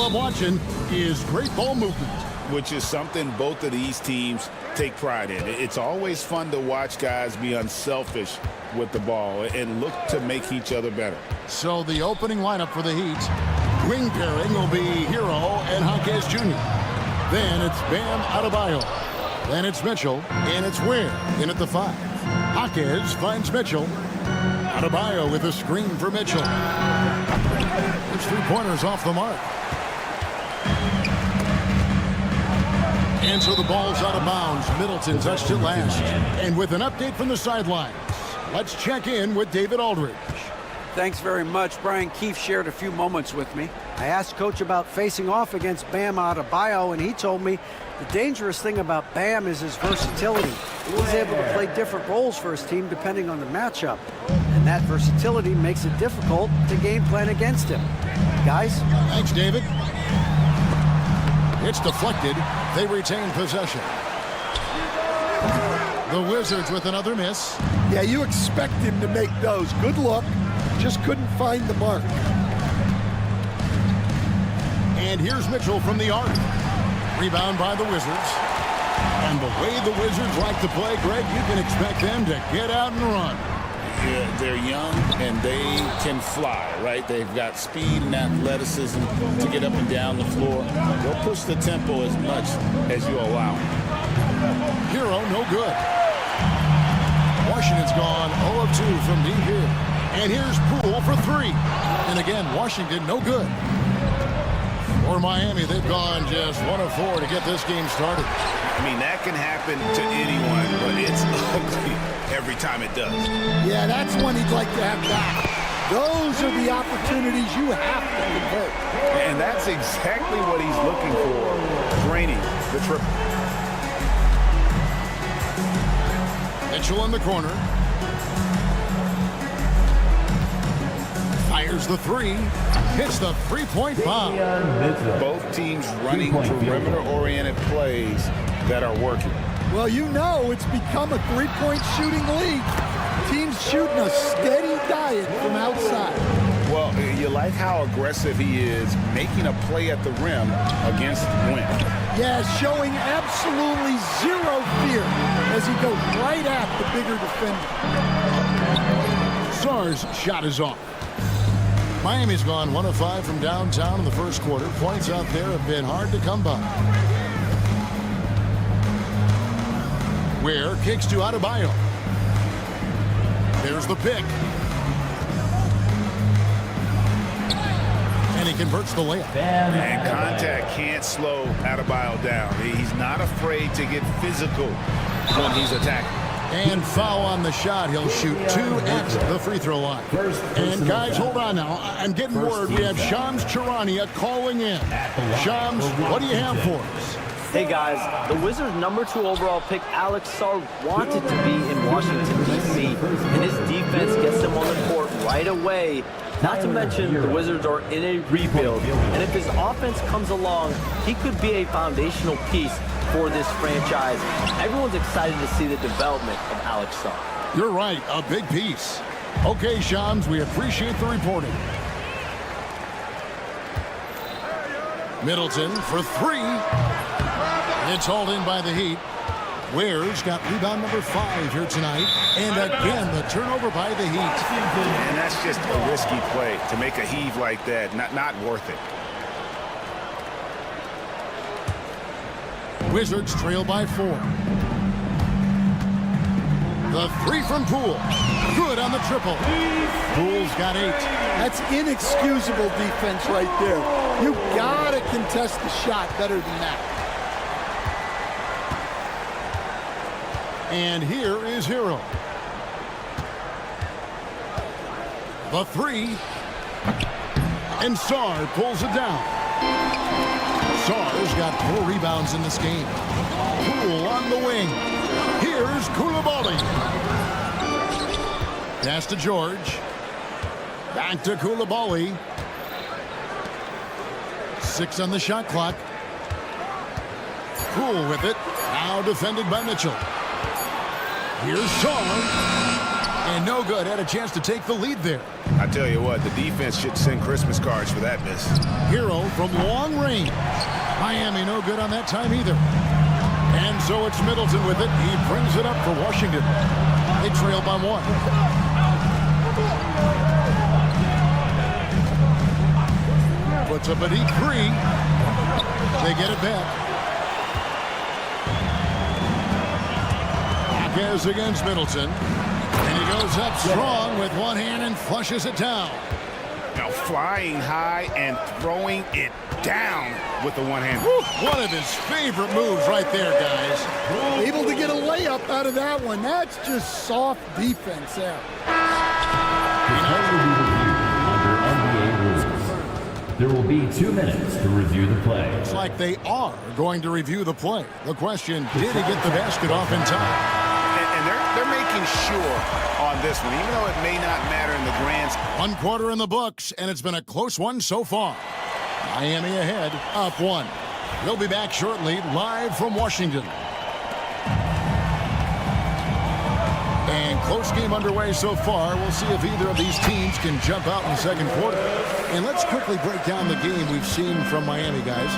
love watching is great ball movement, which is something both of these teams take pride in. It's always fun to watch guys be unselfish with the ball and look to make each other better. So the opening lineup for the Heat, wing pairing will be Hero and Jaquez Jr. Then it's Bam Adebayo. Then it's Mitchell, and it's Ware in at the 5. Jaquez finds Mitchell. Adebayo with a screen for Mitchell. There's 3-pointers off the mark. And so the ball's out of bounds. Middleton touched it last. And with an update from the sidelines, let's check in with David Aldridge. Thanks very much. Brian Keefe shared a few moments with me. I asked Coach about facing off against Bam Adebayo, and he told me the dangerous thing about Bam is his versatility. He's able to play different roles for his team depending on the matchup. And that versatility makes it difficult to game plan against him. Guys? Thanks, David. It's deflected. They retain possession. The Wizards with another miss. Yeah, you expect him to make those. Good look. Just couldn't find the mark. And here's Mitchell from the arc. Rebound by the Wizards. And the way the Wizards like to play, Greg, you can expect them to get out and run. Yeah, they're young and they can fly, right? They've got speed and athleticism to get up and down the floor. They'll push the tempo as much as you allow. Hero, no good. Washington's gone 0 of 2 from deep here. And here's Poole for 3. And again, Washington, no good. For Miami, they've gone just 1 of 4 to get this game started. I mean, that can happen to anyone, but it's ugly every time it does. Yeah, that's one he'd like to have back. Those are the opportunities you have to convert. And that's exactly what he's looking for, draining the triple. Mitchell in the corner. Fires the 3. Hits the 3-point bomb. Both teams running perimeter-oriented plays that are working. Well, you know it's become a 3-point shooting league. Teams shooting a steady diet from outside. Well, you like how aggressive he is making a play at the rim against Wynn. Yeah, showing absolutely zero fear as he goes right at the bigger defender. Sarr's shot is off. Miami's gone 1 of 5 from downtown in the first quarter. Points out there have been hard to come by. Ware kicks to Adebayo. There's the pick. And he converts the layup. And contact can't slow Adebayo down. He's not afraid to get physical when he's attacking. And foul on the shot. He'll shoot 2 at the free throw line. And guys, hold on now. I'm getting word. We have Shams Charania calling in. Shams, what do you have for us? Hey guys, the Wizards' #2 overall pick, Alex Sarr, wanted to be in Washington, D.C., and his defense gets him on the court right away. Not to mention, the Wizards are in a rebuild, and if his offense comes along, he could be a foundational piece for this franchise. Everyone's excited to see the development of Alex Sarr. You're right, a big piece. Okay, Shams, we appreciate the reporting. Middleton for 3. It's hauled in by the Heat. Ware's got rebound number 5 here tonight. And again, the turnover by the Heat. And that's just a risky play to make a heave like that. Not worth it. Wizards trail by 4. The 3 from Poole. Good on the triple. Poole's got 8. That's inexcusable defense right there. You gotta contest the shot better than that. And here is Hero. The 3. And Sarr pulls it down. Sarr's got 4 rebounds in this game. Poole on the wing. Here's Koulibaly. Pass to George. Back to Koulibaly. 6 on the shot clock. Poole with it. Now defended by Mitchell. Here's Sarr. And no good. Had a chance to take the lead there. I tell you what, the defense should send Christmas cards for that miss. Hero from long range. Miami no good on that time either. And so it's Middleton with it. He brings it up for Washington. They trail by 1. Puts up a deep 3. They get it back. Marquez against Middleton. And he goes up strong with one hand and flushes it down. Now flying high and throwing it down with the one hand. One of his favorite moves right there, guys. Able to get a layup out of that one. That's just soft defense there. There will be 2 minutes to review the play. It's like they are going to review the play. The question, did he get the basket off in time? And they're making sure on this one, even though it may not matter in the grand. 1 quarter in the books, and it's been a close one so far. Miami ahead, up 1. We'll be back shortly, live from Washington. And close game underway so far. We'll see if either of these teams can jump out in the second quarter. And let's quickly break down the game we've seen from Miami, guys.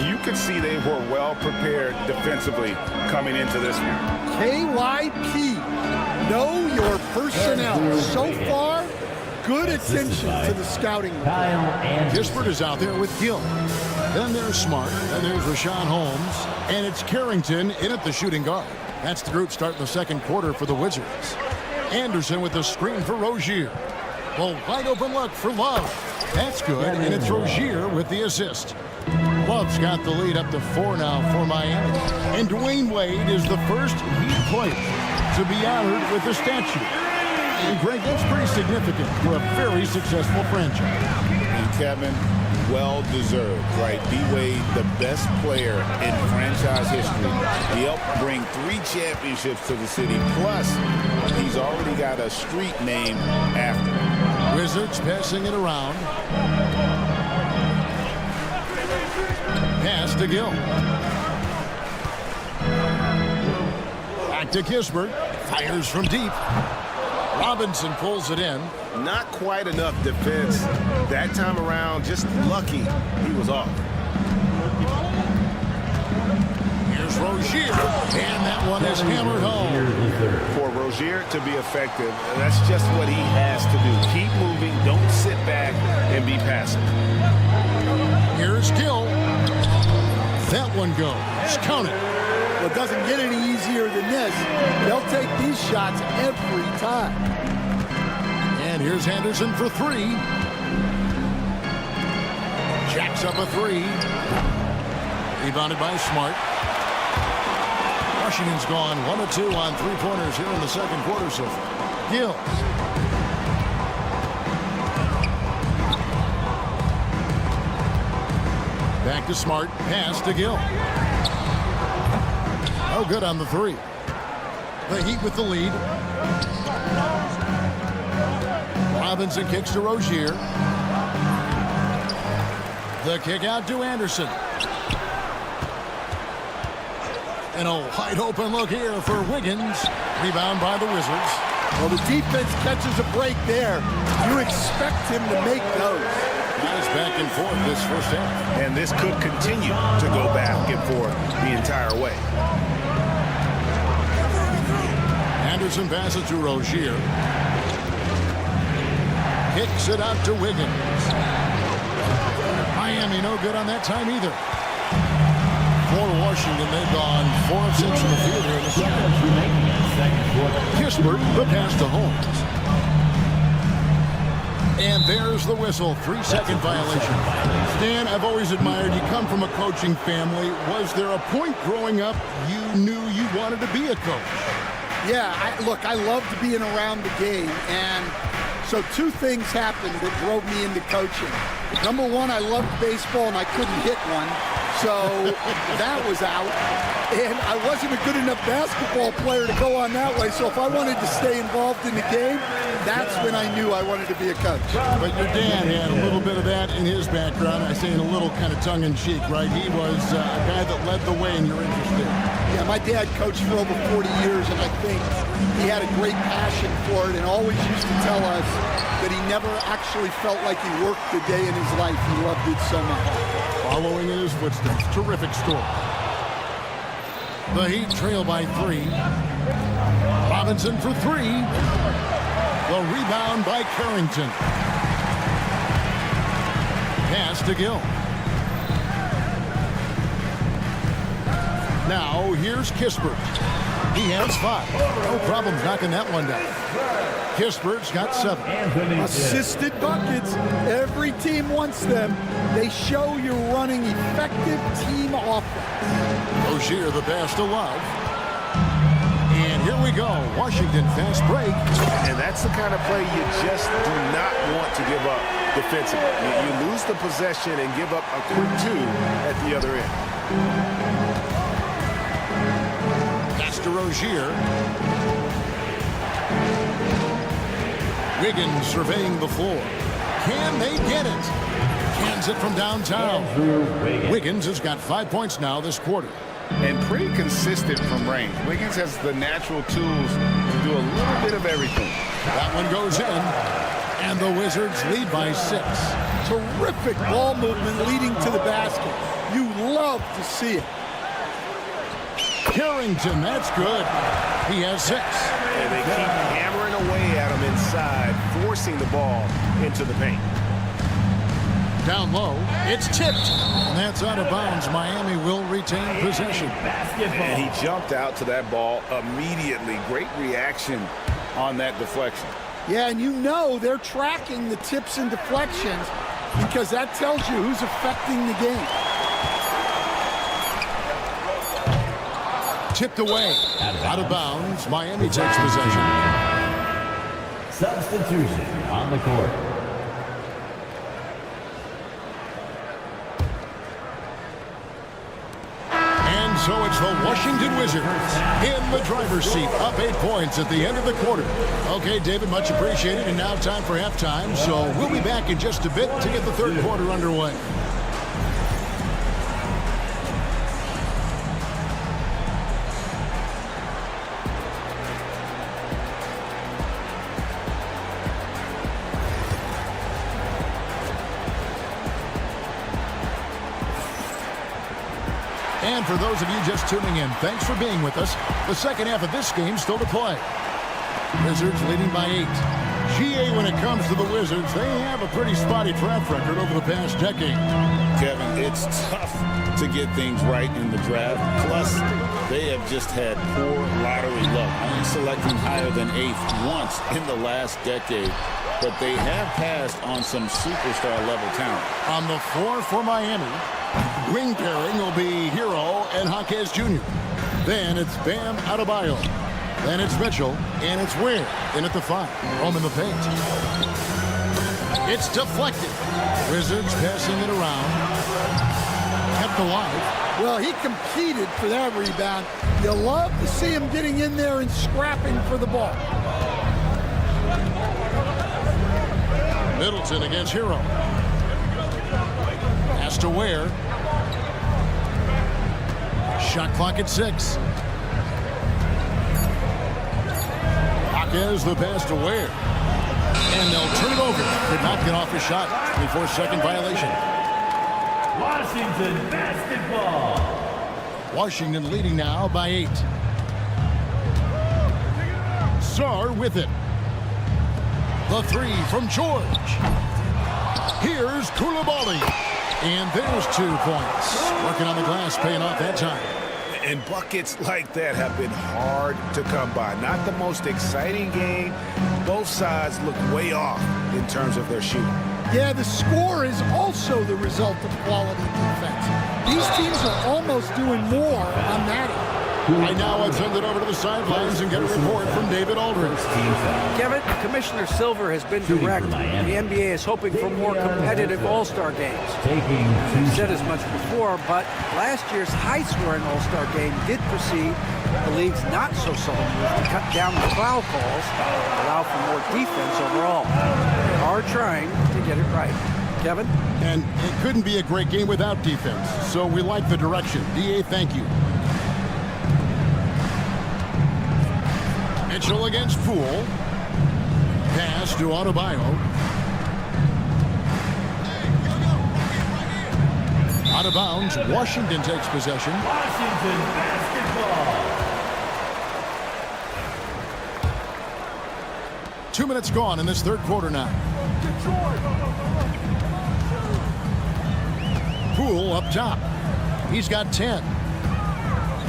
You could see they were well prepared defensively coming into this one. KYP, know your personnel. So far, good attention to the scouting. Kispert is out there with Gill. Then there's Smart. Then there's Rashawn Holmes. And it's Carrington in at the shooting guard. That's the group starting the second quarter for the Wizards. Anderson with the screen for Rozier. Well, wide open look for Love. That's good, and it's Rozier with the assist. Love's got the lead up to 4 now for Miami. And Dwayne Wade is the first Heat player to be honored with a statue. And Greg, that's pretty significant for a very successful franchise. And Kevin, well deserved, right? D-Wade, the best player in franchise history. He helped bring 3 championships to the city. Plus, he's already got a street named after him. Wizards passing it around. Pass to Gill. Back to Kispert. Fires from deep. Robinson pulls it in. Not quite enough defense that time around. Just lucky he was off. Here's Rozier. And that one is hammered home. For Rozier to be effective, that's just what he has to do. Keep moving. Don't sit back and be passive. Here's Gill. That one goes. Count it. Well, it doesn't get any easier than this. They'll take these shots every time. And here's Henderson for 3. Jacks up a 3. Rebounded by Smart. Washington's gone 1 of 2 on 3-pointers here in the second quarter so far. Gill. Back to Smart. Pass to Gill. Oh, good on the 3. The Heat with the lead. Robinson kicks to Rozier. The kick out to Anderson. And a wide open look here for Wiggins. Rebound by the Wizards. Well, the defense catches a break there. You expect him to make those. Guys back and forth this first half. And this could continue to go back and forth the entire way. Anderson passes to Rozier. Kicks it out to Wiggins. Miami no good on that time either. For Washington, they've gone 4 of 6 in the field here in the second. Kispert, the pass to Holmes. And there's the whistle. 3-second violation. Stan, I've always admired you. Come from a coaching family. Was there a point growing up you knew you wanted to be a coach? Yeah, look, I loved being around the game, and so 2 things happened that drove me into coaching. Number 1, I loved baseball, and I couldn't hit one. So that was out. And I wasn't a good enough basketball player to go on that way. So if I wanted to stay involved in the game, that's when I knew I wanted to be a coach. But your dad had a little bit of that in his background. I say in a little kind of tongue-in-cheek, right? He was a guy that led the way in your interest in. Yeah, my dad coached for over 40 years, and I think he had a great passion for it and always used to tell us that he never actually felt like he worked a day in his life. He loved it so much. Following in his footsteps, terrific story. The Heat trail by 3. Robinson for 3. The rebound by Carrington. Pass to Gill. Now here's Kispert. He has 5. No problem knocking that one down. Kispert's got 7. Assisted buckets. Every team wants them. They show you're running effective team offense. Rozier the pass to Love. And here we go. Washington fast break. And that's the kind of play you just do not want to give up defensively. You lose the possession and give up a quick 2 at the other end. Pass to Rozier. Wiggins surveying the floor. Can they get it? Cans it from downtown. Wiggins has got 5 points now this quarter. And pretty consistent from range. Wiggins has the natural tools to do a little bit of everything. That one goes in, and the Wizards lead by 6. Terrific ball movement leading to the basket. You love to see it. Carrington, that's good. He has 6. And they keep hammering away at him inside, forcing the ball into the paint. Down low, it's tipped. And that's out of bounds. Miami will retain possession. And he jumped out to that ball immediately. Great reaction on that deflection. Yeah, and you know they're tracking the tips and deflections because that tells you who's affecting the game. Tipped away. Out of bounds. Miami takes possession. Substitution on the court. And so it's the Washington Wizards in the driver's seat, up 8 points at the end of the quarter. Okay, David, much appreciated. And now time for halftime. So we'll be back in just a bit to get the third quarter underway. And for those of you just tuning in, thanks for being with us. The second half of this game still to play. Wizards leading by 8. GA, when it comes to the Wizards, they have a pretty spotty track record over the past decade. Kevin, it's tough to get things right in the draft. Plus, they have just had poor lottery luck, only selecting higher than 8th once in the last decade. But they have passed on some superstar-level talent. On the floor for Miami, wing pairing will be Hero and Jaquez Jr. Then it's Bam Adebayo. Then it's Mitchell, and it's Ware in at the 5. Home in the paint. It's deflected. Wizards passing it around. Kept alive. Well, he competed for that rebound. You love to see him getting in there and scrapping for the ball. Middleton against Hero. Pass to Ware. Shot clock at 6. Jaquez the pass to Ware. And they'll turn it over. Could not get off his shot. 24-second violation. Washington basketball. Washington leading now by 8. Sarr with it. The 3 from George. Here's Koulibaly. And there's 2 points. Working on the glass, paying off that time. And buckets like that have been hard to come by. Not the most exciting game. Both sides look way off in terms of their shooting. Yeah, the score is also the result of quality defense. These teams are almost doing more on that end. Right now, let's send it over to the sidelines and get a report from David Aldridge. Kevin, Commissioner Silver has been direct. The NBA is hoping for more competitive All-Star games. We've said as much before, but last year's high-scoring All-Star game did precede the league's not-so-subtle move to cut down the foul calls, allow for more defense overall. They are trying to get it right. Kevin? And it couldn't be a great game without defense, so we like the direction. DA, thank you. Mitchell against Poole. Pass to Adebayo. Out of bounds. Washington takes possession. Washington basketball. 2 minutes gone in this third quarter now. Poole up top. He's got 10.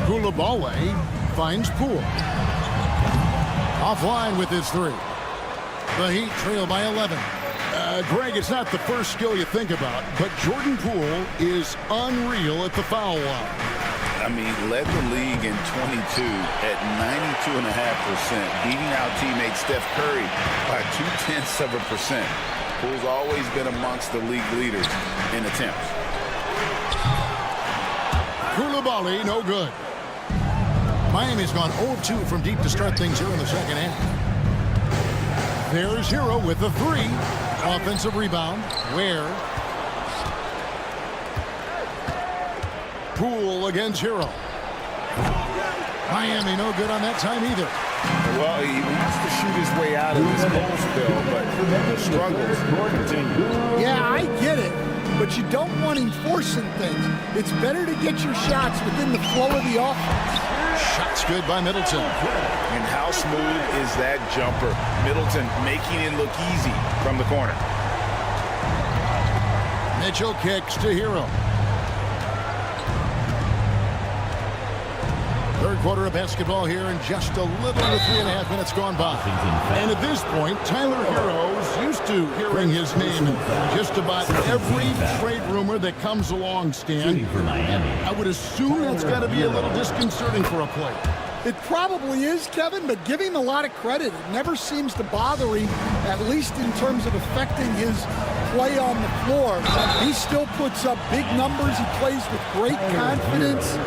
Coulibaly finds Poole. Offline with his three. The Heat trail by 11. Greg, it's not the first skill you think about, but Jordan Poole is unreal at the foul line. I mean, led the league in 22 at 92.5%, beating out teammate Steph Curry by 0.2%. Poole's always been amongst the league leaders in attempts. Coulibaly, no good. Miami's gone 0-2 from deep to start things here in the second half. There's Hero with the three. Offensive rebound. Ware. Poole against Hero. Miami no good on that time either. Well, he wants to shoot his way out of this cold spell, but the struggles continue. Yeah, I get it, but you don't want him forcing things. It's better to get your shots within the flow of the offense. Shots good by Middleton. And how smooth is that jumper? Middleton making it look easy from the corner. Mitchell kicks to Hero. Third quarter of basketball here, and just a little over 3.5 minutes gone by. And at this point, Tyler Hero's used to hearing his name in just about every trade rumor that comes along, Stan. I would assume that's got to be a little disconcerting for a player. It probably is, Kevin, but give him a lot of credit. It never seems to bother him, at least in terms of affecting his play on the floor. He still puts up big numbers. He plays with great confidence.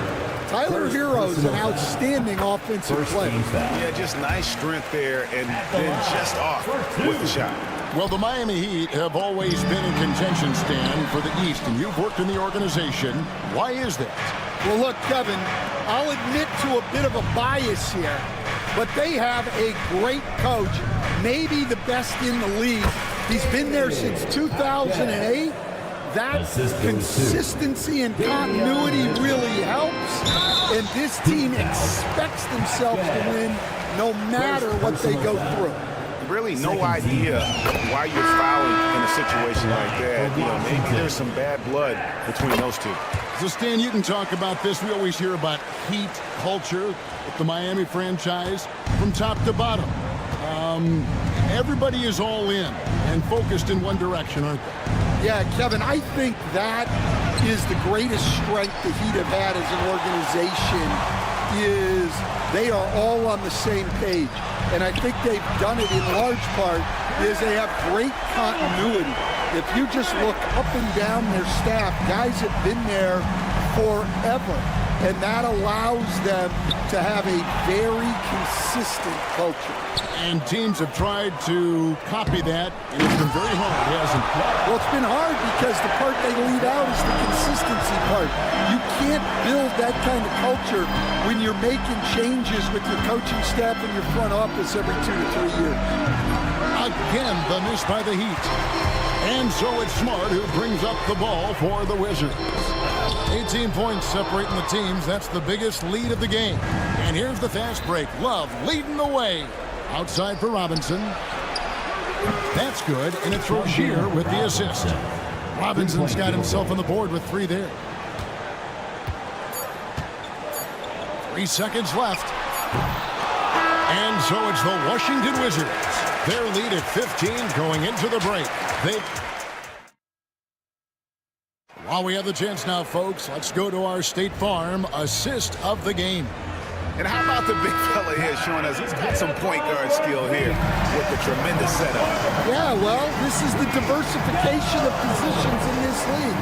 Tyler Hero's an outstanding offensive player. Yeah, just nice strength there, and then just off with the shot. Well, the Miami Heat have always been in contention, Stan, for the East, and you've worked in the organization. Why is that? Well, look, Kevin, I'll admit to a bit of a bias here, but they have a great coach, maybe the best in the league. He's been there since 2008. That consistency and continuity really helps, and this team expects themselves to win no matter what they go through. Really no idea why you're fouling in a situation like that. You know, maybe there's some bad blood between those two. So, Stan, you can talk about this. We always hear about Heat culture with the Miami franchise from top to bottom. Everybody is all in and focused in one direction, aren't they? Yeah, Kevin, I think that is the greatest strength the Heat have had as an organization is they are all on the same page. And I think they've done it in large part is they have great continuity. If you just look up and down their staff, guys have been there forever. And that allows them to have a very consistent culture. And teams have tried to copy that, and it's been very hard, hasn't it? Well, it's been hard because the part they leave out is the consistency part. You can't build that kind of culture when you're making changes with your coaching staff and your front office every 2 to 3 years. Again, the miss by the Heat. And so it's Smart who brings up the ball for the Wizards. 18 points separating the teams. That's the biggest lead of the game. And here's the fast break. Love leading the way. Outside for Robinson. That's good, and it's Rozier with the assist. Robinson's got himself on the board with 3 there. 3 seconds left. And so it's the Washington Wizards. Their lead at 15 going into the break. While we have the chance now, folks, let's go to our State Farm assist of the game. And how about the big fella here showing us he's got some point guard skill here with the tremendous setup. Yeah, well, this is the diversification of positions in this league.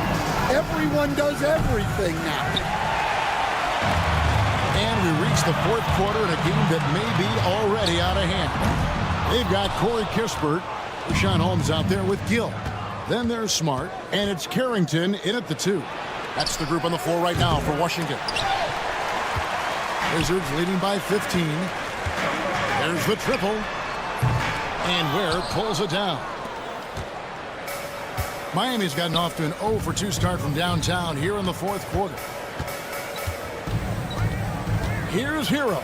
Everyone does everything now. And we reach the fourth quarter in a game that may be already out of hand. They've got Corey Kispert, Rashawn Holmes out there with Gill. Then there's Smart, and it's Carrington in at the 2. That's the group on the floor right now for Washington. Wizards leading by 15. There's the triple. And Ware pulls it down. Miami's gotten off to an 0 for 2 start from downtown here in the fourth quarter. Here's Hero.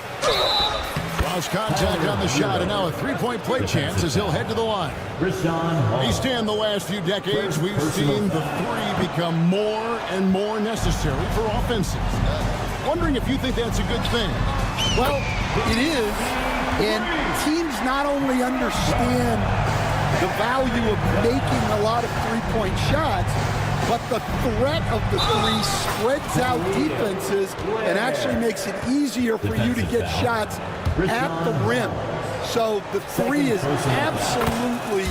Lost contact on the shot, and now a three-point play chance as he'll head to the line. He's in the last few decades, we've seen the three become more and more necessary for offenses. Wondering if you think that's a good thing. Well, it is, and teams not only understand the value of making a lot of three-point shots, but the threat of the three spreads out defenses and actually makes it easier for you to get shots at the rim. So the three is absolutely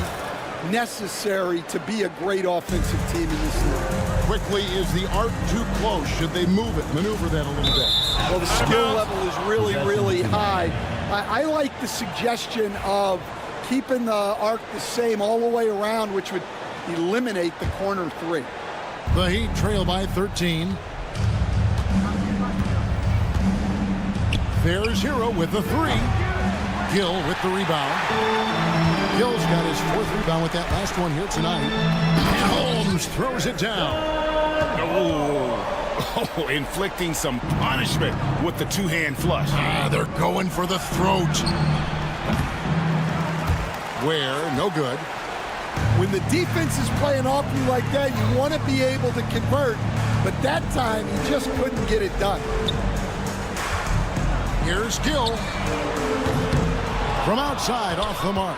necessary to be a great offensive team in this league. Quickly, is the arc too close? Should they move it, maneuver that a little bit? Well, the skill level is really, really high. I like the suggestion of keeping the arc the same all the way around, which would eliminate the corner three. The Heat trail by 13. There's Hero with the 3. Gill with the rebound. Gill's got his 4th rebound with that last one here tonight. And Holmes throws it down. Oh, inflicting some punishment with the two-hand flush. They're going for the throat. Ware, no good. When the defense is playing off you like that, you want to be able to convert, but that time he just couldn't get it done. Here's Gill. From outside, off the mark.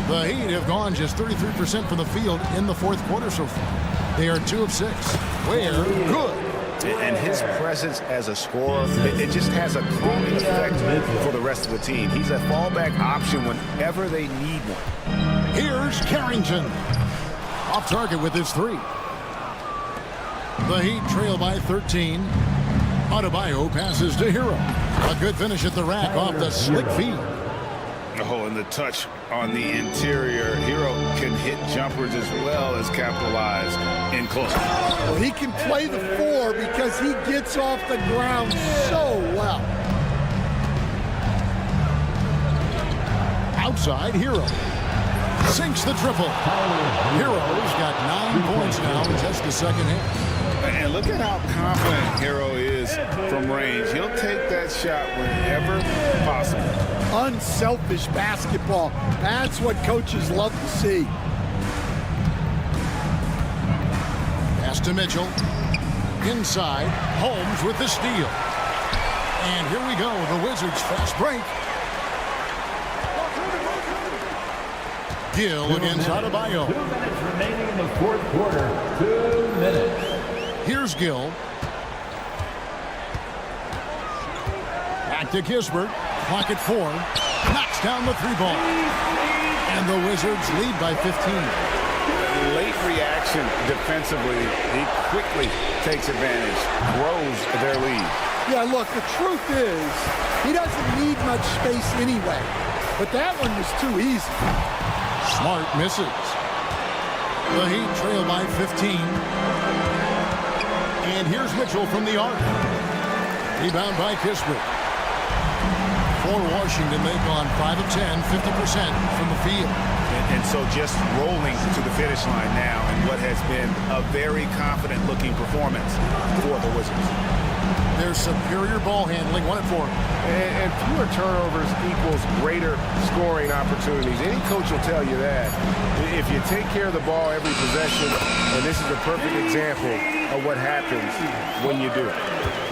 The Heat have gone just 33% from the field in the fourth quarter so far. They are 2 of 6. Ware, good. And his presence as a scorer, it just has a calming effect for the rest of the team. He's a fallback option whenever they need one. Here's Carrington. Off target with his 3. The Heat trail by 13. Adebayo passes to Hero. A good finish at the rack off the slick feed. Oh, and the touch on the interior. Hero can hit jumpers as well as capitalize in close. Well, he can play the 4 because he gets off the ground so well. Outside, Hero. Sinks the triple. Hero's got 9 points now in just the second half. And look at how confident Hero is from range. He'll take that shot whenever possible. Unselfish basketball. That's what coaches love to see. Pass to Mitchell. Inside, Holmes with the steal. And here we go, the Wizards' fast break. Gill against Adebayo. 2 minutes remaining in the fourth quarter. 2 minutes. Here's Gill. Back to Kispert. Clock at 4. Knocks down the 3-ball. And the Wizards lead by 15. Late reaction defensively. He quickly takes advantage, grows their lead. Yeah, look, the truth is, he doesn't need much space anyway. But that one was too easy. Smart misses. The Heat trail by 15. And here's Mitchell from the arc. Rebound by Kispert. For Washington, they've gone 5 of 10, 50% from the field. And so just rolling to the finish line now in what has been a very confident-looking performance for the Wizards. Their superior ball handling, 1 and 4. And fewer turnovers equals greater scoring opportunities. Any coach will tell you that. If you take care of the ball every possession, and this is a perfect example of what happens when you do.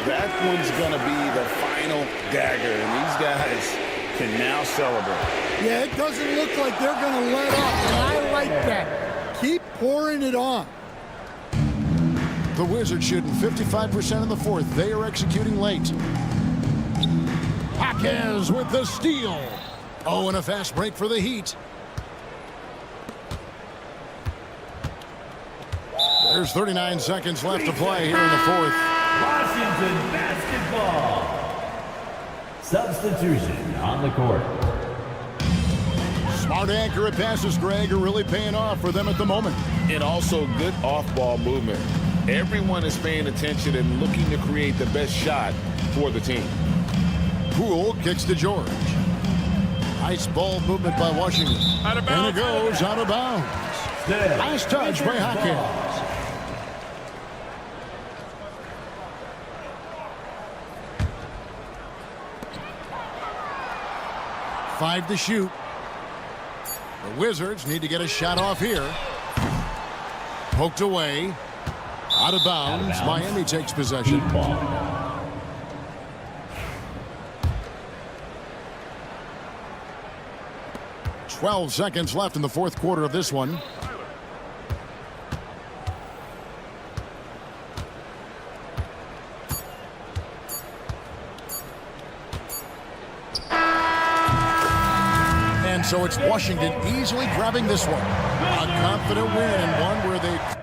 That one's going to be the final dagger, and these guys can now celebrate. Yeah, it doesn't look like they're going to let up, and I like that. Keep pouring it on. The Wizards shooting 55% in the fourth. They are executing late. Jaquez with the steal. Oh, and a fast break for the Heat. There's 39 seconds left to play here in the fourth. Washington basketball. Substitution on the court. Smart, accurate passes, Greg, are really paying off for them at the moment. And also good off-ball movement. Everyone is paying attention and looking to create the best shot for the team. Poole kicks to George. Nice ball movement by Washington. Out of bounds. And it goes out of bounds. Last touch by Jaquez. Five to shoot. The Wizards need to get a shot off here. Poked away. Out of bounds. Miami takes possession. 12 seconds left in the fourth quarter of this one. And so it's Washington easily grabbing this one. A confident win and one where they...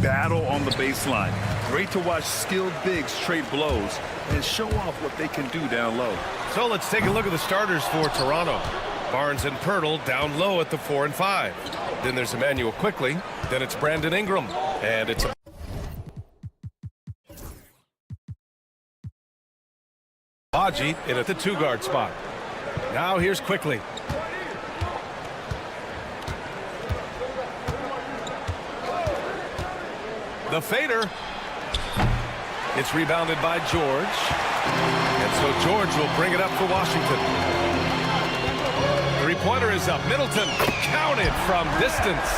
battle on the baseline. Great to watch skilled bigs trade blows and show off what they can do down low. So let's take a look at the starters for Toronto. Barnes and Pirtle down low at the 4 and 5. Then there's Emmanuel Quickly. Then it's Brandon Ingram. And it's Baji in at the 2-guard spot. Now here's Quickly. The fader. It's rebounded by George. And so George will bring it up for Washington. Three-pointer is up. Middleton counted from distance.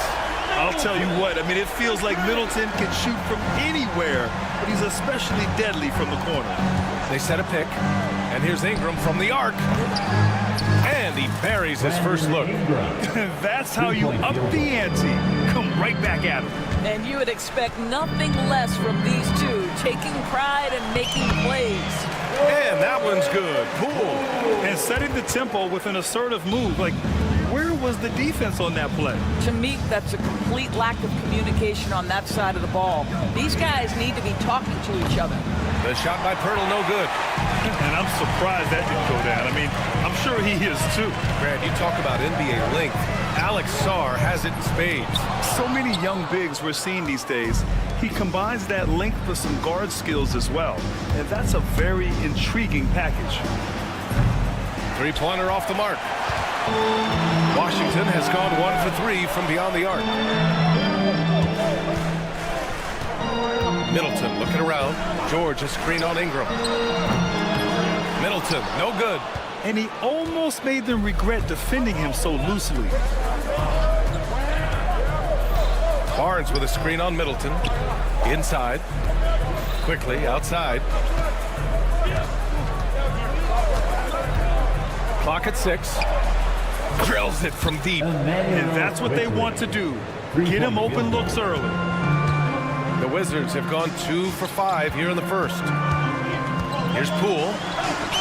I'll tell you what, I mean, it feels like Middleton can shoot from anywhere, but he's especially deadly from the corner. They set a pick, and here's Ingram from the arc. And he buries his first look. That's how you up the ante. Come right back at him. And you would expect nothing less from these two, taking pride and making plays. And that one's good. Poole. And setting the tempo with an assertive move. Like, where was the defense on that play? To me, that's a complete lack of communication on that side of the ball. These guys need to be talking to each other. The shot by Pirtle, no good. And I'm surprised that didn't go down. I mean, I'm sure he is too. Grant, you talk about NBA length. Alex Sarr has it in spades. So many young bigs we're seeing these days. He combines that length with some guard skills as well. And that's a very intriguing package. Three-pointer off the mark. Washington has gone 1 for 3 from beyond the arc. Middleton looking around. George a screen on Ingram. Middleton, no good. And he almost made them regret defending him so loosely. Barnes with a screen on Middleton. Inside. Quickly outside. Clock at 6. Drills it from deep. And that's what they want to do. Get him open looks early. The Wizards have gone 2 for 5 here in the first. Here's Poole.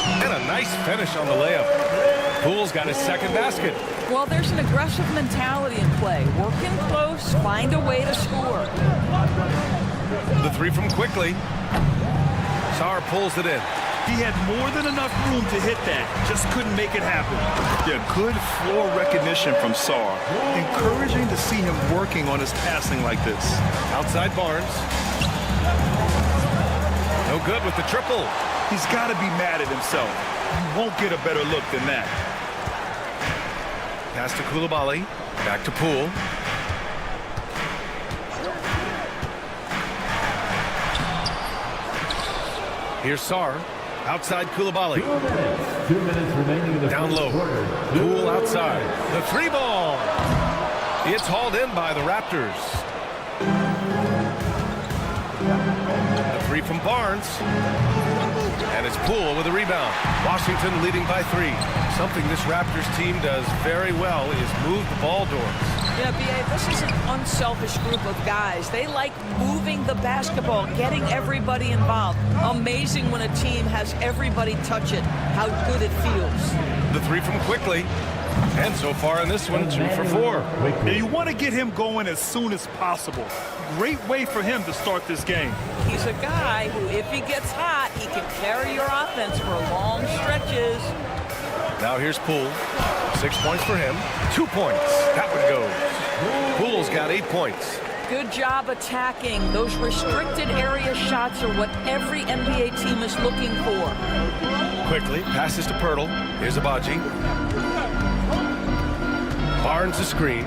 And a nice finish on the layup. Poole's got his second basket. Well, there's an aggressive mentality in play. Working close, find a way to score. The three from Quickly. Sarr pulls it in. He had more than enough room to hit that. Just couldn't make it happen. Yeah, good floor recognition from Sarr. Encouraging to see him working on his passing like this. Outside Barnes. No good with the triple. He's got to be mad at himself. You won't get a better look than that. Pass to Coulibaly. Back to Poole. Here's Sarr. Outside Coulibaly. 2 minutes remaining in the down low. Poole outside. The three ball. It's hauled in by the Raptors. The three from Barnes. And it's Poole with a rebound. Washington leading by 3. Something this Raptors team does very well is move the ball doors. Yeah, B.A., this is an unselfish group of guys. They like moving the basketball, getting everybody involved. Amazing when a team has everybody touch it, how good it feels. The three from Quickly. And so far in this one, 2 for 4. Yeah, you want to get him going as soon as possible. Great way for him to start this game. He's a guy who, if he gets hot, he can carry your offense for long stretches. Now here's Poole. 6 points for him. 2 points. That one goes. Poole's got 8 points. Good job attacking. Those restricted area shots are what every NBA team is looking for. Quickly passes to Pirtle. Here's Abaji. Barnes a screen.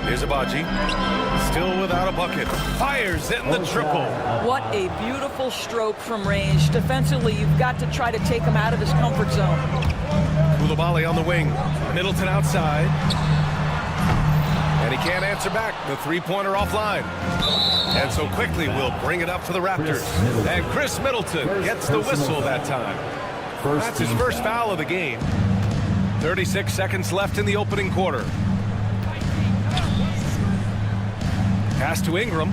Here's Abaji. Still without a bucket. Fires in the triple. What a beautiful stroke from range. Defensively, you've got to try to take him out of his comfort zone. Coulibaly on the wing. Middleton outside. And he can't answer back. The three-pointer offline. And so Quickly will bring it up for the Raptors. And Chris Middleton gets the whistle that time. That's his first foul of the game. 36 seconds left in the opening quarter. Pass to Ingram.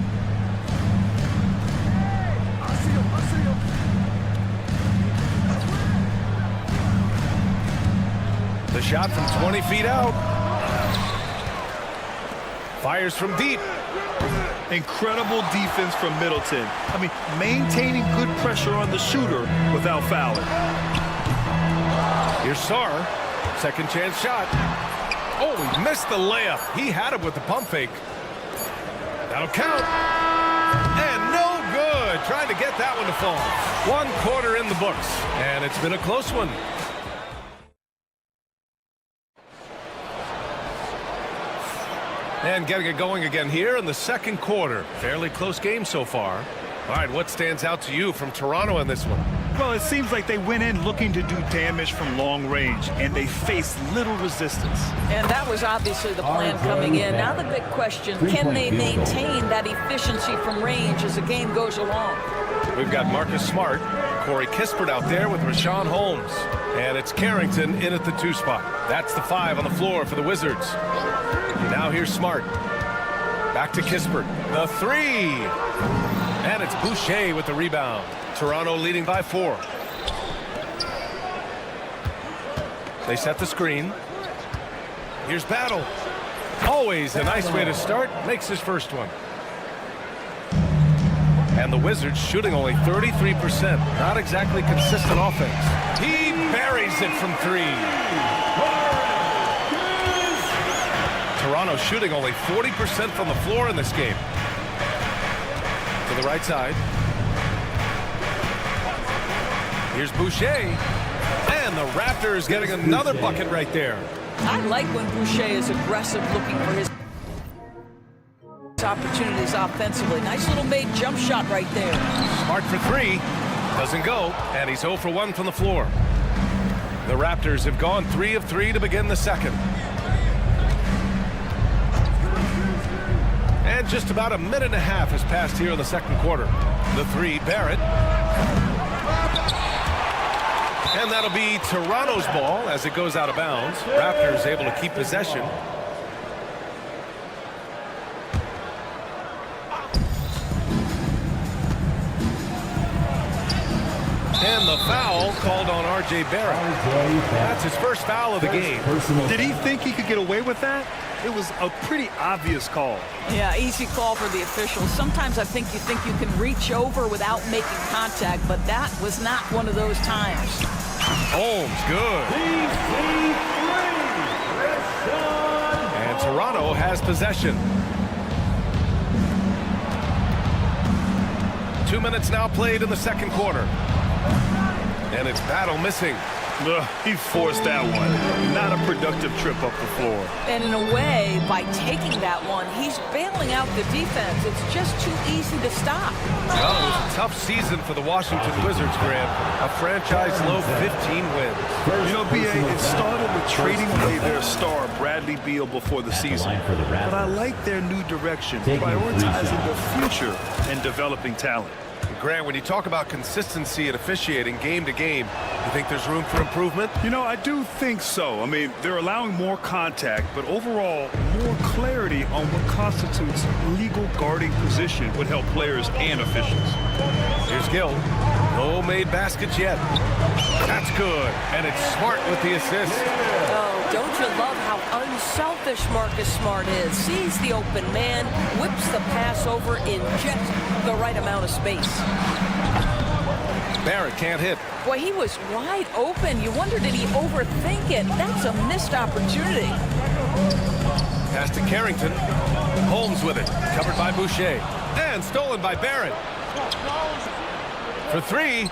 The shot from 20 feet out. Fires from deep. Incredible defense from Middleton. I mean, maintaining good pressure on the shooter without fouling. Here's Sarr. Second chance shot. Oh, he missed the layup. He had it with the pump fake. That'll count. And no good. Trying to get that one to fall. 1 quarter in the books. And it's been a close one. And getting it going again here in the second quarter. Fairly close game so far. All right, what stands out to you from Toronto in this one? Well, it seems like they went in looking to do damage from long range, and they faced little resistance. And that was obviously the plan coming in. Now the big question, can they maintain that efficiency from range as the game goes along? We've got Marcus Smart, Corey Kispert out there with Rashawn Holmes. And it's Carrington in at the 2 spot. That's the 5 on the floor for the Wizards. Now here's Smart. Back to Kispert. The 3. And it's Boucher with the rebound. Toronto leading by 4. They set the screen. Here's Battle. Always a nice way to start. Makes his first one. And the Wizards shooting only 33%. Not exactly consistent offense. He buries it from 3. Toronto shooting only 40% from the floor in this game. To the right side. Here's Boucher. And the Raptors getting another bucket right there. I like when Boucher is aggressive looking for his opportunities offensively. Nice little made jump shot right there. Smart for 3. Doesn't go. And he's 0 for 1 from the floor. The Raptors have gone 3 of 3 to begin the second. And just about a minute and a half has passed here in the second quarter. The 3, Barrett. And that'll be Toronto's ball as it goes out of bounds. Raptors able to keep possession. And the foul called on R.J. Barrett. That's his first foul of the game. Did he think he could get away with that? It was a pretty obvious call. Yeah, easy call for the officials. Sometimes I think you can reach over without making contact, but that was not one of those times. Holmes, good. And Toronto has possession. 2 minutes now played in the second quarter. And it's Battle missing. He forced that one. Not a productive trip up the floor. And in a way, by taking that one, he's bailing out the defense. It's just too easy to stop. Well, it was a tough season for the Washington Wizards, Grant. A franchise low 15 wins. You know, B.A., it started with trading away their star, Bradley Beal, before the season. But I like their new direction, prioritizing the future and developing talent. Grant, when you talk about consistency and officiating game to game, you think there's room for improvement? You know, I do think so. I mean, they're allowing more contact, but overall, more clarity on what constitutes legal guarding position would help players and officials. Here's Gill. No made baskets yet. That's good. And it's Smart with the assist. Oh, don't you love how unselfish Marcus Smart is? Sees the open man, whips the pass over in just the right amount of space. Barrett can't hit. Boy, he was wide open. You wonder, did he overthink it? That's a missed opportunity. Pass to Carrington. Holmes with it. Covered by Boucher. And stolen by Barrett. For 3.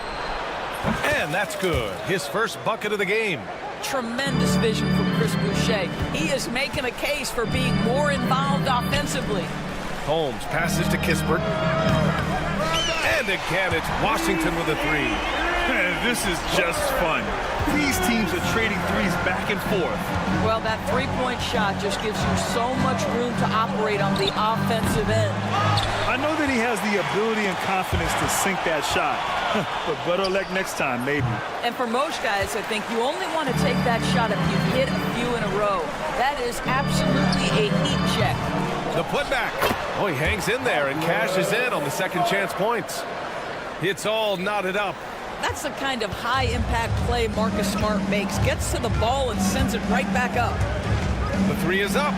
And that's good. His first bucket of the game. Tremendous vision from Chris Boucher. He is making a case for being more involved offensively. Holmes passes to Kispert. And again, it's Washington with a 3. This is just fun. These teams are trading threes back and forth. Well, that three-point shot just gives you so much room to operate on the offensive end. I know that he has the ability and confidence to sink that shot. But better luck next time, maybe. And for most guys, I think you only want to take that shot if you've hit a few in a row. That is absolutely a heat check. The putback. Oh, he hangs in there and cashes in on the second chance points. It's all knotted up. That's the kind of high-impact play Marcus Smart makes. Gets to the ball and sends it right back up. The 3 is up.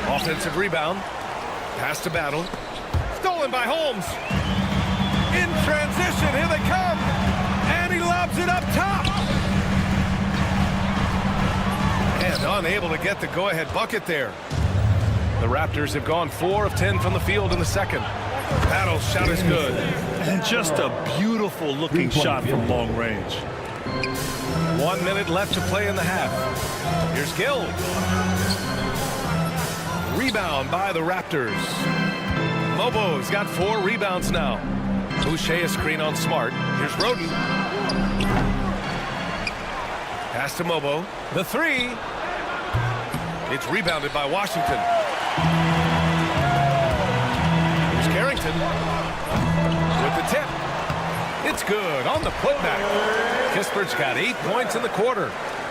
Offensive rebound. Pass to Battle. Stolen by Holmes. In transition, here they come. And he lobs it up top. And unable to get the go-ahead bucket there. The Raptors have gone 4 of 10 from the field in the second. Battle's shot is good. And just a beautiful looking shot from long range. 1 minute left to play in the half. Here's Gill. Rebound by the Raptors. Mobo's got 4 rebounds now. Boucher a screen on Smart. Here's Roden. Pass to Mobo. The 3. It's rebounded by Washington. Here's Carrington with the tip. It's good on the putback. Kispert's got 8 points in the quarter.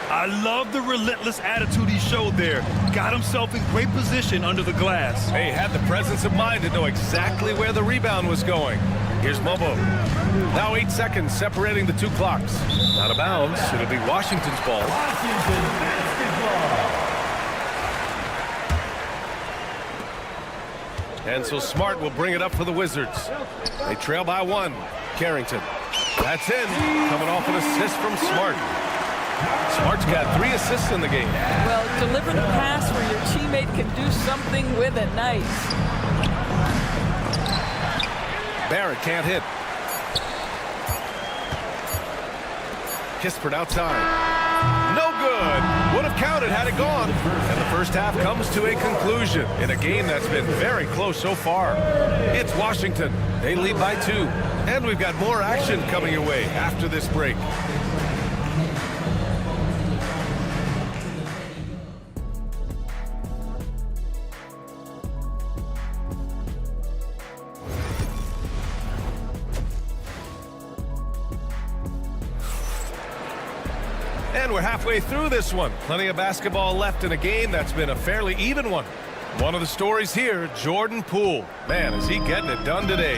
I love the relentless attitude he showed there. Got himself in great position under the glass. He had the presence of mind to know exactly where the rebound was going. Here's Mobo. Now 8 seconds separating the 2 clocks. Out of bounds. It'll be Washington's ball. Washington basketball. And so Smart will bring it up for the Wizards. They trail by 1. Carrington. That's in. Coming off an assist from Smart. Smart's got 3 assists in the game. Well, deliver the pass where your teammate can do something with it. Nice. Barrett can't hit. Kispert outside. No good. Would have counted had it gone. And the first half comes to a conclusion in a game that's been very close so far. It's Washington. They lead by 2. And we've got more action coming your way after this break. And we're halfway through this one. Plenty of basketball left in a game that's been a fairly even one. One of the stories here, Jordan Poole. Man, is he getting it done today.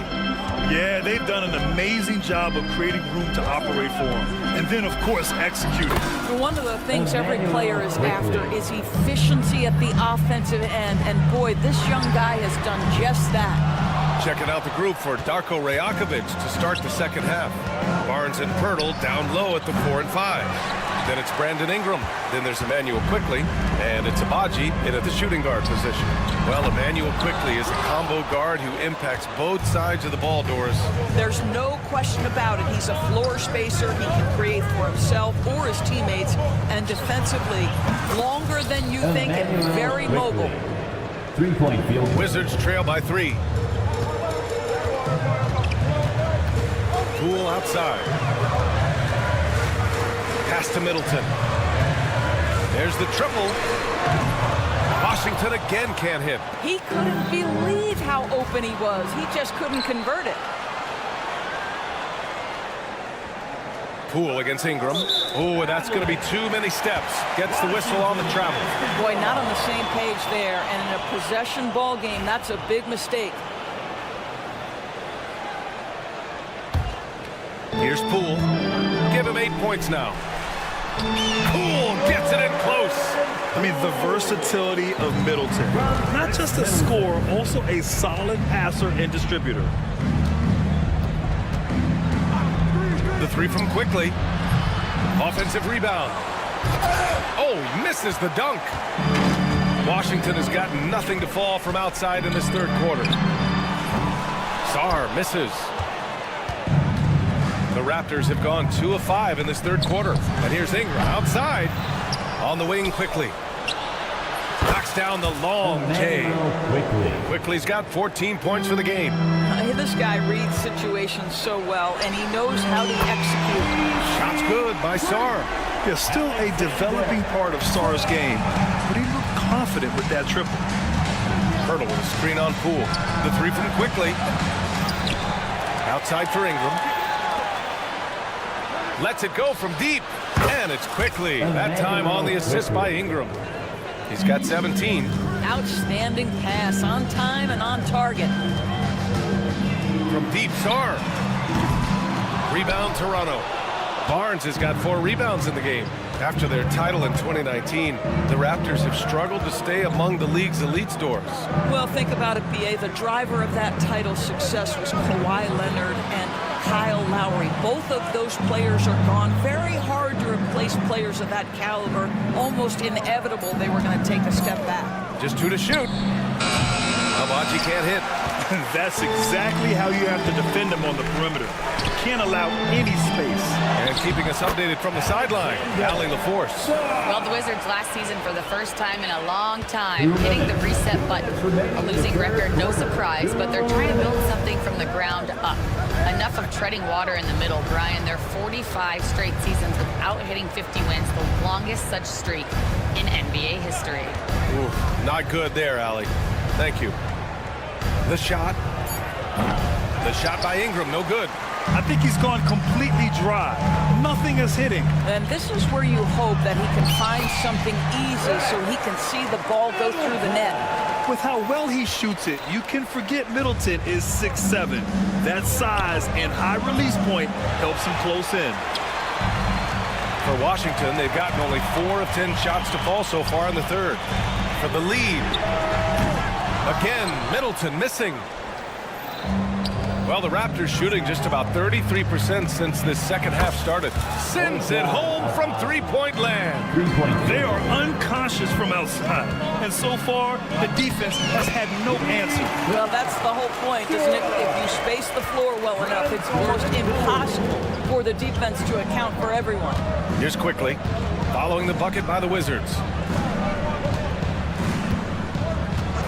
Yeah, they've done an amazing job of creating room to operate for him. And then, of course, executing. One of the things every player is after is efficiency at the offensive end. And boy, this young guy has done just that. Checking out the group for Darko Rajakovic to start the second half. Barnes and Pirtle down low at the 4 and 5. Then it's Brandon Ingram. Then there's Emmanuel Quickley. And it's Abaji in at the shooting guard position. Well, Emmanuel Quickley is a combo guard who impacts both sides of the ball, Doris. There's no question about it. He's a floor spacer. He can create for himself or his teammates. And defensively, longer than you think and very mobile. 3-point field. Wizards trail by 3. Poole outside. Pass to Middleton. There's the triple. Washington again can't hit. He couldn't believe how open he was. He just couldn't convert it. Poole against Ingram. Oh, that's going to be too many steps. Gets the whistle on the travel. Boy, not on the same page there. And in a possession ball game, that's a big mistake. Here's Poole. Give him 8 points now. Poole gets it in close. I mean, the versatility of Middleton. Not just a scorer, also a solid passer and distributor. The 3 from Quickley. Offensive rebound. Oh, misses the dunk. Washington has got nothing to fall from outside in this third quarter. Sarr misses. The Raptors have gone 2 of 5 in this third quarter. And here's Ingram outside. On the wing quickly. Knocks down the long J. Quickly's got 14 points for the game. This guy reads situations so well, and he knows how to execute. Shot's good by Sarr. Yeah, still a developing part of Sarr's game, but he looked confident with that triple. Pirtle with a screen on Poole. The 3 from Quickley. Outside for Ingram. Lets it go from deep. And it's Quickley. That time on the assist by Ingram. He's got 17. Outstanding pass, on time and on target. From deep, Sarr. Rebound, Toronto. Barnes has got 4 rebounds in the game. After their title in 2019, the Raptors have struggled to stay among the league's elite stores. Well, think about it, B.A. The driver of that title success was Kawhi Leonard and Kyle Lowry. Both of those players are gone. Very hard to replace players of that caliber. Almost inevitable they were going to take a step back. Just 2 to shoot. Amaji can't hit. That's exactly how you have to defend him on the perimeter. You can't allow any space. And keeping us updated from the sideline, Allie LaForce. Well, the Wizards last season, for the first time in a long time, hitting the reset button. A losing record, no surprise, but they're trying to build something from the ground up. Enough of treading water in the middle, Brian. They're 45 straight seasons without hitting 50 wins, the longest such streak in NBA history. Ooh, not good there, Allie. Thank you. The shot by Ingram, no good. I think he's gone completely dry. Nothing is hitting. And this is where you hope that he can find something easy so he can see the ball go through the net. With how well he shoots it, you can forget Middleton is 6'7". That size and high release point helps him close in. For Washington, they've gotten only 4 of 10 shots to fall so far in the third. For the lead. Again, Middleton missing. Well, the Raptors shooting just about 33% since this second half started. Sends it home from three-point land. They are unconscious from outside. And so far, the defense has had no answer. Well, that's the whole point, isn't it? If you space the floor well enough, it's almost impossible for the defense to account for everyone. Here's Quickly, following the bucket by the Wizards.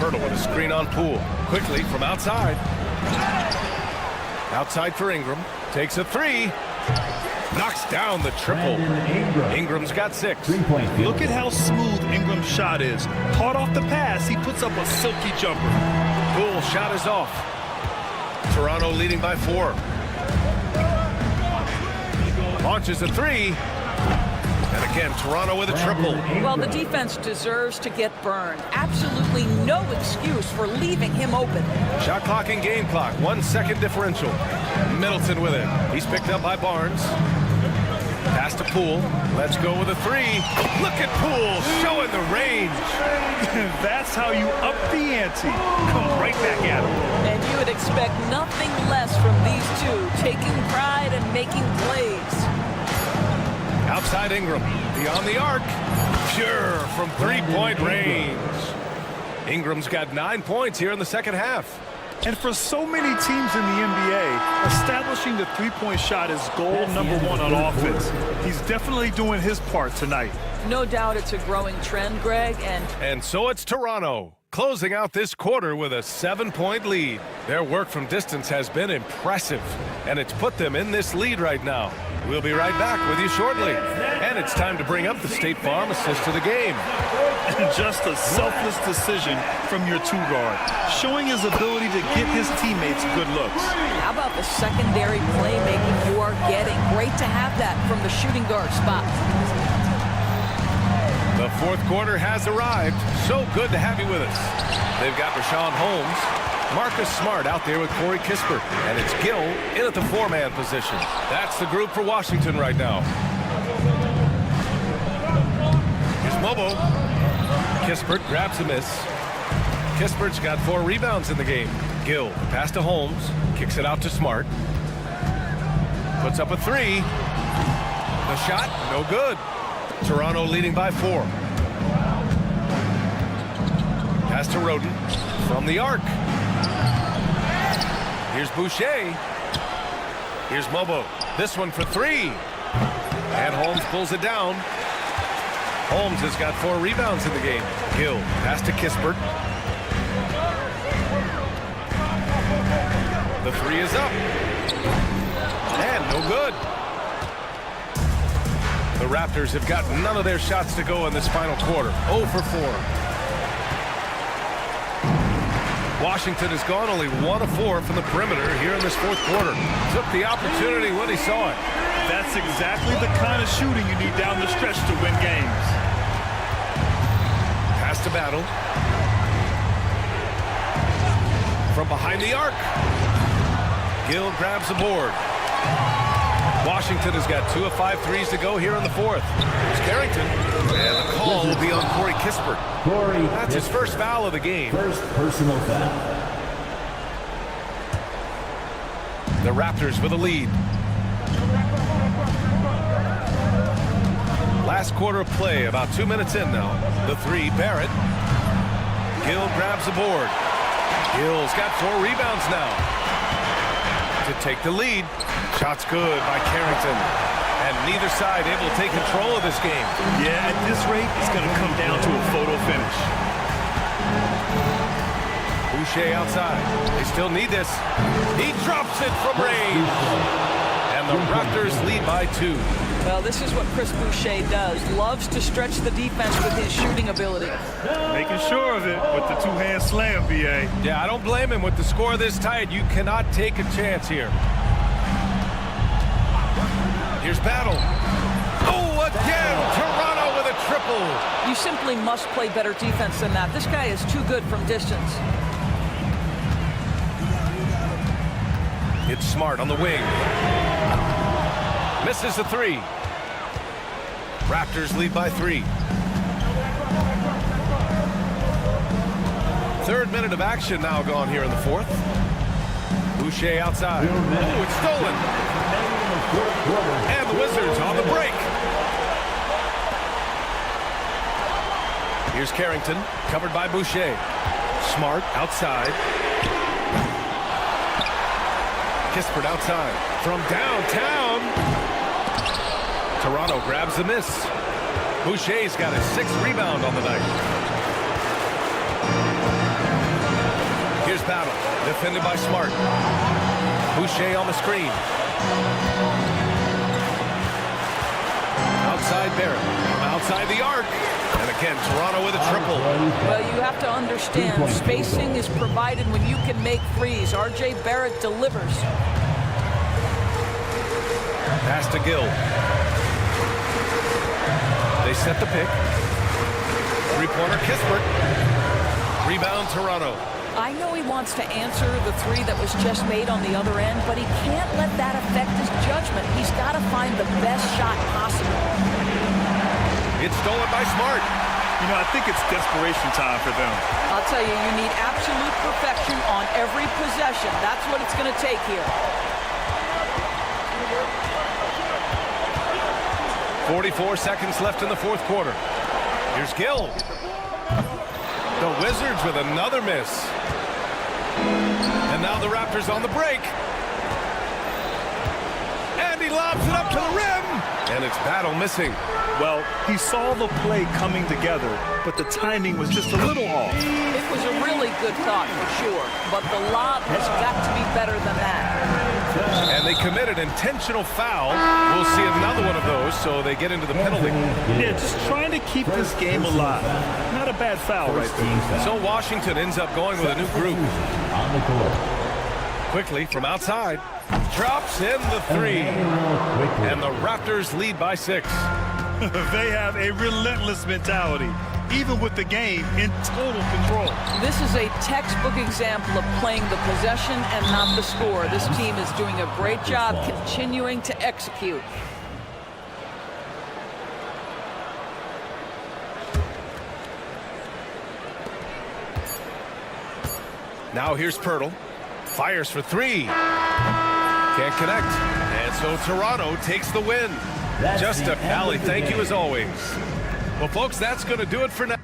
Hurdle with a screen on Poole. Quickly from outside. Outside for Ingram. Takes a 3. Knocks down the triple. Ingram's got 6. Look at how smooth Ingram's shot is. Hard off the pass, he puts up a silky jumper. Poole's shot is off. Toronto leading by 4. Launches a 3. And again, Toronto with a triple. Well, the defense deserves to get burned. Absolutely no excuse for leaving him open. Shot clock and game clock. 1 second differential. Middleton with it. He's picked up by Barnes. Pass to Poole. Let's go with a 3. Look at Poole showing the range. That's how you up the ante. Come right back at him. And you would expect nothing less from these two, taking pride and making plays. Outside Ingram, beyond the arc, pure from three-point range. Ingram's got 9 points here in the second half. And for so many teams in the NBA, establishing the three-point shot is goal number 1 on offense. He's definitely doing his part tonight. No doubt it's a growing trend, Greg, And so it's Toronto, closing out this quarter with a 7-point lead. Their work from distance has been impressive, and it's put them in this lead right now. We'll be right back with you shortly. And it's time to bring up the State Farm assist to the game. And just a selfless decision from your 2-guard, showing his ability to get his teammates good looks. How about the secondary playmaking you are getting? Great to have that from the shooting guard spot. The fourth quarter has arrived. So good to have you with us. They've got Rashawn Holmes, Marcus Smart out there with Corey Kispert, and it's Gill in at the 4-man position. That's the group for Washington right now. Here's Mobo. Kispert grabs a miss. Kispert's got 4 rebounds in the game. Gill, pass to Holmes, kicks it out to Smart. Puts up a 3. The shot, no good. Toronto leading by 4. Pass to Roden from the arc. Here's Boucher. Here's Mobo. This one for 3. And Holmes pulls it down. Holmes has got 4 rebounds in the game. Gill, pass to Kispert. The 3 is up. And no good. The Raptors have got none of their shots to go in this final quarter. 0 for 4. Washington has gone only 1 of 4 from the perimeter here in this fourth quarter. Took the opportunity when he saw it. That's exactly the kind of shooting you need down the stretch to win games. Pass to Battle. From behind the arc. Gill grabs the board. Washington has got 2 of 5 threes to go here in the fourth. Here's Carrington. And the call will be on Corey Kispert. That's his first foul of the game. First personal foul. The Raptors with a lead. Last quarter of play, about 2 minutes in now. The three, Barrett. Gill grabs the board. Gill's got 4 rebounds now to take the lead. Shot's good by Carrington. And neither side able to take control of this game. Yeah, at this rate, it's going to come down to a photo finish. Boucher outside. They still need this. He drops it from range. And the Raptors lead by 2. Well, this is what Chris Boucher does. Loves to stretch the defense with his shooting ability. Making sure of it with the two-hand slam, B.A. Yeah, I don't blame him. With the score this tight, you cannot take a chance here. Here's Battle. Oh, again, Toronto with a triple. You simply must play better defense than that. This guy is too good from distance. It's Smart on the wing. Misses the 3. Raptors lead by 3. Third minute of action now gone here in the fourth. Boucher outside. Oh, it's stolen. And the Wizards on the break. Here's Carrington, covered by Boucher. Smart outside. Kispert outside. From downtown. Toronto grabs the miss. Boucher's got his 6th rebound on the night. Here's Battle, defended by Smart. Boucher on the screen. Outside Barrett, outside the arc. And again, Toronto with a triple. Well, you have to understand, spacing is provided when you can make threes. R.J. Barrett delivers. Pass to Gill. They set the pick. 3-pointer Kispert. Rebound Toronto. I know he wants to answer the 3 that was just made on the other end, but he can't let that affect his judgment. He's got to find the best shot possible. It's stolen by Smart. You know, I think it's desperation time for them. I'll tell you, you need absolute perfection on every possession. That's what it's going to take here. 44 seconds left in the fourth quarter. Here's Gill. The Wizards with another miss. And now the Raptors on the break. And he lobs it up to the rim. And it's Battle missing. Well, he saw the play coming together, but the timing was just a little off. It was a really good thought for sure, but the lob has got to be better than that. And they committed intentional foul. We'll see another one of those, so they get into the penalty. Yeah, just trying to keep this game alive. Not a bad foul right there. So Washington ends up going with a new group. On the court. Quickly from outside. Drops in the 3. And the Raptors lead by 6. They have a relentless mentality, even with the game in total control. This is a textbook example of playing the possession and not the score. This team is doing a great job continuing to execute. Now here's Pirtle. Fires for 3. Can't connect. And so Toronto takes the win. Just a Pally, thank you as always. Well, folks, that's going to do it for now.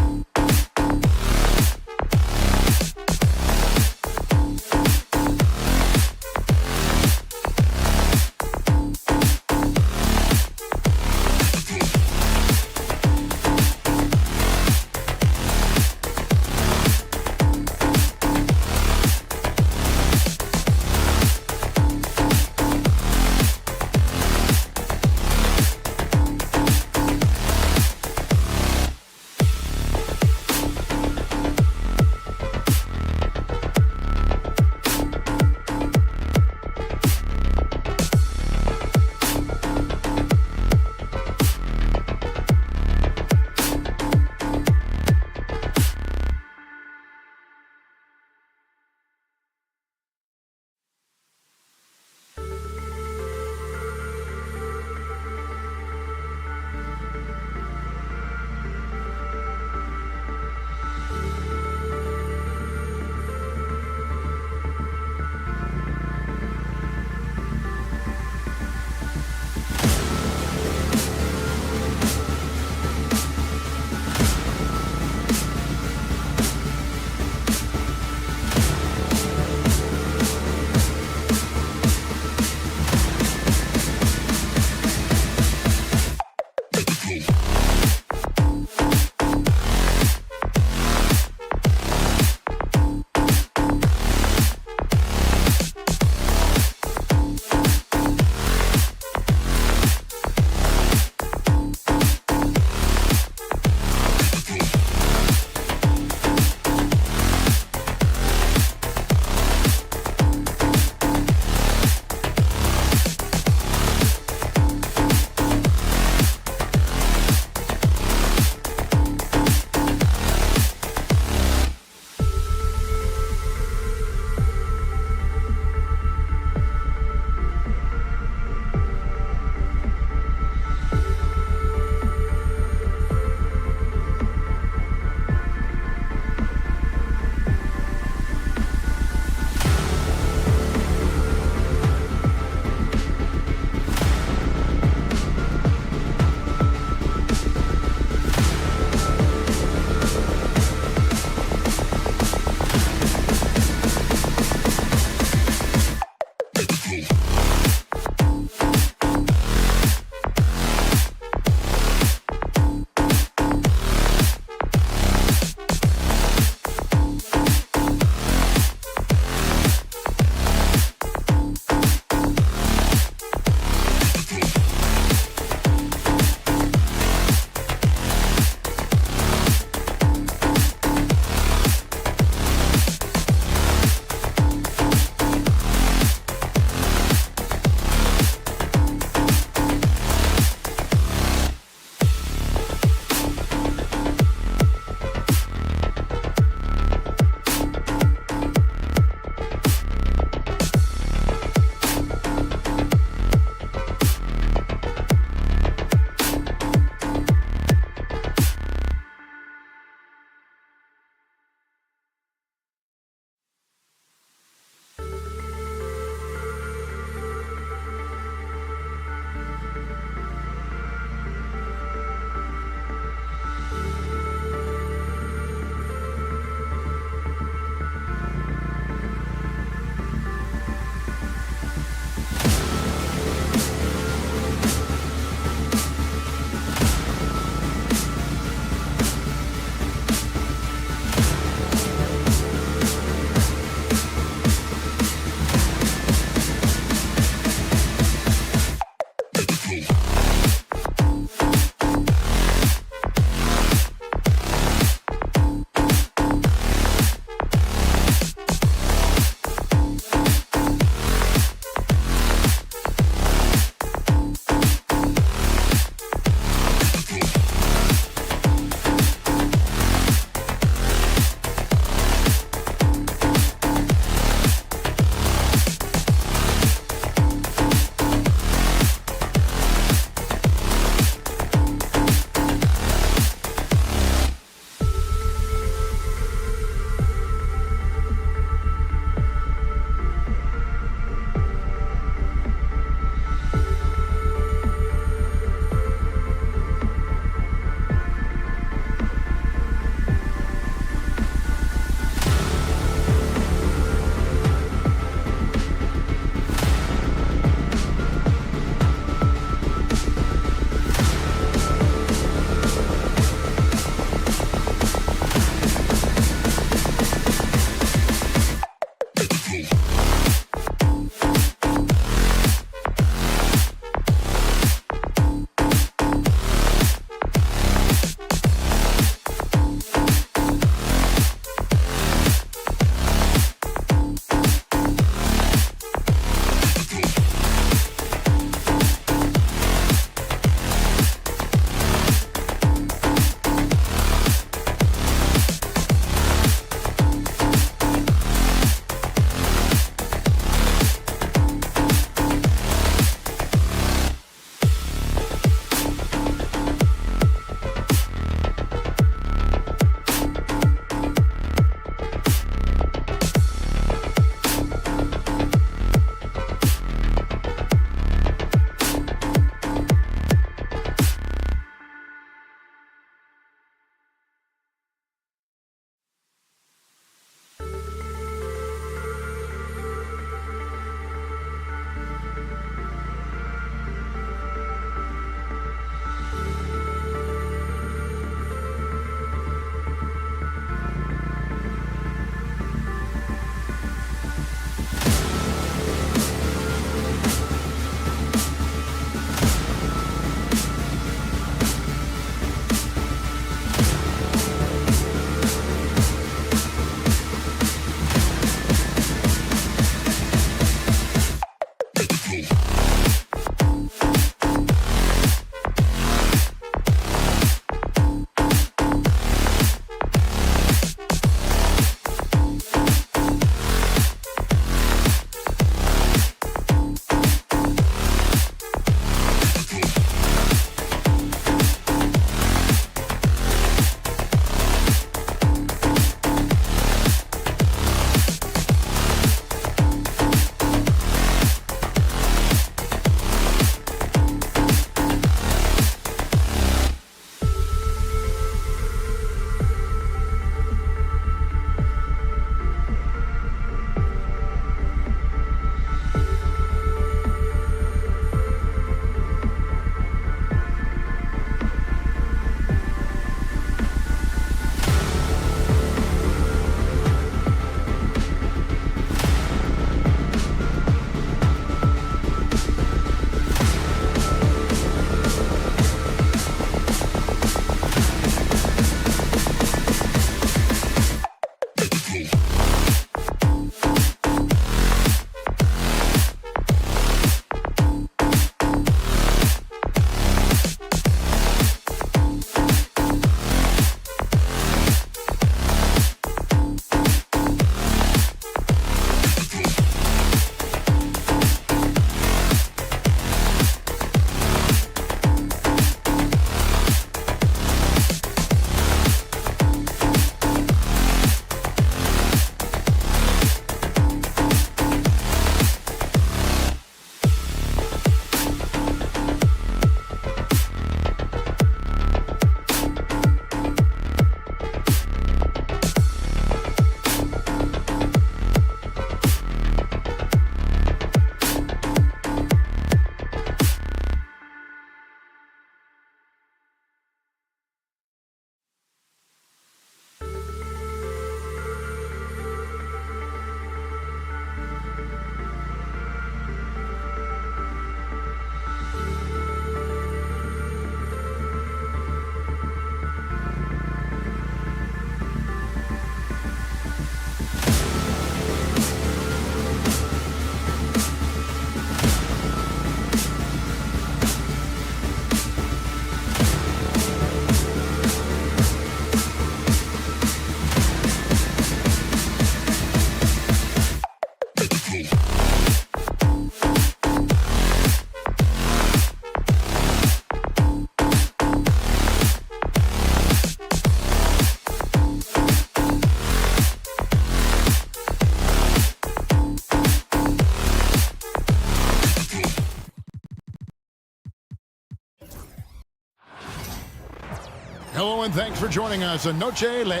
Hello and thanks for joining us on Noche Le.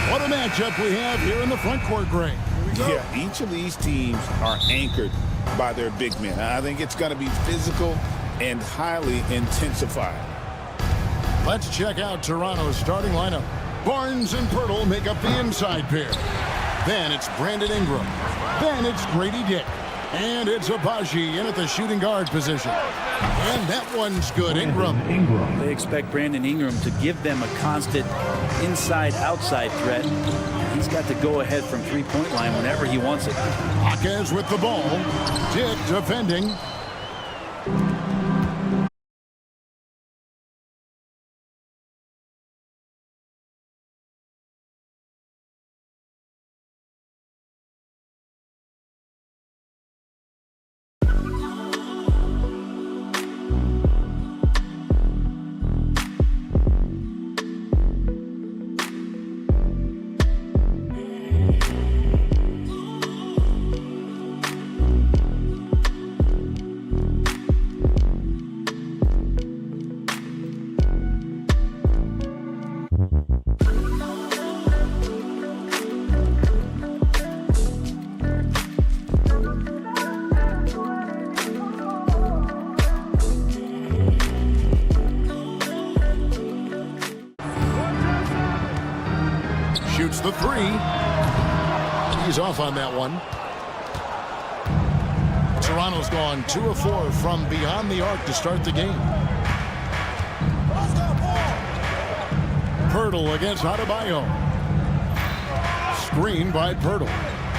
What a matchup we have here in the front court, Greg. Yeah, each of these teams are anchored by their big men. I think it's going to be physical and highly intensified. Let's check out Toronto's starting lineup. Barnes and Pirtle make up the inside pair. Then it's Brandon Ingram. Then it's Grady Dick. And it's Abaji in at the shooting guard position. And that one's good. Ingram. They expect Brandon Ingram to give them a constant inside-outside threat. He's got to go ahead from three-point line whenever he wants it. Jaquez with the ball. Dick defending. Shoots the three. He's off on that one. Toronto's gone 2 of 4 from beyond the arc to start the game. Pirtle against Adebayo. Screen by Pirtle.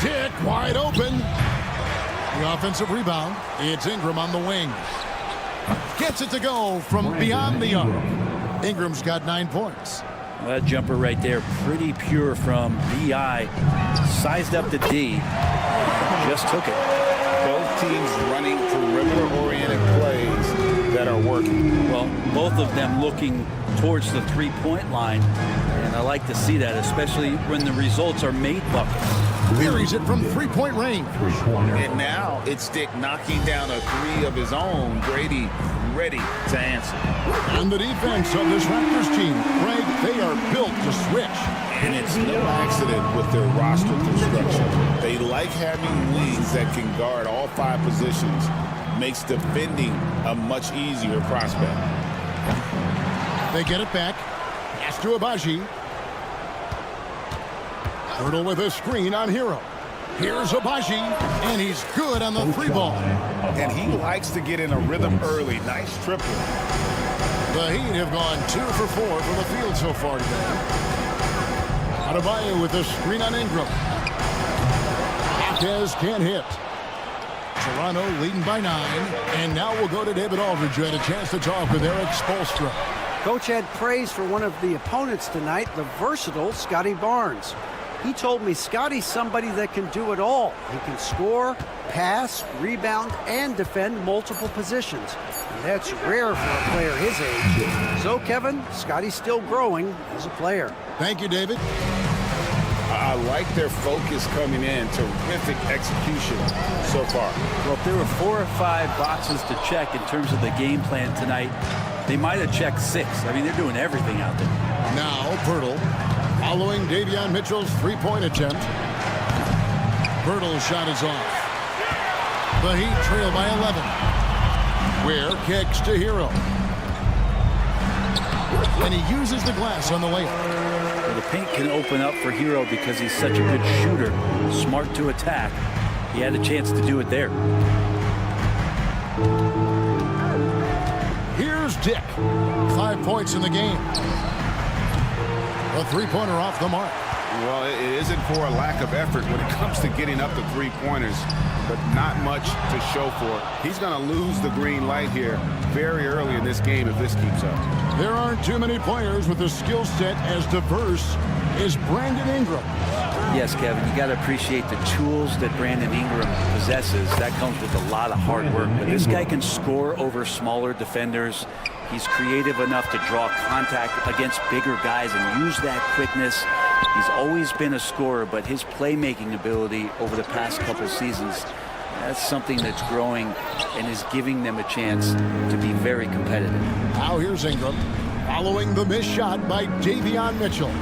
Dick wide open. The offensive rebound. It's Ingram on the wing. Gets it to go from beyond the arc. Ingram's got 9 points. Well, that jumper right there, pretty pure from B.I. Sized up to D. Just took it. Both teams running perimeter-oriented plays that are working. Well, both of them looking towards the three-point line. And I like to see that, especially when the results are made buckets. Buries it from three-point range. And now it's Dick knocking down a 3 of his own. Grady ready to answer. And the defense of this Raptors team, Greg, they are built to switch. And it's no accident with their roster construction. They like having wings that can guard all 5 positions. Makes defending a much easier prospect. They get it back. Pass to Abaji. Pirtle with a screen on Hero. Here's Abaji, and he's good on the 3-ball. And he likes to get in a rhythm early. Nice triple. The Heat have gone 2 for 4 from the field so far today. Adebayo with a screen on Ingram. Jaquez can't hit. Toronto leading by 9. And now we'll go to David Aldridge, who had a chance to talk with Eric Spoelstra. Coach had praise for one of the opponents tonight, the versatile Scotty Barnes. He told me Scotty's somebody that can do it all. He can score, pass, rebound, and defend multiple positions. And that's rare for a player his age. So, Kevin, Scotty's still growing as a player. Thank you, David. I like their focus coming in. Terrific execution so far. Well, if there were 4 or 5 boxes to check in terms of the game plan tonight, they might have checked 6. I mean, they're doing everything out there. Now, Pirtle. Following Davion Mitchell's 3-point attempt. Pirtle's shot is off. The Heat trail by 11. Ware kicks to Hero. And he uses the glass on the layup. Well, the paint can open up for Hero because he's such a good shooter. Smart to attack. He had a chance to do it there. Here's Dick. 5 points in the game. A 3-pointer off the mark. Well, it isn't for a lack of effort when it comes to getting up the 3-pointers, but not much to show for it. He's going to lose the green light here very early in this game if this keeps up. There aren't too many players with a skill set as diverse as Brandon Ingram. Yes, Kevin, you got to appreciate the tools that Brandon Ingram possesses. That comes with a lot of hard work. But this guy can score over smaller defenders. He's creative enough to draw contact against bigger guys and use that quickness. He's always been a scorer, but his playmaking ability over the past couple seasons That's something that's growing and is giving them a chance to be very competitive. Now here's Ingram, following the missed shot by Davion Mitchell.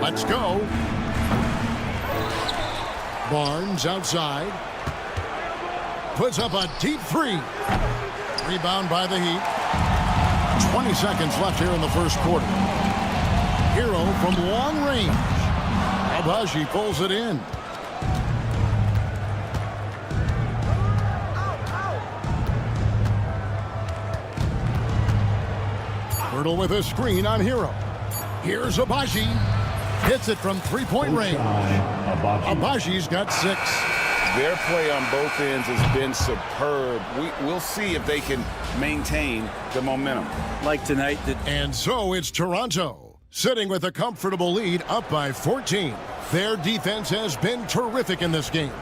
Let's go. Barnes outside. Puts up a deep three. Rebound by the Heat. 20 seconds left here in the first quarter. Hero from long range. Abaji pulls it in. Hurdle with a screen on Hero. Here's Abaji. Hits it from three-point range. Abaji's got 6. Their play on both ends has been superb. We'll see if they can maintain the momentum. Like tonight. And so it's Toronto, sitting with a comfortable lead, up by 14. Their defense has been terrific in this game.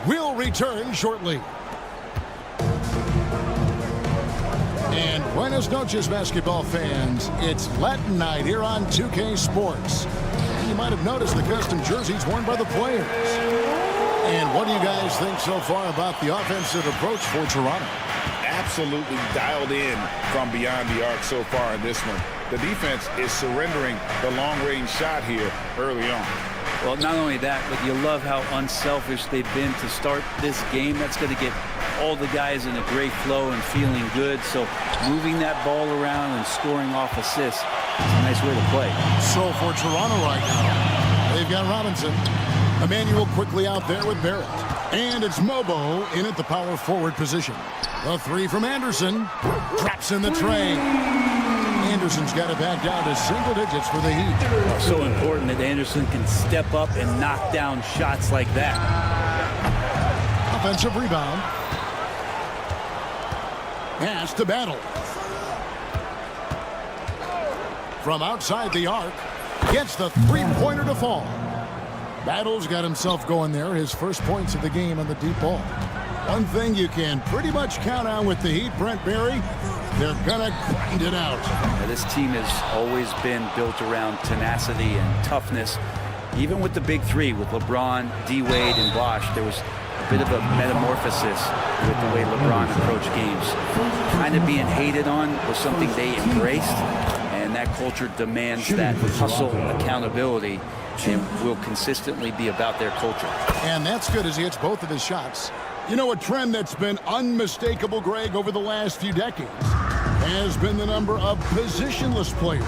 We'll return shortly. And buenas noches, basketball fans. It's Latin night here on 2K Sports. And you might have noticed the custom jerseys worn by the players. And what do you guys think so far about the offensive approach for Toronto? Absolutely dialed in from beyond the arc so far in this one. The defense is surrendering the long-range shot here early on. Well, not only that, but you love how unselfish they've been to start this game. That's going to get all the guys in a great flow and feeling good. So moving that ball around and scoring off assists is a nice way to play. So for Toronto right now, they've got Robinson. Emmanuel quickly out there with Barrett. And it's Mobo in at the power forward position. The three from Anderson. Drops in the tray. Anderson's got it back down to single digits for the Heat. So important that Anderson can step up and knock down shots like that. Offensive rebound. Pass to Battle. From outside the arc. Gets the three-pointer to fall. Battle's got himself going there. His first points of the game on the deep ball. One thing you can pretty much count on with the Heat, Brent Barry, they're going to grind it out. Now, this team has always been built around tenacity and toughness. Even with the big three, with LeBron, D-Wade, and Bosh, there was a bit of a metamorphosis with the way LeBron approached games. Kind of being hated on was something they embraced, and that culture demands that hustle, accountability, and will consistently be about their culture. And that's good as he hits both of his shots. You know, a trend that's been unmistakable, Greg, over the last few decades has been the number of positionless players.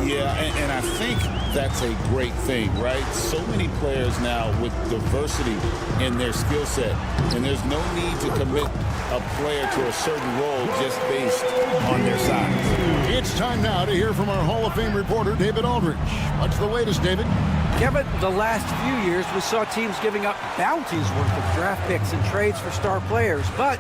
Yeah, and I think that's a great thing, right? So many players now with diversity in their skill set, and there's no need to commit a player to a certain role just based on their size. It's time now to hear from our Hall of Fame reporter, David Aldridge. What's the latest, David? Kevin, the last few years, we saw teams giving up bounties worth of draft picks and trades for star players, but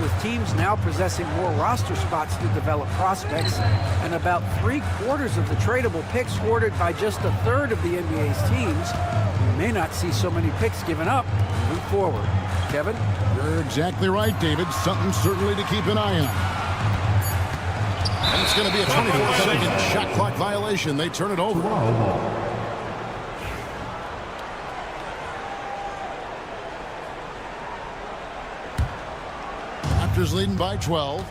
with teams now possessing more roster spots to develop prospects and about 3/4 of the tradable picks hoarded by just a third of the NBA's teams, we may not see so many picks given up moving forward. Kevin? You're exactly right, David. Something certainly to keep an eye on. And it's going to be a 24-second shot clock violation. They turn it over. Raptors leading by 12.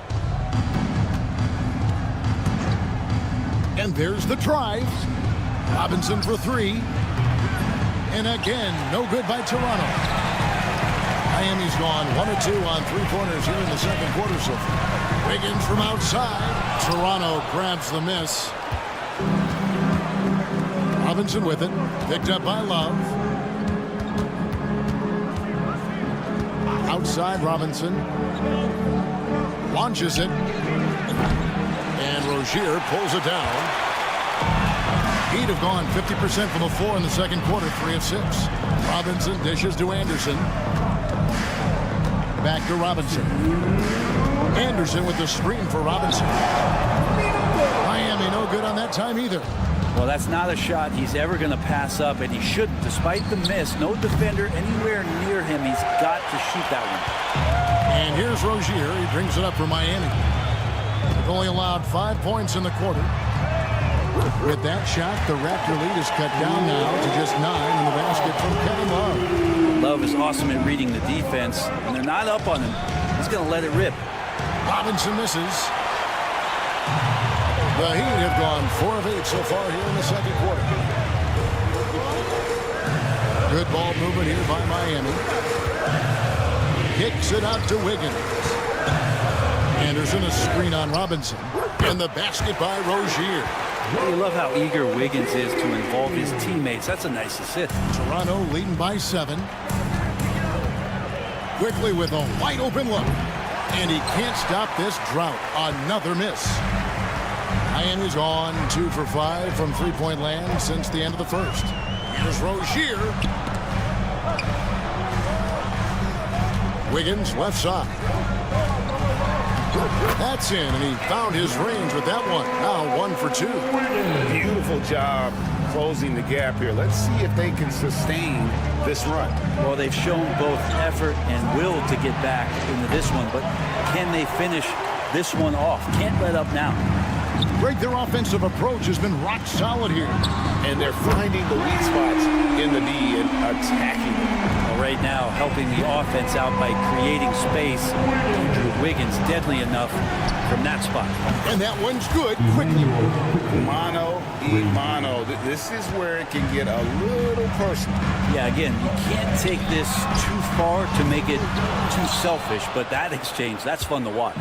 And there's the drive. Robinson for 3. And again, no good by Toronto. Miami's gone 1 of 2 on three-pointers here in the second quarter so far. Wiggins from outside. Toronto grabs the miss. Robinson with it. Picked up by Love. Outside Robinson. Launches it. And Rozier pulls it down. Heat have gone 50% from the floor in the second quarter, 3 of 6. Robinson dishes to Anderson. Back to Robinson. Anderson with the screen for Robinson. Miami no good on that time either. Well, that's not a shot he's ever going to pass up, and he shouldn't. Despite the miss, no defender anywhere near him. He's got to shoot that one. And here's Rozier. He brings it up for Miami. They've only allowed 5 points in the quarter. With that shot, the Raptor lead is cut down now to just 9 in the basket from Kevin Love. Love is awesome at reading the defense. When they're not up on him, he's going to let it rip. Robinson misses. The Heat have gone 4 of 8 so far here in the second quarter. Good ball movement here by Miami. Kicks it out to Wiggins. Anderson, a screen on Robinson. And the basket by Rozier. You love how eager Wiggins is to involve his teammates. That's a nice assist. Toronto leading by 7. Quickly with a wide open look. And he can't stop this drought. Another miss. Miami's on 2 for 5 from three-point land since the end of the first. Here's Rozier. Wiggins left side. That's in, and he found his range with that one. Now 1 for 2. Beautiful job closing the gap here. Let's see if they can sustain this run. Well, they've shown both effort and will to get back into this one, but can they finish this one off? Can't let up now. Greg, their offensive approach has been rock solid here. And they're finding the weak spots in the D and attacking them. Well, right now, helping the offense out by creating space. Andrew Wiggins deadly enough from that spot. And that one's good quickly. Mano y mano. This is where it can get a little personal. Yeah, again, you can't take this too far to make it too selfish, but that exchange, that's fun to watch.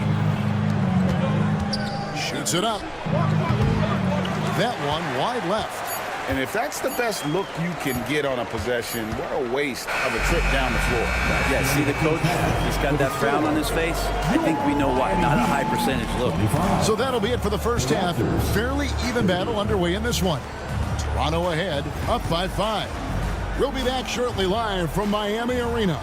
Shoots it up. That one wide left. And if that's the best look you can get on a possession, what a waste of a trip down the floor. Yeah, see the coach? He's got that frown on his face. I think we know why. Not a high percentage look. So that'll be it for the first half. Fairly even battle underway in this one. Toronto ahead, up by 5. We'll be back shortly live from Miami Arena.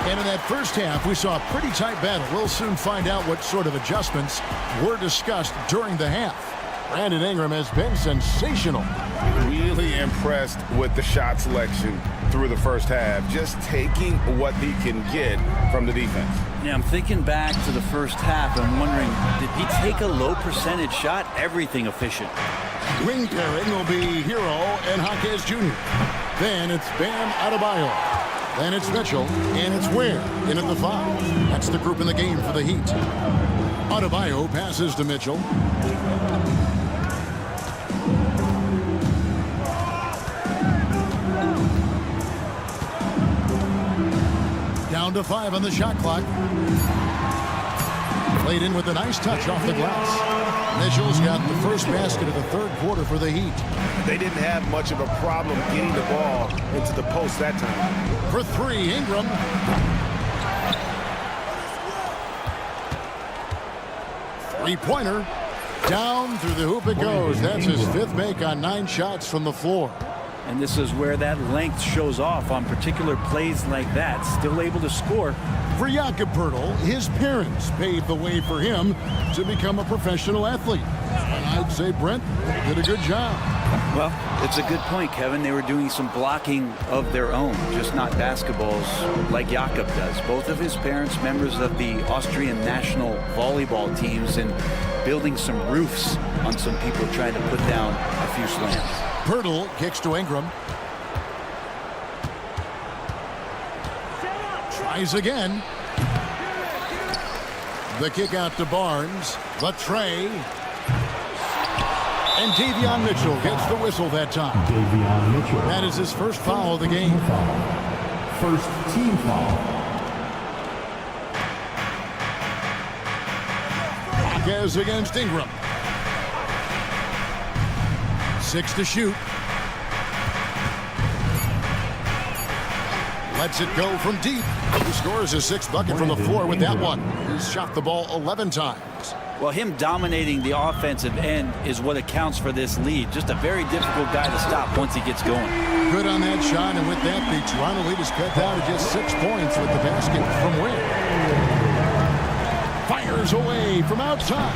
And in that first half, we saw a pretty tight battle. We'll soon find out what sort of adjustments were discussed during the half. Brandon Ingram has been sensational. Really impressed with the shot selection through the first half. Just taking what he can get from the defense. Yeah, I'm thinking back to the first half. I'm wondering, did he take a low percentage shot? Everything efficient. Wing pairing will be Hero and Jaquez Jr. Then it's Bam Adebayo. Then it's Mitchell, and it's Ware in at the 5. That's the group in the game for the Heat. Adebayo passes to Mitchell. Down to 5 on the shot clock. Played in with a nice touch off the glass. Mitchell's got the first basket of the third quarter for the Heat. They didn't have much of a problem getting the ball into the post that time. For 3, Ingram. Three-pointer. Down through the hoop it goes. That's his 5th make on 9 shots from the floor. And this is where that length shows off on particular plays like that. Still able to score. For Jakob Poeltl, his parents paved the way for him to become a professional athlete. And I'd say Brent did a good job. Well, it's a good point, Kevin. They were doing some blocking of their own, just not basketballs like Jakob does. Both of his parents members of the Austrian national volleyball teams and building some roofs on some people trying to put down a few slams. Poeltl kicks to Ingram. Tries again. The kick out to Barnes. The tray. And Davion Mitchell gets the whistle that time. Davion Mitchell. That is his first foul of the game. First team foul. Jaquez against Ingram. 6 to shoot. Lets it go from deep. He scores his 6th bucket from the floor with that one. He's shot the ball 11 times. Well, him dominating the offensive end is what accounts for this lead. Just a very difficult guy to stop once he gets going. Good on that shot, and with that, the Toronto lead is cut down to just 6 points with the basket from Ware. Fires away from outside,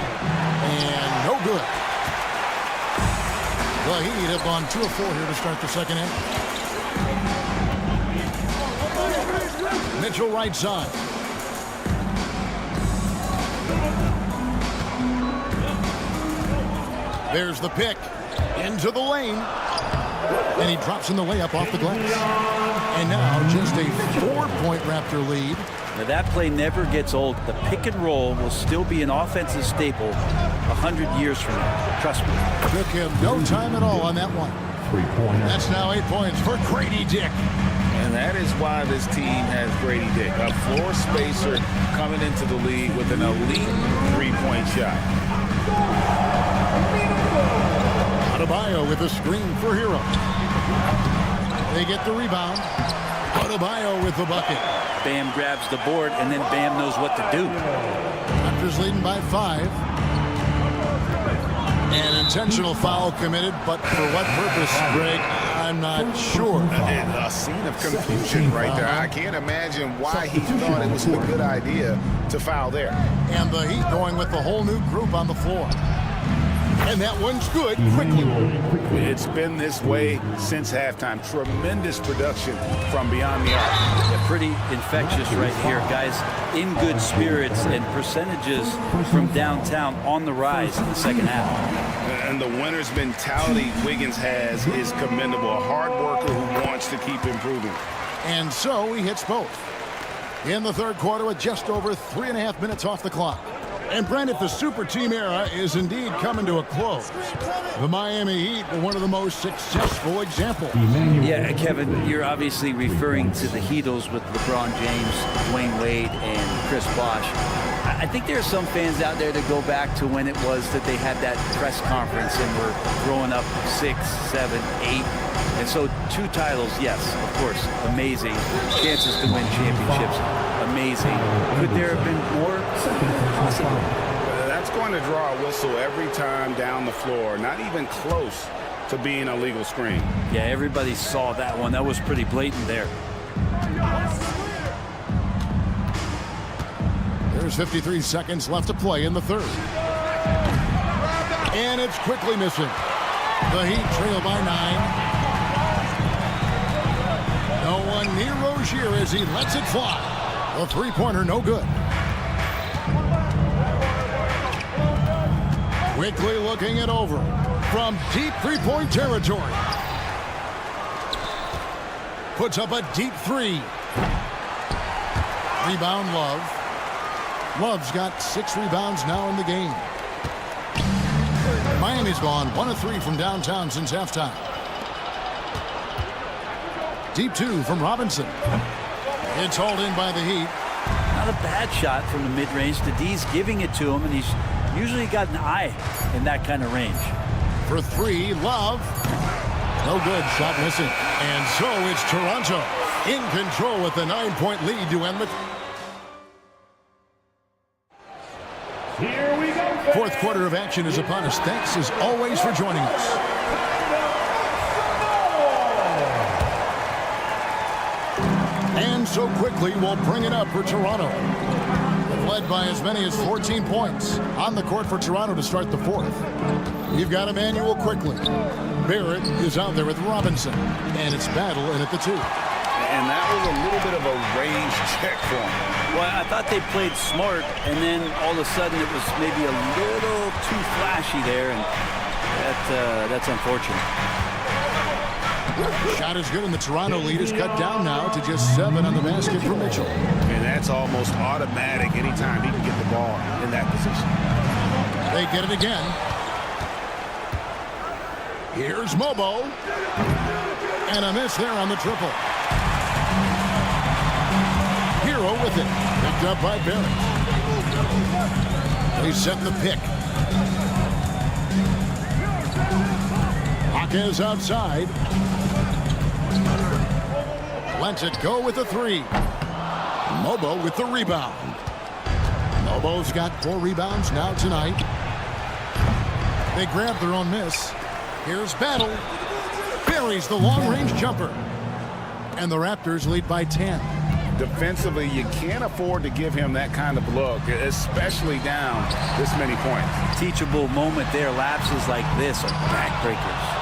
and no good. The Heat have gone 2 of 4 here to start the second inning. Mitchell right side. There's the pick into the lane. And he drops in the layup off the glass. And now just a 4-point Raptor lead. Now that play never gets old. The pick and roll will still be an offensive staple 100 years from now. Trust me. Took him no time at all on that one. 3-pointer. That's now 8 points for Grady Dick. And that is why this team has Grady Dick, a floor spacer coming into the league with an elite 3-point shot. Adebayo with a screen for Hero. They get the rebound. Adebayo with the bucket. Bam grabs the board, and then Bam knows what to do. Raptors leading by 5. An intentional foul committed, but for what purpose, Greg? I'm not sure. A scene of confusion right there. I can't imagine why he thought it was a good idea to foul there. And the Heat going with the whole new group on the floor. And that one's good quickly. It's been this way since halftime. Tremendous production from beyond the arc. Yeah, pretty infectious right here, guys. In good spirits and percentages from downtown on the rise in the second half. And the winner's mentality Wiggins has is commendable. A hard worker who wants to keep improving. And so he hits both. In the third quarter with just over 3.5 minutes off the clock. And Brent, if the super team era is indeed coming to a close, the Miami Heat were one of the most successful examples. Yeah, Kevin, you're obviously referring to the Heatles with LeBron James, Dwayne Wade, and Chris Bosh. I think there are some fans out there that go back to when it was that they had that press conference and were growing up 6, 7, 8. And so 2 titles, yes, of course, amazing. Chances to win championships, amazing. Could there have been more? Possibly. That's going to draw a whistle every time down the floor. Not even close to being a legal screen. Yeah, everybody saw that one. That was pretty blatant there. There's 53 seconds left to play in the third. And it's quickly missing. The Heat trail by 9. No one near Rozier as he lets it fly. The three-pointer no good. Quickly looking it over from deep three-point territory. Puts up a deep 3. Rebound Love. Love's got 6 rebounds now in the game. Miami's gone 1 of 3 from downtown since halftime. Deep 2 from Robinson. It's hauled in by the Heat. Not a bad shot from the mid-range. The D's giving it to him, and he's usually got an eye in that kind of range. For 3, Love. No good, shot missing. And so it's Toronto in control with the 9-point lead to end the... Here we go. Fourth quarter of action is upon us. Thanks as always for joining us. And so quickly we'll bring it up for Toronto. Led by as many as 14 points. On the court for Toronto to start the fourth. You've got Emmanuel quickly. Barrett is out there with Robinson. And it's Battle in at the 2. And that was a little bit of a range check for him. Well, I thought they played smart, and then all of a sudden it was maybe a little too flashy there, and that's unfortunate. Shot is good, and the Toronto lead is cut down now to just 7 on the basket for Mitchell. And that's almost automatic anytime he can get the ball in that position. They get it again. Here's Mobo. And a miss there on the triple. Hero with it. Picked up by Barrett. They set the pick. Hawkins outside. Lets it go with the 3. Mobo with the rebound. Mobo's got 4 rebounds now tonight. They grab their own miss. Here's Battle. Buries the long-range jumper. And the Raptors lead by 10. Defensively, you can't afford to give him that kind of look, especially down this many points. Teachable moment there. Lapses like this are backbreakers.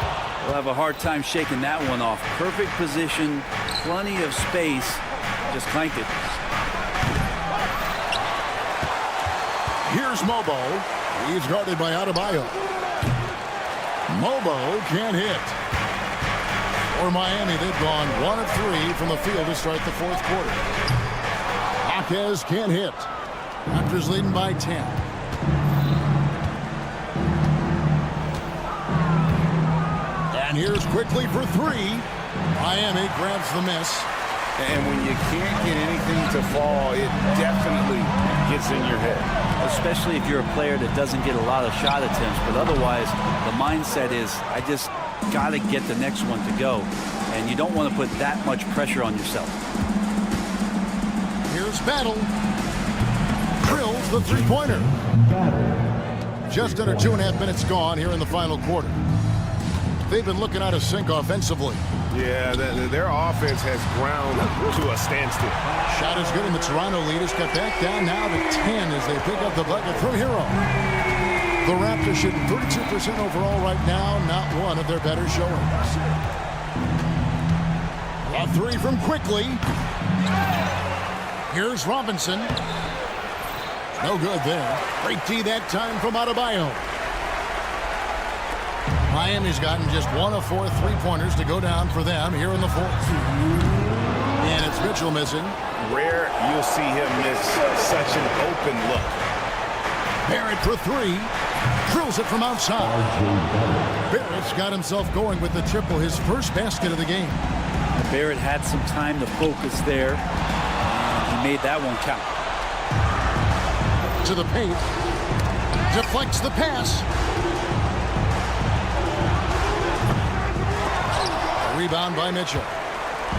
We'll have a hard time shaking that one off. Perfect position, plenty of space. Just clanked it. Here's Mobo. He's guarded by Adebayo. Mobo can't hit. For Miami, they've gone 1 of 3 from the field to start the fourth quarter. Jaquez can't hit. Raptors leading by 10. And here's quickly for 3. Miami grabs the miss. And when you can't get anything to fall, it definitely gets in your head. Especially if you're a player that doesn't get a lot of shot attempts. But otherwise, the mindset is, I just got to get the next one to go. And you don't want to put that much pressure on yourself. Here's Battle. Drills the three-pointer. Just under 2.5 minutes gone here in the final quarter. They've been looking out of sync offensively. Yeah, their offense has ground to a standstill. Shot is good, and the Toronto lead is cut back down now to 10 as they pick up the bucket from Hero. The Raptors shooting 32% overall right now, not one of their better showings. A 3 from Quickly. Here's Robinson. No good there. Great D that time from Adebayo. Miami's gotten just 1 of 4 3-pointers to go down for them here in the fourth. And it's Mitchell missing. Rare you'll see him miss such an open look. Barrett for 3. Drills it from outside. Barrett's got himself going with the triple, his first basket of the game. Barrett had some time to focus there. He made that one count. To the paint. Deflects the pass. Rebound by Mitchell.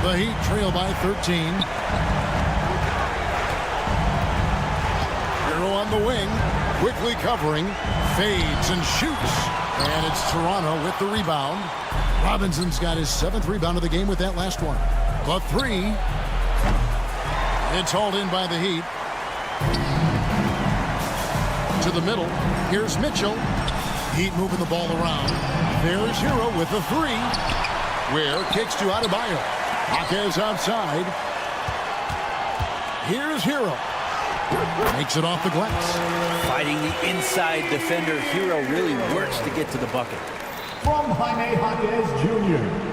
The Heat trail by 13. Hero on the wing. Quickly covering. Fades and shoots. And it's Toronto with the rebound. Robinson's got his 7th rebound of the game with that last one. The 3. It's hauled in by the Heat. To the middle. Here's Mitchell. Heat moving the ball around. There's Hero with the 3. Where kicks to Adebayo. Jaquez outside. Here's Hero. Makes it off the glass. Fighting the inside defender. Hero really works to get to the bucket. From Jaime Jaquez Jr.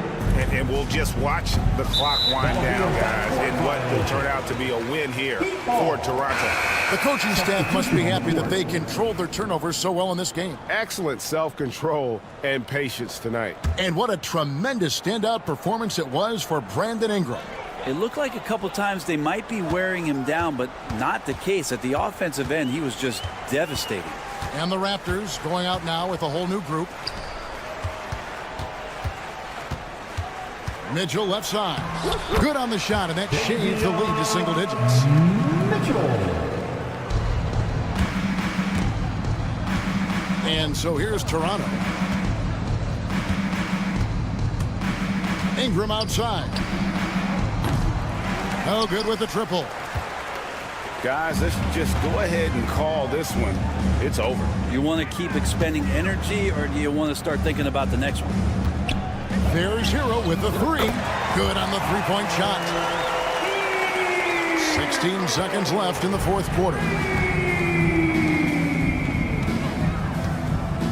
And we'll just watch the clock wind down, guys, in what will turn out to be a win here for Toronto. The coaching staff must be happy that they controlled their turnovers so well in this game. Excellent self-control and patience tonight. And what a tremendous standout performance it was for Brandon Ingram. It looked like a couple times they might be wearing him down, but not the case. At the offensive end, he was just devastating. And the Raptors going out now with a whole new group. Mitchell left side. Good on the shot, and that shaves the lead to single digits. Mitchell. And so here's Toronto. Ingram outside. Oh, good with the triple. Guys, let's just go ahead and call this one. It's over. You want to keep expending energy, or do you want to start thinking about the next one? There's Hero with the 3. Good on the three-point shot. 16 seconds left in the fourth quarter.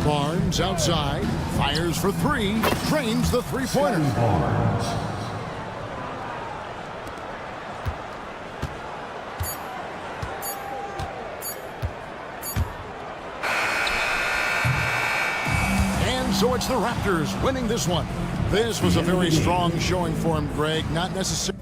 Barnes outside. Fires for 3. Trains the three-pointer. And so it's the Raptors winning this one. This was a very strong showing for him, Greg. Not necessarily.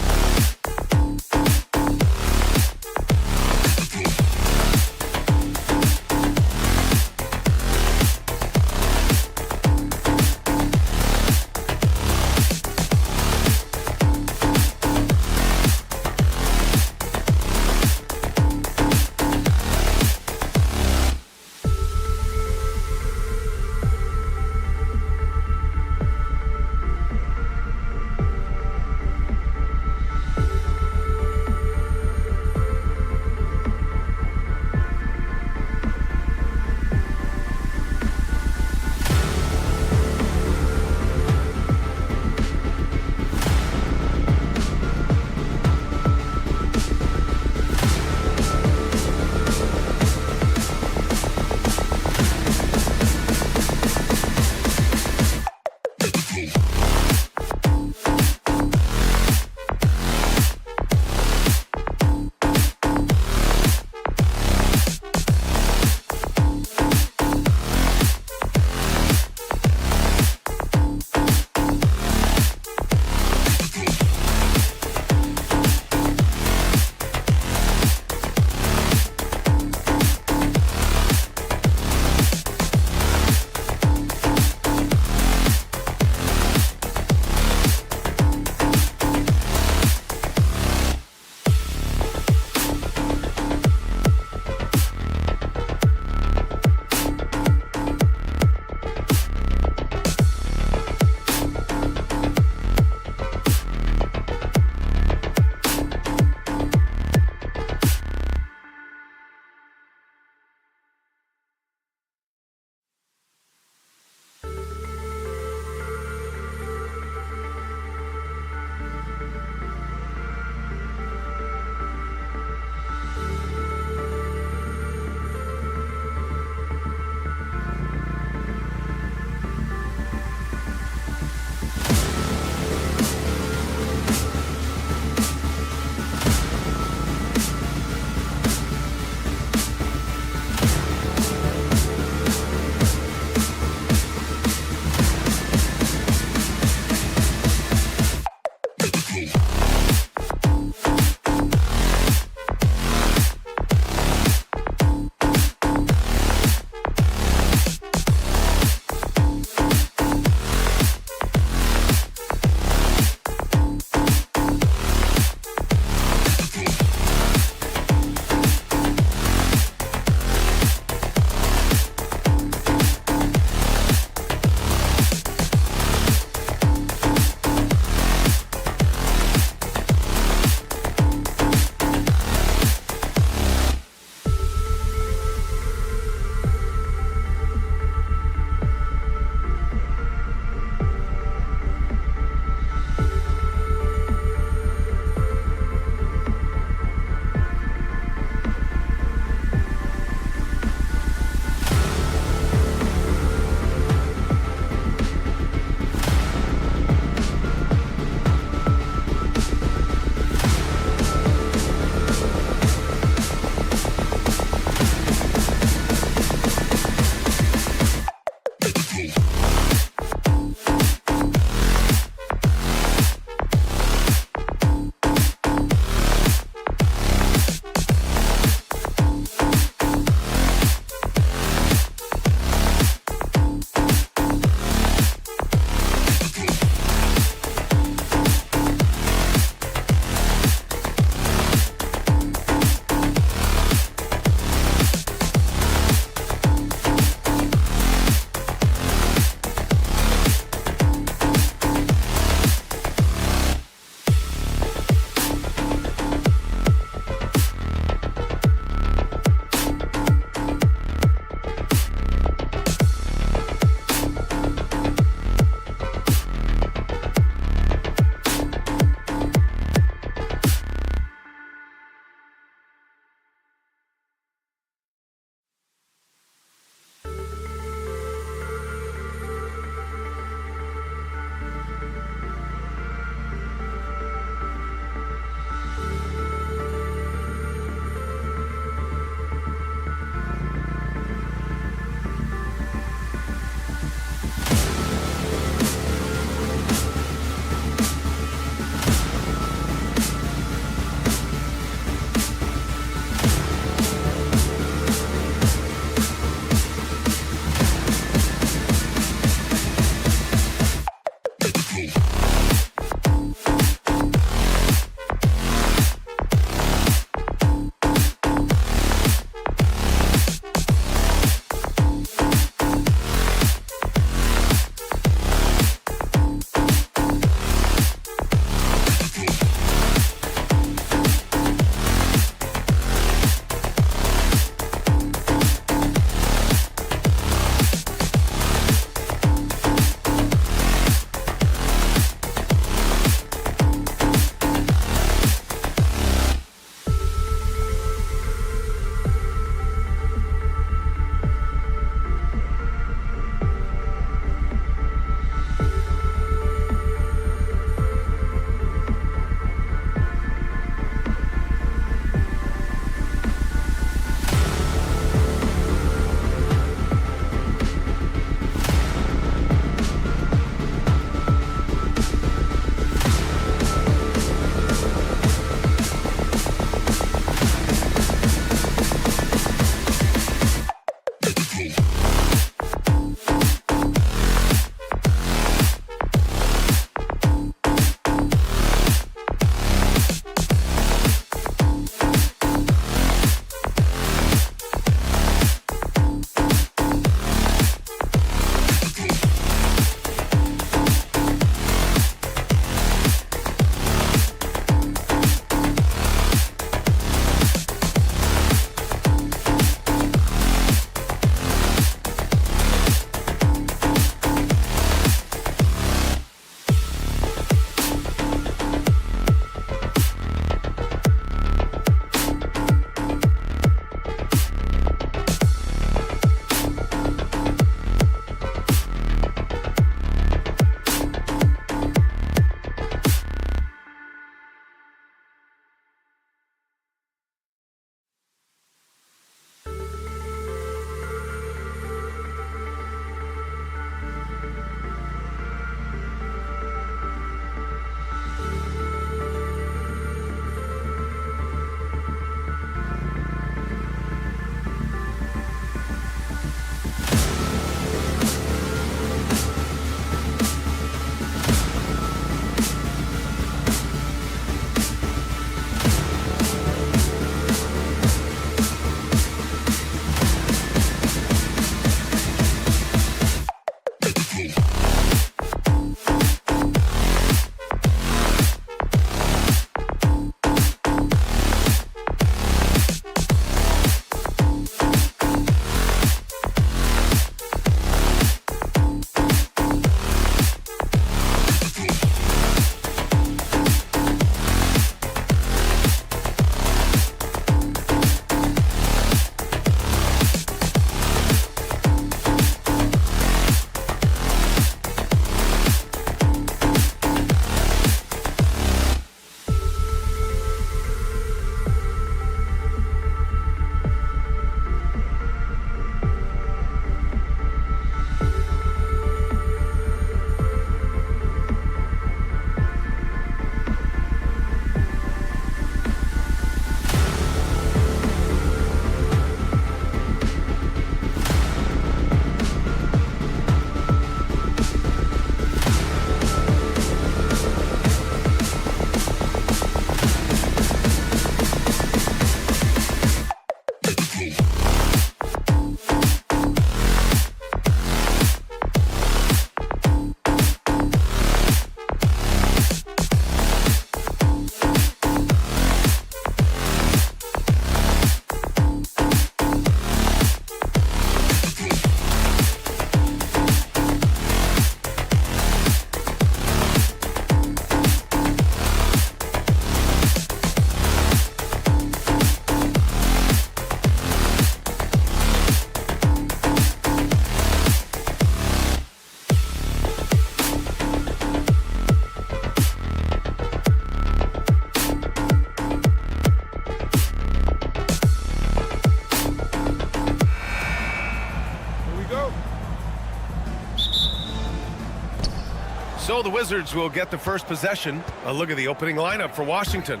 the Wizards will get the first possession. A look at the opening lineup for Washington.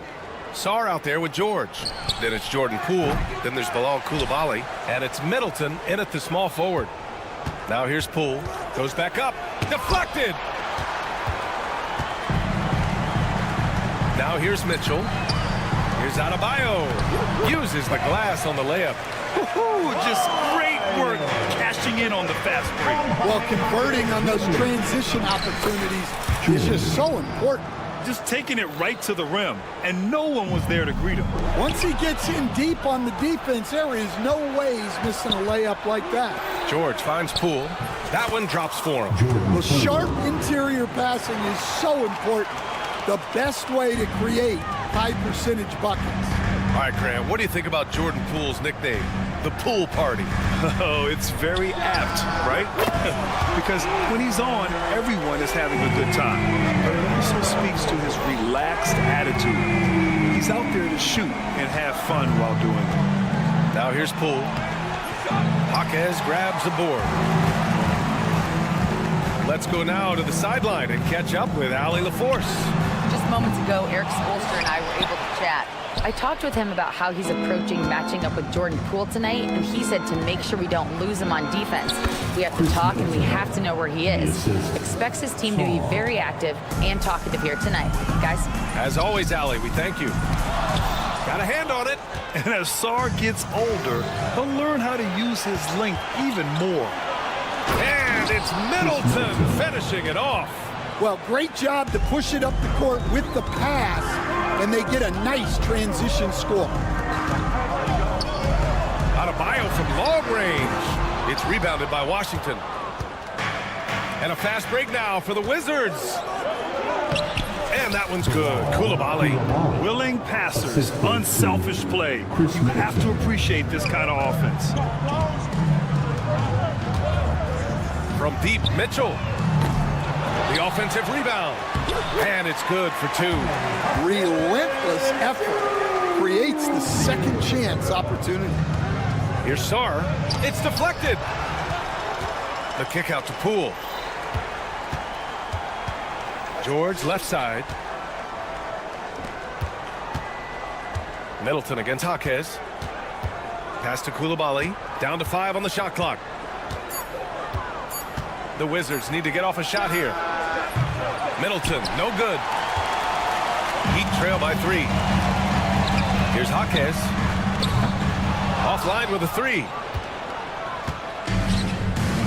Sarr out there with George. Then it's Jordan Poole. Then there's Bilal Coulibaly. And it's Middleton in at the small forward. Now here's Poole. Goes back up. Deflected. Now here's Mitchell. Here's Adebayo. Uses the glass on the layup. Just great work cashing in on the fast break. Well, converting on those transition opportunities is just so important. Just taking it right to the rim, and no one was there to greet him. Once he gets in deep on the defense, there is no way he's missing a layup like that. George finds Poole. That one drops for him. Well, sharp interior passing is so important. The best way to create high percentage buckets. All right, Graham, what do you think about Jordan Poole's nickname, the Pool Party? Oh, it's very apt, right? Because when he's on, everyone is having a good time. But it also speaks to his relaxed attitude. He's out there to shoot and have fun while doing it. Now here's Poole. Jaquez grabs the board. Let's go now to the sideline and catch up with Allie LaForce. Just moments ago, Eric Spoelstra and I were able to chat. I talked with him about how he's approaching matching up with Jordan Poole tonight, and he said to make sure we don't lose him on defense. We have to talk, and we have to know where he is. Expects his team to be very active and talkative here tonight. Guys? As always, Allie, we thank you. Got a hand on it. And as Sarr gets older, he'll learn how to use his length even more. And it's Middleton finishing it off. Well, great job to push it up the court with the pass, and they get a nice transition score. Adebayo from long range. It's rebounded by Washington. And a fast break now for the Wizards. And that one's good. Coulibaly. Willing passers, unselfish play. You have to appreciate this kind of offense. From deep, Mitchell. The offensive rebound. And it's good for two. Relentless effort creates the second chance opportunity. Here's Sarr. It's deflected. The kick out to Poole. George left side. Middleton against Jaquez. Pass to Coulibaly. Down to 5 on the shot clock. The Wizards need to get off a shot here. Middleton, no good. Heat trail by 3. Here's Jaquez. Offline with a 3.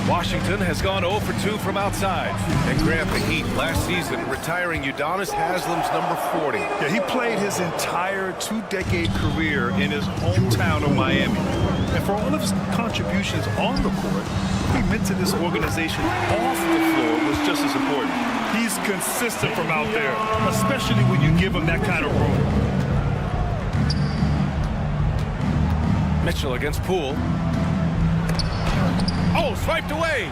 Washington has gone 0 for 2 from outside. And Grant, the Heat last season retiring Udonis Haslem's number 40. Yeah, he played his entire 2-decade career in his hometown of Miami. And for all of his contributions on the court, what he meant to this organization off the floor was just as important. He's consistent from out there, especially when you give him that kind of room. Mitchell against Poole. Oh, swiped away.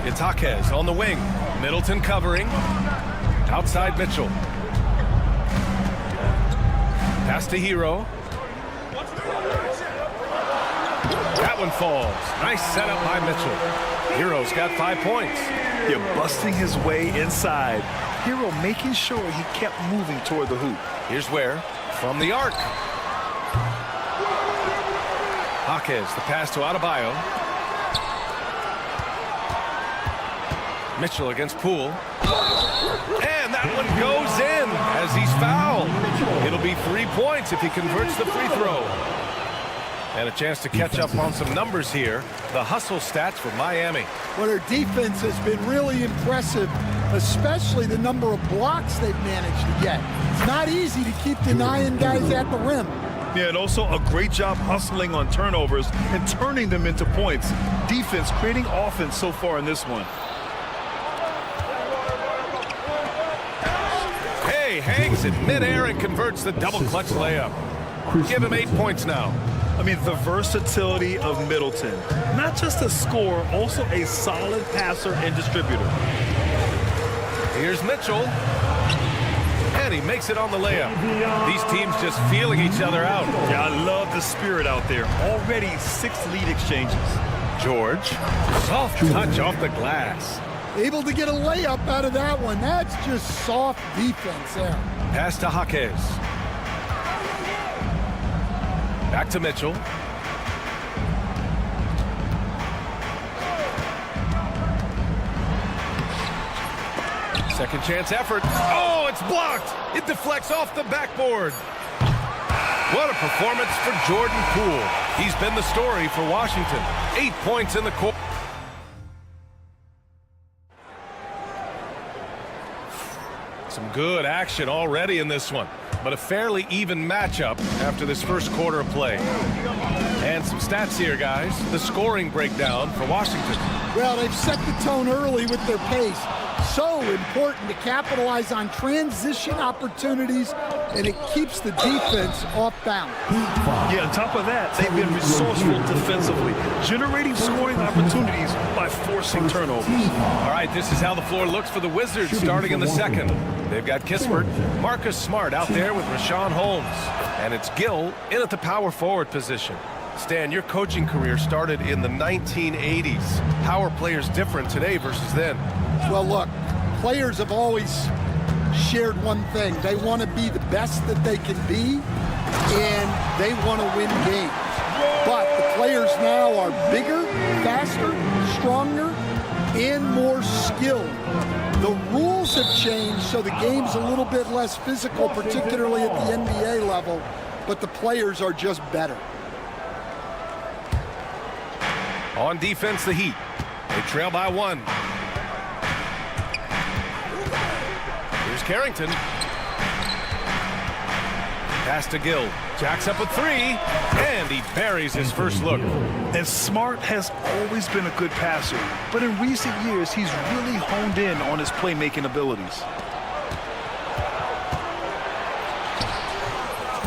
It's Jaquez on the wing. Middleton covering. Outside Mitchell. Pass to Hero. That one falls. Nice setup by Mitchell. Hero's got 5 points. You're busting his way inside. Hero making sure he kept moving toward the hoop. Here's where, from the arc. Jaquez, the pass to Adebayo. Mitchell against Poole. And that one goes in as he's fouled. It'll be 3 points if he converts the free throw. And a chance to catch up on some numbers here. The hustle stats for Miami. Well, their defense has been really impressive, especially the number of blocks they've managed to get. It's not easy to keep denying guys at the rim. Yeah, and also a great job hustling on turnovers and turning them into points. Defense creating offense so far in this one. Hey, hangs in midair and converts the double clutch layup. Give him 8 points now. I mean, the versatility of Middleton. Not just a scorer, also a solid passer and distributor. Here's Mitchell. And and he makes it on the layup. These teams just feeling each other out. Yeah, I love the spirit out there. Already 6 lead exchanges. George, soft touch off the glass. Able to get a layup out of that one. That's just soft defense there. Pass to Jaquez. Back to Mitchell. Second chance effort. Oh, it's blocked. It deflects off the backboard. What a performance for Jordan Poole. He's been the story for Washington. 8 points in the court. Some good action already in this one, but a fairly even matchup after this first quarter of play. And some stats here, guys. The scoring breakdown for Washington. Well, they've set the tone early with their pace. So important to capitalize on transition opportunities, and it keeps the defense off balance. Yeah, on top of that, they've been resourceful defensively, generating scoring opportunities by forcing turnovers. All right, this is how the floor looks for the Wizards starting in the second. They've got Kispert, Marcus Smart out there with Rashawn Holmes, and it's Gill in at the power forward position. Stan, your coaching career started in the 1980s. How are players different today versus then? Well, look, players have always shared one thing. They want to be the best that they can be, and they want to win games. But the players now are bigger, faster, stronger, and more skilled. The rules have changed, so the game's a little bit less physical, particularly at the NBA level, but the players are just better. On defense, the Heat. They trail by 1. Here's Carrington. Pass to Gill. Jacks up a 3, and he buries his first look. And Smart has always been a good passer, but in recent years, he's really honed in on his playmaking abilities.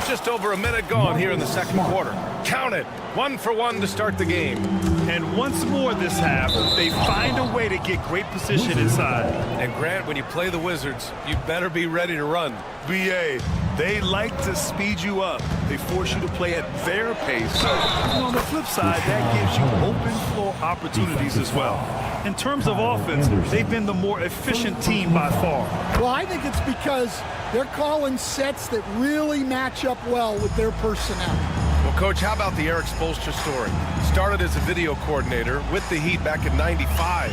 Just over a minute gone here in the second quarter. Count it. 1 for 1 to start the game. And once more this half, they find a way to get great position inside. And Grant, when you play the Wizards, you better be ready to run. BA, they like to speed you up. They force you to play at their pace. And on the flip side, that gives you open floor opportunities as well. In terms of offense, they've been the more efficient team by far. Well, I think it's because they're calling sets that really match up well with their personnel. Well, Coach, how about the Eric Spoelstra story? Started as a video coordinator with the Heat back in '95.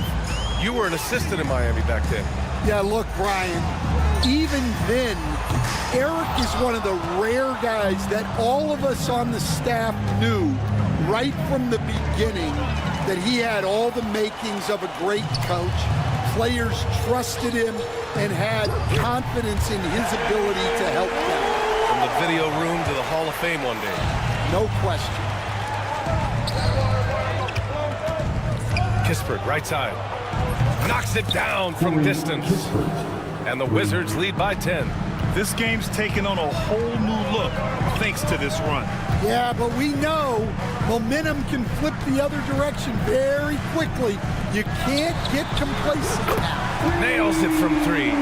You were an assistant in Miami back then. Yeah, look, Brian, even then, Eric is one of the rare guys that all of us on the staff knew right from the beginning that he had all the makings of a great coach. Players trusted him and had confidence in his ability to help them. From the video room to the Hall of Fame one day. No question. Kispert, right side. Knocks it down from distance. And the Wizards lead by 10. This game's taken on a whole new look thanks to this run. Yeah, but we know momentum can flip the other direction very quickly. You can't get complacent now. Nails it from 3.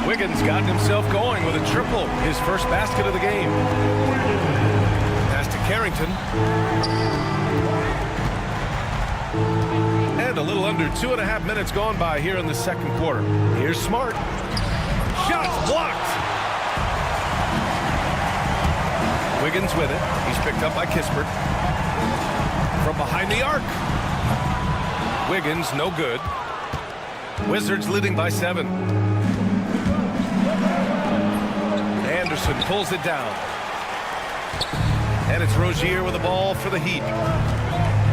Wiggins got himself going with a triple, his first basket of the game. Pass to Carrington. And a little under 2.5 minutes gone by here in the second quarter. Here's Smart. Shots blocked. Wiggins with it. He's picked up by Kispert. From behind the arc. Wiggins, no good. Wizards leading by 7. Anderson pulls it down. And it's Rozier with the ball for the Heat.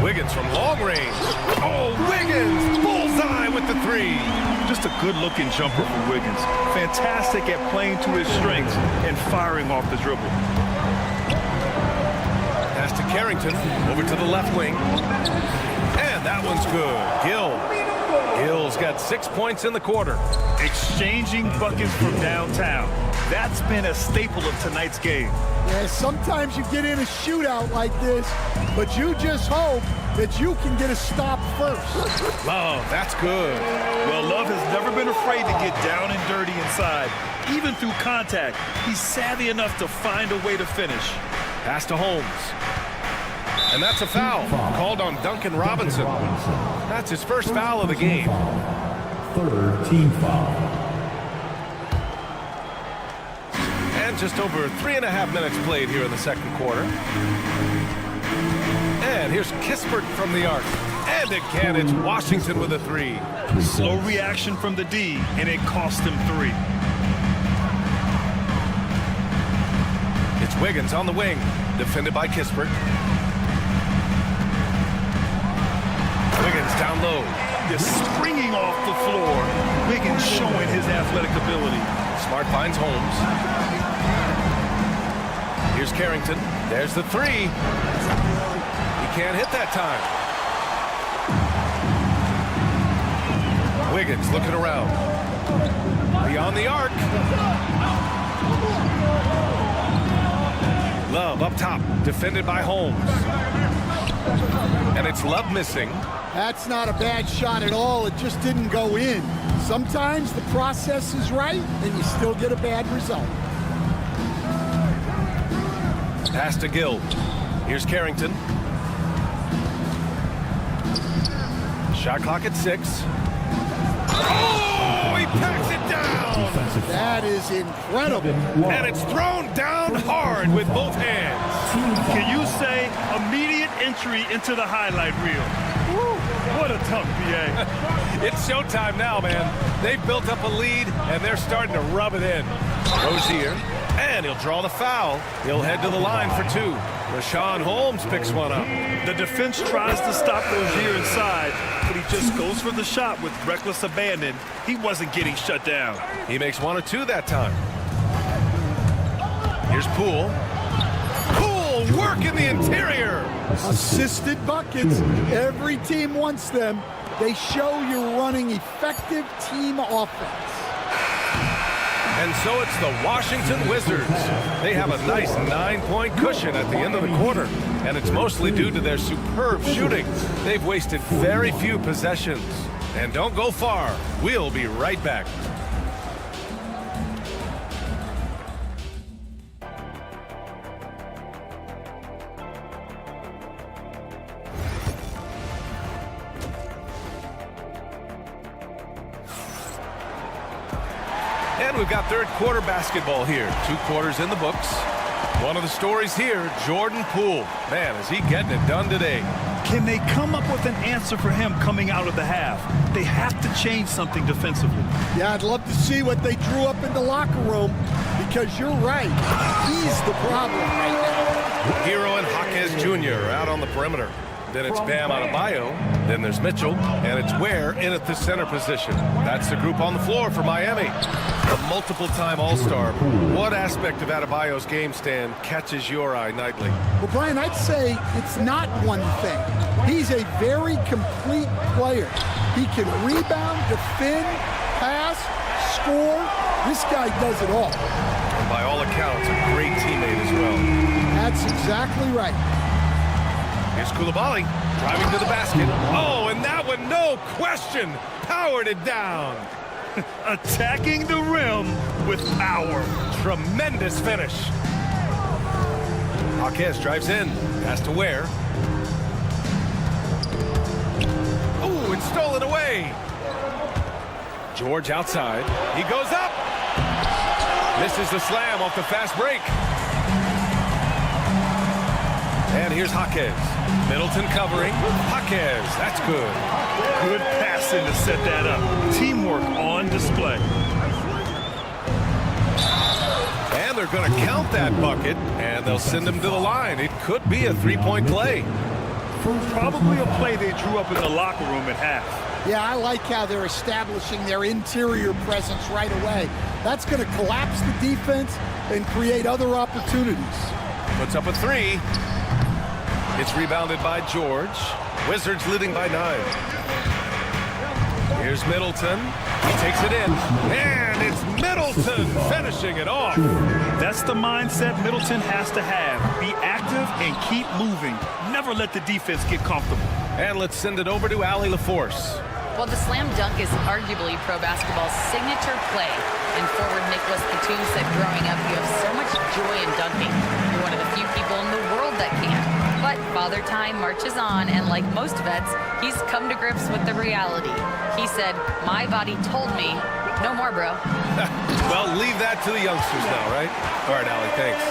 Wiggins from long range. Oh, Wiggins! Bullseye with the 3. Just a good-looking jumper for Wiggins. Fantastic at playing to his strengths and firing off the dribble. Pass to Carrington, over to the left wing. And that one's good. Gill's got 6 points in the quarter. Exchanging buckets from downtown. That's been a staple of tonight's game. Yeah, sometimes you get in a shootout like this, but you just hope that you can get a stop first. Love, that's good. Well, Love has never been afraid afraid to get down and dirty inside. Even through contact, he's savvy enough to find a way to finish. Pass to Holmes. And that's a foul called on Duncan Robinson. That's his first foul of the game. Third team foul. And just over 3.5 minutes played here in the second quarter. And here's Kispert from the arc. And again, it's Washington with a three. Slow reaction from the D, and it cost him 3. It's Wiggins on the wing, defended by Kispert. Wiggins down low. Just springing off the floor. Wiggins showing his athletic ability. Smart finds Holmes. Here's Carrington. There's the three. He can't hit that time. Wiggins looking around. Beyond the arc. Love up top, defended by Holmes. And it's Love missing. That's not a bad shot at all. It just didn't go in. Sometimes the process is right, and you still get a bad result. Pass to Gill. Here's Carrington. Shot clock at 6. Oh, he packs it down. That is incredible. And it's thrown down hard with both hands. Can you say immediate entry into the highlight reel? Woo, what a tough PA. It's showtime now, man. They've built up a lead, and they're starting to rub it in. Rozier, and he'll draw the foul. He'll head to the line for 2. Rashawn Holmes picks one up. The defense tries to stop Rozier inside, but he just goes for the shot with reckless abandon. He wasn't getting shut down. He makes 1 or 2 that time. Here's Poole. Poole work in the interior. Assisted buckets. Every team wants them. They show you're running effective team offense. And so it's the Washington Wizards. They have a nice 9-point cushion at the end of the quarter, and it's mostly due to their superb shooting. They've wasted very few possessions. And don't go far. We'll be right back. And we've got third quarter basketball here. 2 quarters in the books. One of the stories here, Jordan Poole. Man, is he getting it done today. Can they come up with an answer for him coming out of the half? They have to change something defensively. Yeah, I'd love to see what they drew up in the locker room, because you're right. He's the problem right now. Hero and Jaquez Jr. out on the perimeter. Then it's Bam Adebayo. Then there's Mitchell. And it's Ware in at the center position. That's the group on the floor for Miami. A multiple-time All-Star. What aspect of Adebayo's game stand catches your eye nightly? Well, Brian, I'd say it's not one thing. He's a very complete player. He can rebound, defend, pass, score. This guy does it all. And by all accounts, a great teammate as well. That's exactly right. Here's Coulibaly driving to the basket. Oh, and that one, no question, powered it down. Attacking the rim with power. Tremendous finish. Jaquez drives in. Pass to Ware. Oh, it's stolen away. George outside. He goes up. Misses the slam off the fast break. And here's Jaquez. Middleton covering. Jaquez, that's good. Good passing to set that up. Teamwork on display. And they're going to count that bucket, and they'll send him to the line. It could be a 3-point play. Probably a play they drew up in the locker room at half. Yeah, I like how they're establishing their interior presence right away. That's going to collapse the defense and create other opportunities. Puts up a 3. It's rebounded by George. Wizards leading by 9. Here's Middleton. He takes it in. And it's Middleton finishing it off. That's the mindset Middleton has to have. Be active and keep moving. Never let the defense get comfortable. And let's send it over to Allie LaForce. Well, the slam dunk is arguably pro basketball's signature play. And forward Nicholas Batum said growing up, you have so much joy in dunking. You're one of the few people in the world that can. But Father Time marches on, and like most vets, he's come to grips with the reality. He said, my body told me, no more, bro. Well, leave that to the youngsters now, right? All right, Allie, thanks.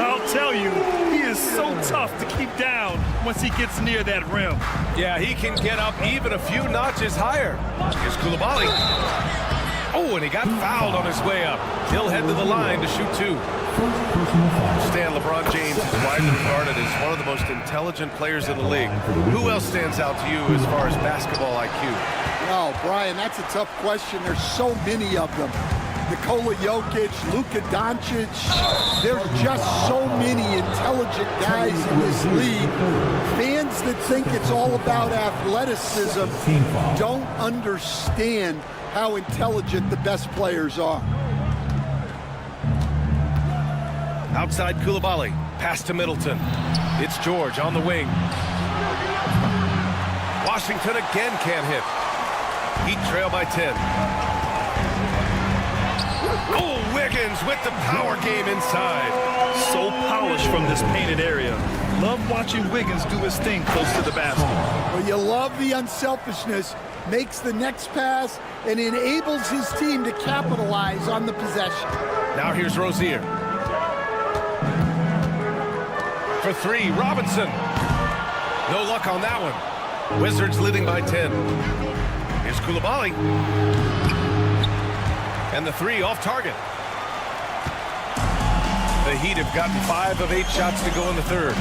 I'll tell you, he is so tough to keep down once he gets near that rim. Yeah, he can get up even a few notches higher. Here's Coulibaly. Oh, and he got fouled on his way up. He'll head to the line to shoot 2. Stan, LeBron James is widely regarded as one of the most intelligent players in the league. Who else stands out to you as far as basketball IQ? Well, Brian, that's a tough question. There's so many of them. Nikola Jokic, Luka Doncic. There's just so many intelligent guys in this league. Fans that think it's all about athleticism don't understand how intelligent the best players are. Outside Coulibaly, pass to Middleton. It's George on the wing. Washington again can't hit. Heat trail by 10. Oh, Wiggins with the power game inside. So polished from this painted area. Love watching Wiggins do his thing close to the basket. Well, you love the unselfishness, makes the next pass, and enables his team to capitalize on the possession. Now here's Rozier. For 3, Robinson. No luck on that one. Wizards leading by 10. Here's Coulibaly. And the 3 off target. The Heat have gotten 5 of 8 shots to go in the third.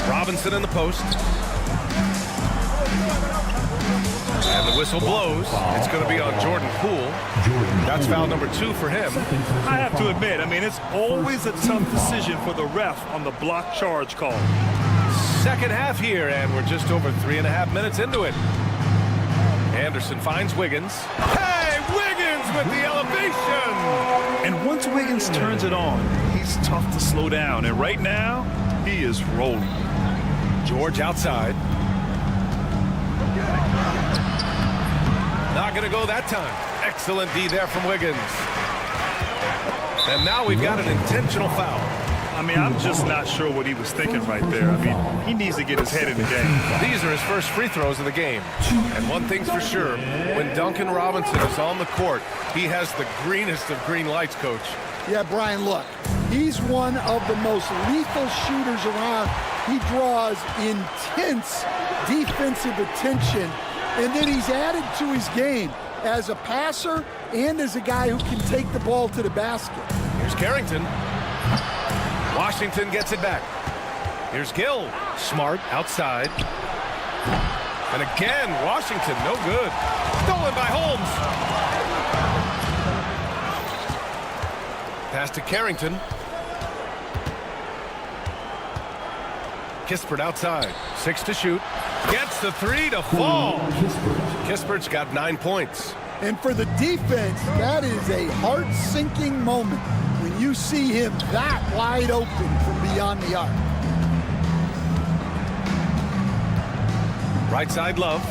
Robinson in the post. And the whistle blows. It's going to be on Jordan Poole. That's foul number 2 for him. I have to admit, it's always a tough decision for the ref on the block charge call. Second half here, and we're just over 3.5 minutes into it. Anderson finds Wiggins. Hey, Wiggins with the elevation! And once Wiggins turns it on, he's tough to slow down. And right now, he is rolling. George outside. Not going to go that time. Excellent D there from Wiggins. And now we've got an intentional foul. I'm just not sure what he was thinking right there. He needs to get his head in the game. These are his first free throws of the game. And one thing's for sure, when Duncan Robinson is on the court, he has the greenest of green lights, Coach. Yeah, Brian, look, he's one of the most lethal shooters around. He draws intense defensive attention, and then he's added to his game as a passer and as a guy who can take the ball to the basket. Here's Carrington. Washington gets it back. Here's Gill. Smart outside. And again, Washington, no good. Stolen by Holmes. Pass to Carrington. Kispert outside. 6 to shoot. Gets the 3 to fall. Kispert's got 9 points. And for the defense, that is a heart-sinking moment when you see him that wide open from beyond the arc. Right side, Love.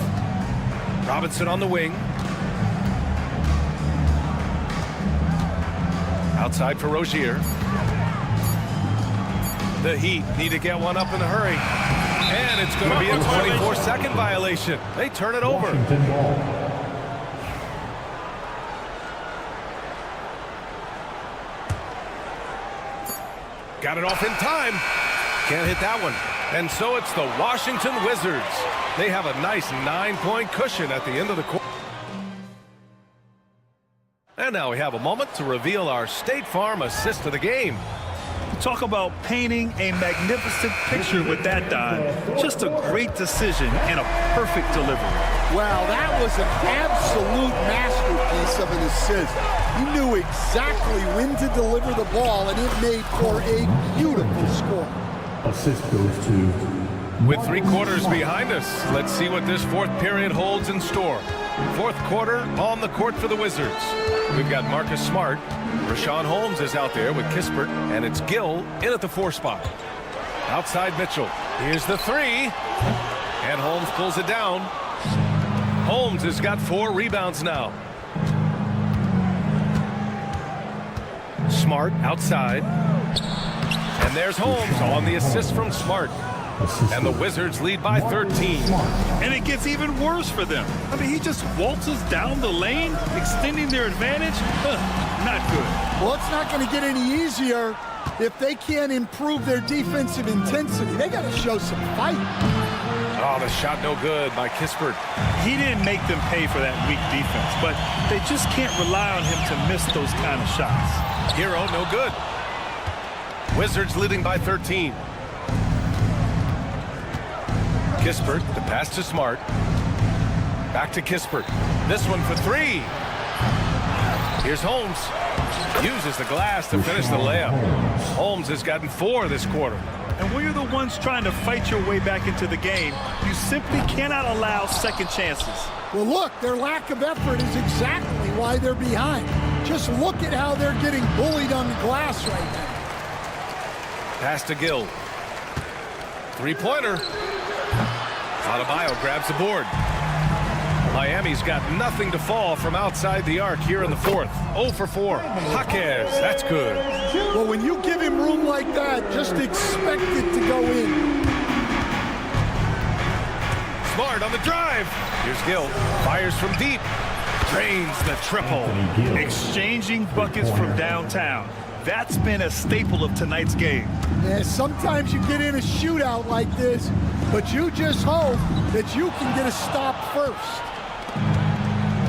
Robinson on the wing. Outside for Rozier. The Heat need to get one up in a hurry. And it's going to be a 24-second violation. They turn it over. Got it off in time. Can't hit that one. And so it's the Washington Wizards. They have a nice 9-point cushion at the end of the quarter. And now we have a moment to reveal our State Farm assist of the game. Talk about painting a magnificent picture with that dime. Just a great decision and a perfect delivery. Wow, that was an absolute masterpiece of an assist. He knew exactly when to deliver the ball, and it made for a beautiful score. Assist goes to... With 3 quarters behind us, let's see what this 4th period holds in store. 4th quarter on the court for the Wizards. We've got Marcus Smart. Rashawn Holmes is out there with Kispert, and it's Gill in at the 4 spot. Outside Mitchell. Here's the 3. And Holmes pulls it down. Holmes has got 4 rebounds now. Smart outside. And there's Holmes on the assist from Smart. And the Wizards lead by 13. And it gets even worse for them. I mean, he just waltzes down the lane, extending their advantage. Not good. Well, it's not going to get any easier if they can't improve their defensive intensity. They got to show some fight. Oh, the shot no good by Kispert. He didn't make them pay for that weak defense, but they just can't rely on him to miss those kind of shots. Hero no good. Wizards leading by 13. Kispert, the pass to Smart. Back to Kispert. This one for 3. Here's Holmes. Uses the glass to finish the layup. Holmes has gotten 4 this quarter. And when you're the ones trying to fight your way back into the game, you simply cannot allow second chances. Well, look, their lack of effort is exactly why they're behind. Just look at how they're getting bullied on the glass right now. Pass to Gill. 3-pointer. Adebayo grabs the board. Miami's got nothing to fall from outside the arc here in the 4th. 0 for 4. Jaquez, that's good. Well, when you give him room like that, just expect it to go in. Smart on the drive. Here's Gill. Fires from deep. Drains the triple. Exchanging buckets from downtown. That's been a staple of tonight's game. Yeah, sometimes you get in a shootout like this, but you just hope that you can get a stop first.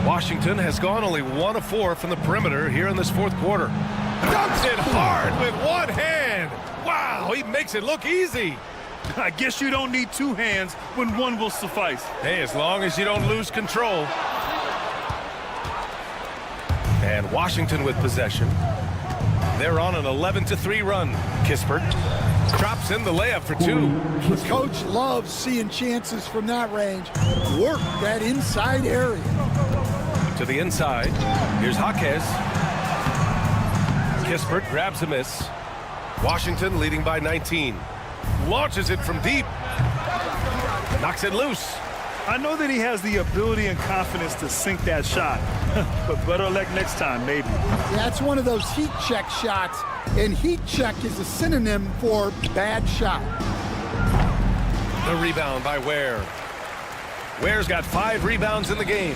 Washington has gone only 1 of 4 from the perimeter here in this 4th quarter. Dunks it hard with one hand. Wow, he makes it look easy. I guess you don't need 2 hands when one will suffice. Hey, as long as you don't lose control. And Washington with possession. They're on an 11-3 run. Kispert drops in the layup for 2. The coach loves seeing chances from that range. Work that inside area. To the inside. Here's Jaquez. Kispert grabs a miss. Washington leading by 19. Launches it from deep. Knocks it loose. I know that he has the ability and confidence to sink that shot, but better luck next time, maybe. Yeah, it's one of those heat check shots, and heat check is a synonym for bad shot. The rebound by Ware. Ware's got 5 rebounds in the game.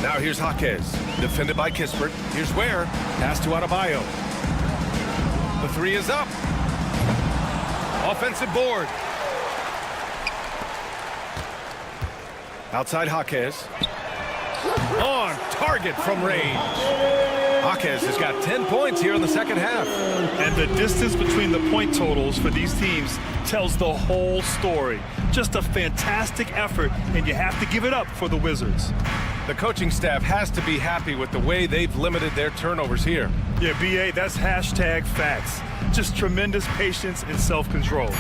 Now here's Jaquez, defended by Kispert. Here's Ware, pass to Adebayo. The 3 is up. Offensive board. Outside Jaquez. On target from range. Jaquez has got 10 points here in the second half. And the distance between the point totals for these teams tells the whole story. Just a fantastic effort, and you have to give it up for the Wizards. The coaching staff has to be happy with the way they've limited their turnovers here. Yeah, B.A., that's hashtag facts. Just tremendous patience and self-control.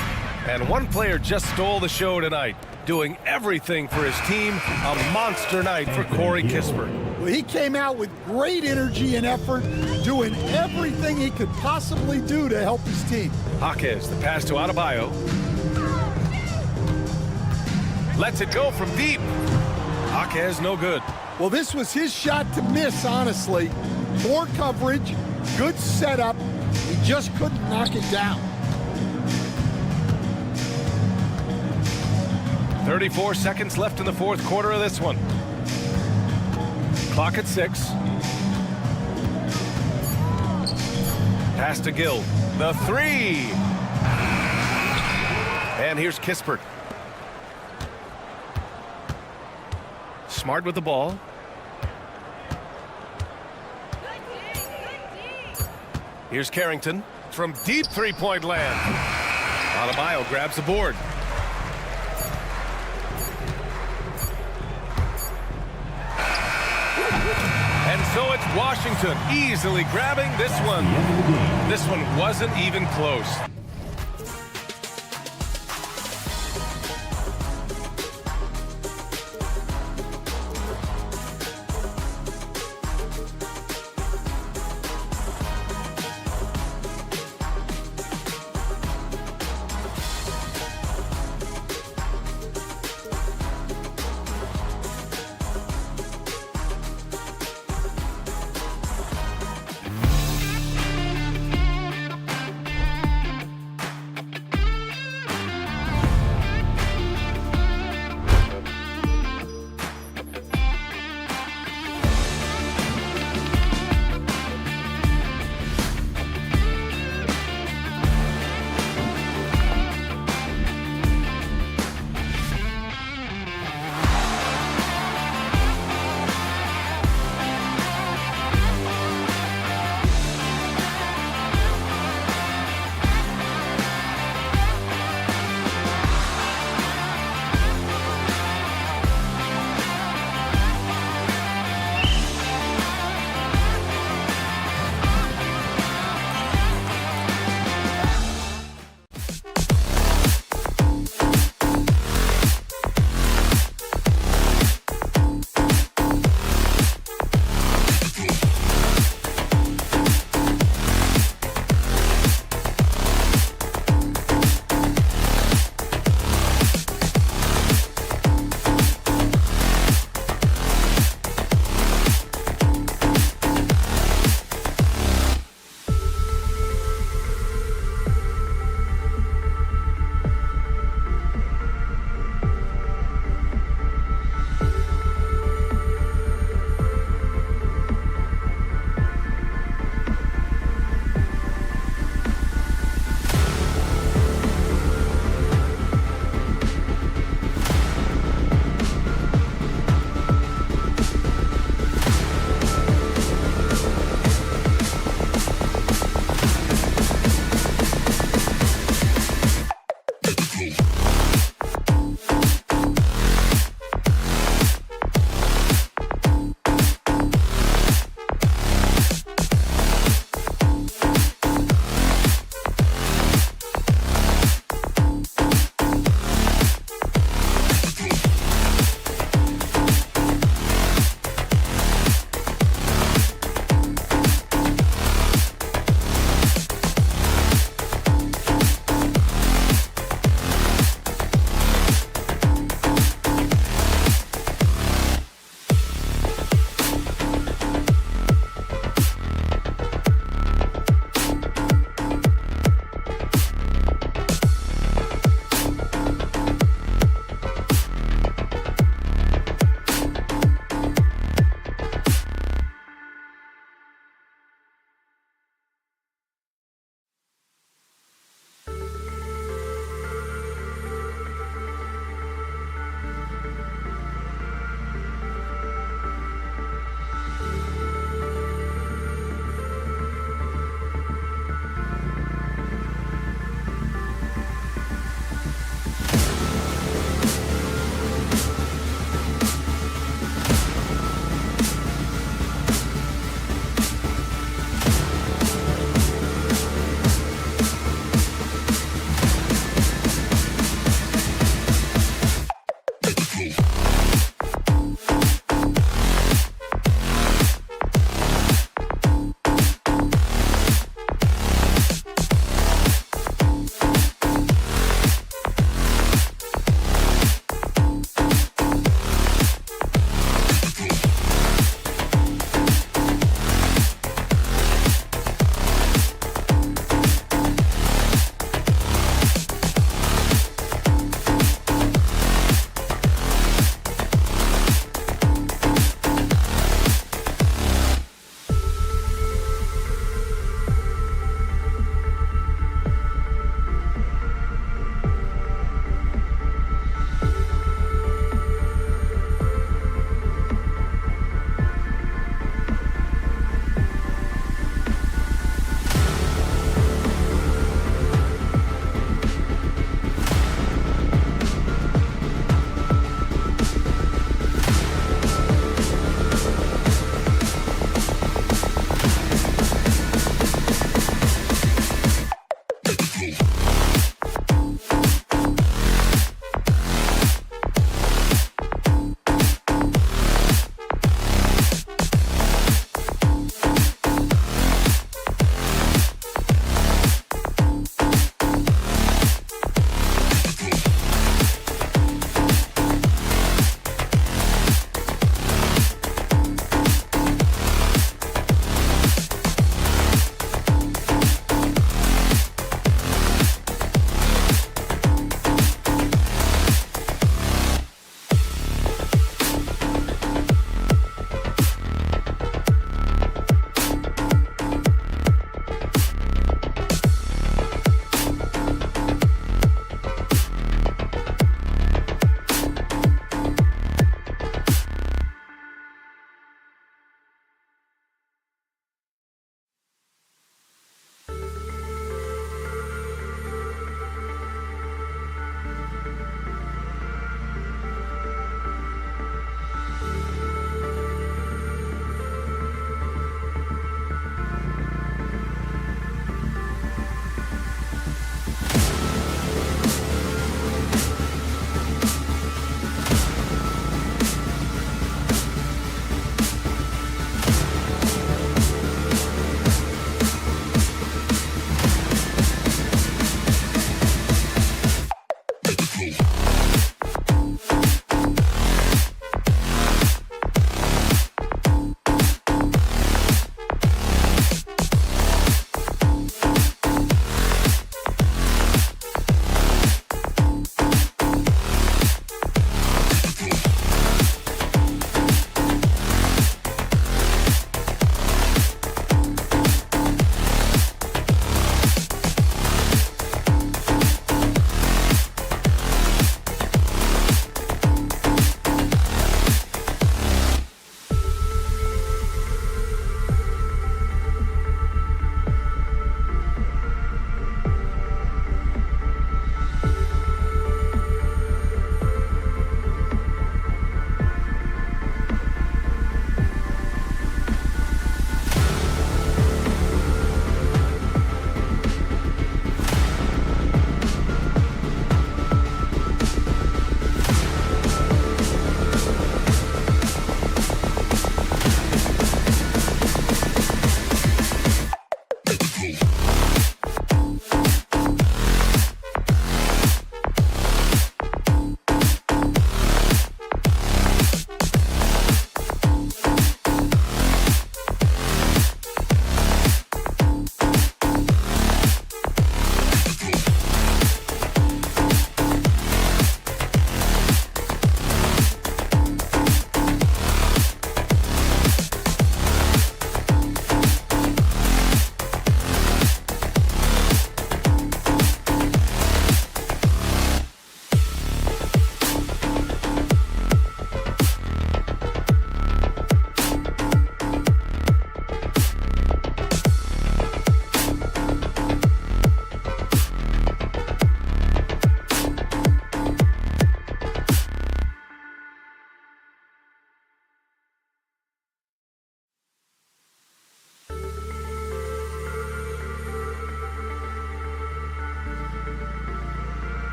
And one player just stole the show tonight, doing everything for his team. A monster night for Corey Kispert. Well, he came out with great energy and effort, doing everything he could possibly do to help his team. Jaquez, the pass to Adebayo. Lets it go from deep. Jaquez, no good. Well, this was his shot to miss, honestly. Poor coverage, good setup. He just couldn't knock it down. 34 seconds left in the 4th quarter of this one. Clock at 6. Pass to Gill. The 3. And here's Kispert. Smart with the ball. Here's Carrington from deep 3-point land. Adebayo grabs the board. And so it's Washington easily grabbing this one. This one wasn't even close.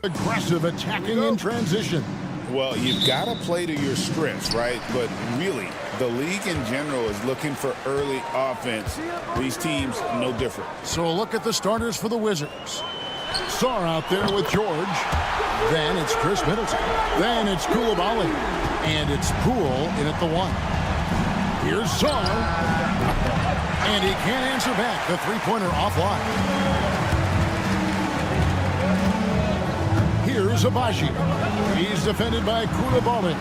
Aggressive attacking in transition. Well, you've got to play to your strengths, right? But really, the league in general is looking for early offense. These teams, no different. So look at the starters for the Wizards. Sarr out there with George. Then it's Chris Middleton. Then it's Koulibaly. And it's Poole in at the 1. Here's Sarr. And he can't answer back. The three-pointer offline. Here's Abaji. He's defended by Koulibaly.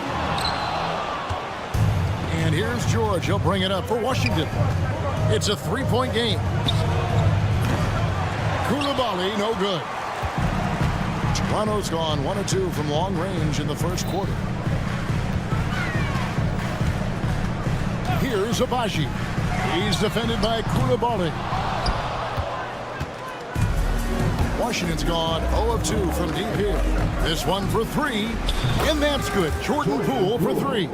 And here's George. He'll bring it up for Washington. It's a three-point game. Koulibaly, no good. Toronto's gone 1 of 2 from long range in the first quarter. Here's Abaji. He's defended by Koulibaly. Washington's gone 0 of 2 from deep here. This one for 3, and that's good. Jordan Poole for 3.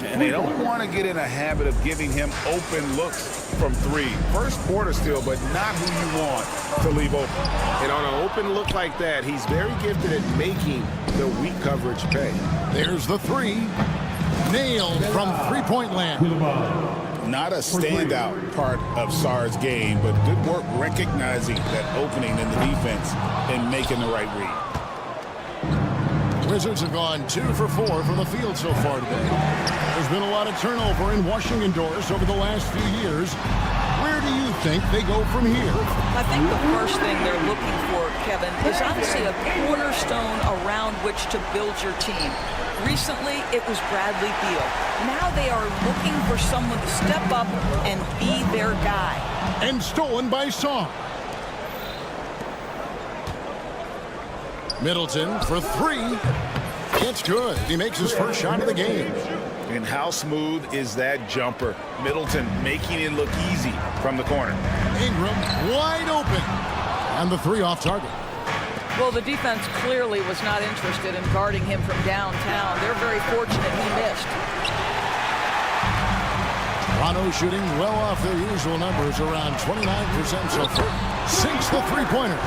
And they don't want to get in a habit of giving him open looks from 3. First quarter still, but not who you want to leave open. And on an open look like that, he's very gifted at making the weak coverage pay. There's the 3. Nailed from three-point land. Not a standout part of Sarr's game, but good work recognizing that opening in the defense and making the right read. Wizards have gone 2 for 4 from the field so far today. There's been a lot of turnover in Washington doors over the last few years. Where do you think they go from here? I think the first thing they're looking for, Kevin, is obviously a cornerstone around which to build your team. Recently, it was Bradley Beal. Now they are looking for someone to step up and be their guy. And stolen by Sarr. Middleton for 3. It's good. He makes his first shot of the game. And how smooth is that jumper? Middleton making it look easy from the corner. Ingram wide open. And the 3 off target. Well, the defense clearly was not interested in guarding him from downtown. They're very fortunate he missed. Toronto shooting well off their usual numbers, around 29% so far. Sinks the three-pointer.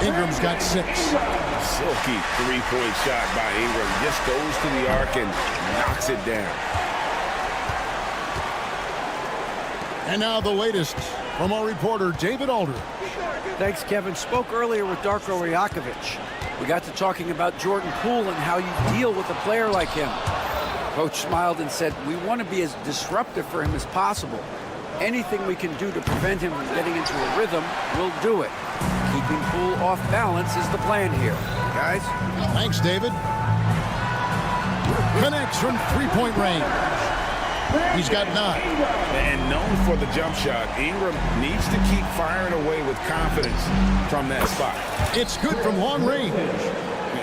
Ingram's got 6. Silky three-point shot by Ingram. Just goes to the arc and knocks it down. And now the latest from our reporter, David Aldridge. Thanks, Kevin. Spoke earlier with Darko Rajakovic. We got to talking about Jordan Poole and how you deal with a player like him. Coach smiled and said, we want to be as disruptive for him as possible. Anything we can do to prevent him from getting into a rhythm, we'll do it. Keeping Poole off balance is the plan here. Guys? Thanks, David. Connects from three-point range. He's got 9. And known for the jump shot, Ingram needs to keep firing away with confidence from that spot. It's good from long range.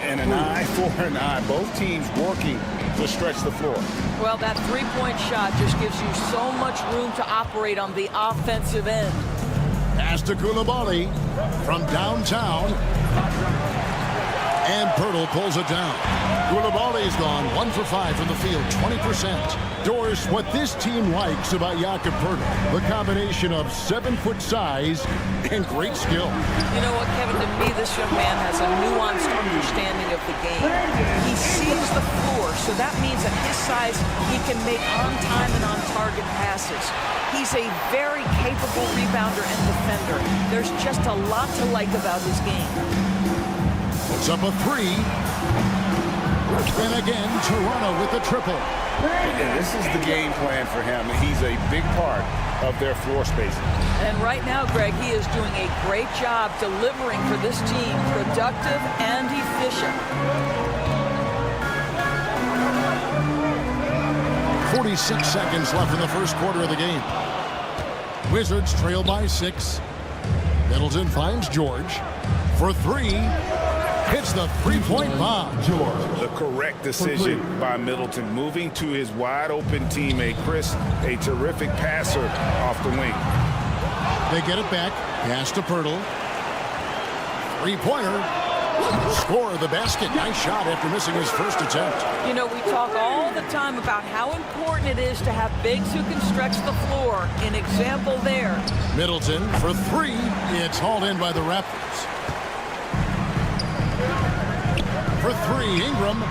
And an eye for an eye. Both teams working to stretch the floor. Well, that three-point shot just gives you so much room to operate on the offensive end. Pass to Koulibaly from downtown. And Pirtle pulls it down. Koulibaly's gone 1 for 5 from the field, 20%. Doris, what this team likes about Jakob Pirtle, the combination of 7-foot size and great skill. You know what, Kevin, to me, this young man has a nuanced understanding of the game. He sees the floor, so that means at his size, he can make on-time and on-target passes. He's a very capable rebounder and defender. There's just a lot to like about his game. Puts up a 3. And again, Toronto with the triple. And this is the game plan for him. He's a big part of their floor spacing. And right now, Greg, he is doing a great job delivering for this team, productive and efficient. 46 seconds left in the first quarter of the game. Wizards trail by 6. Middleton finds George for 3. Hits the three-point bomb. The correct decision by Middleton, moving to his wide-open teammate, Chris, a terrific passer off the wing. They get it back. Pass to Pirtle. Three-pointer. Score the basket. Nice shot after missing his first attempt. You know, we talk all the time about how important it is to have bigs who can stretch the floor. An example there. Middleton for 3. It's hauled in by the Raptors. for three, Ingram.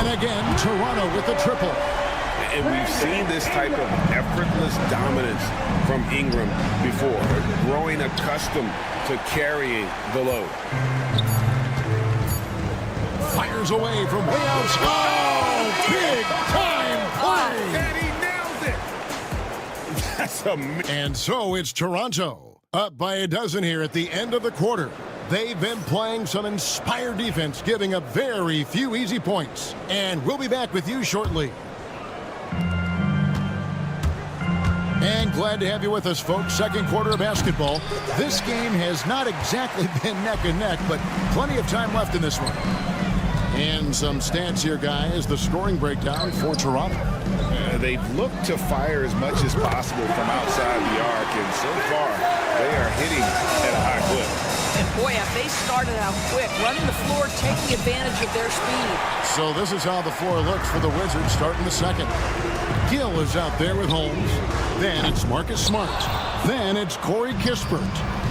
And again, Toronto with the triple. And we've seen this type of effortless dominance from Ingram before, growing accustomed to carrying the load. Fires away from way outside. Oh, big time play. And he nails it. That's amazing. And so it's Toronto, up by a dozen here at the end of the quarter. They've been playing some inspired defense, giving up very few easy points. And we'll be back with you shortly. And glad to have you with us, folks. Second quarter of basketball. This game has not exactly been neck and neck, but plenty of time left in this one. And some stats here, guys. The scoring breakdown for Toronto. They've looked to fire as much as possible from outside the arc, and so far, they are hitting at a high clip. And boy, have they started out quick, running the floor, taking advantage of their speed. So this is how the floor looks for the Wizards starting the second. Gill is out there with Holmes. Then it's Marcus Smart. Then it's Corey Kispert.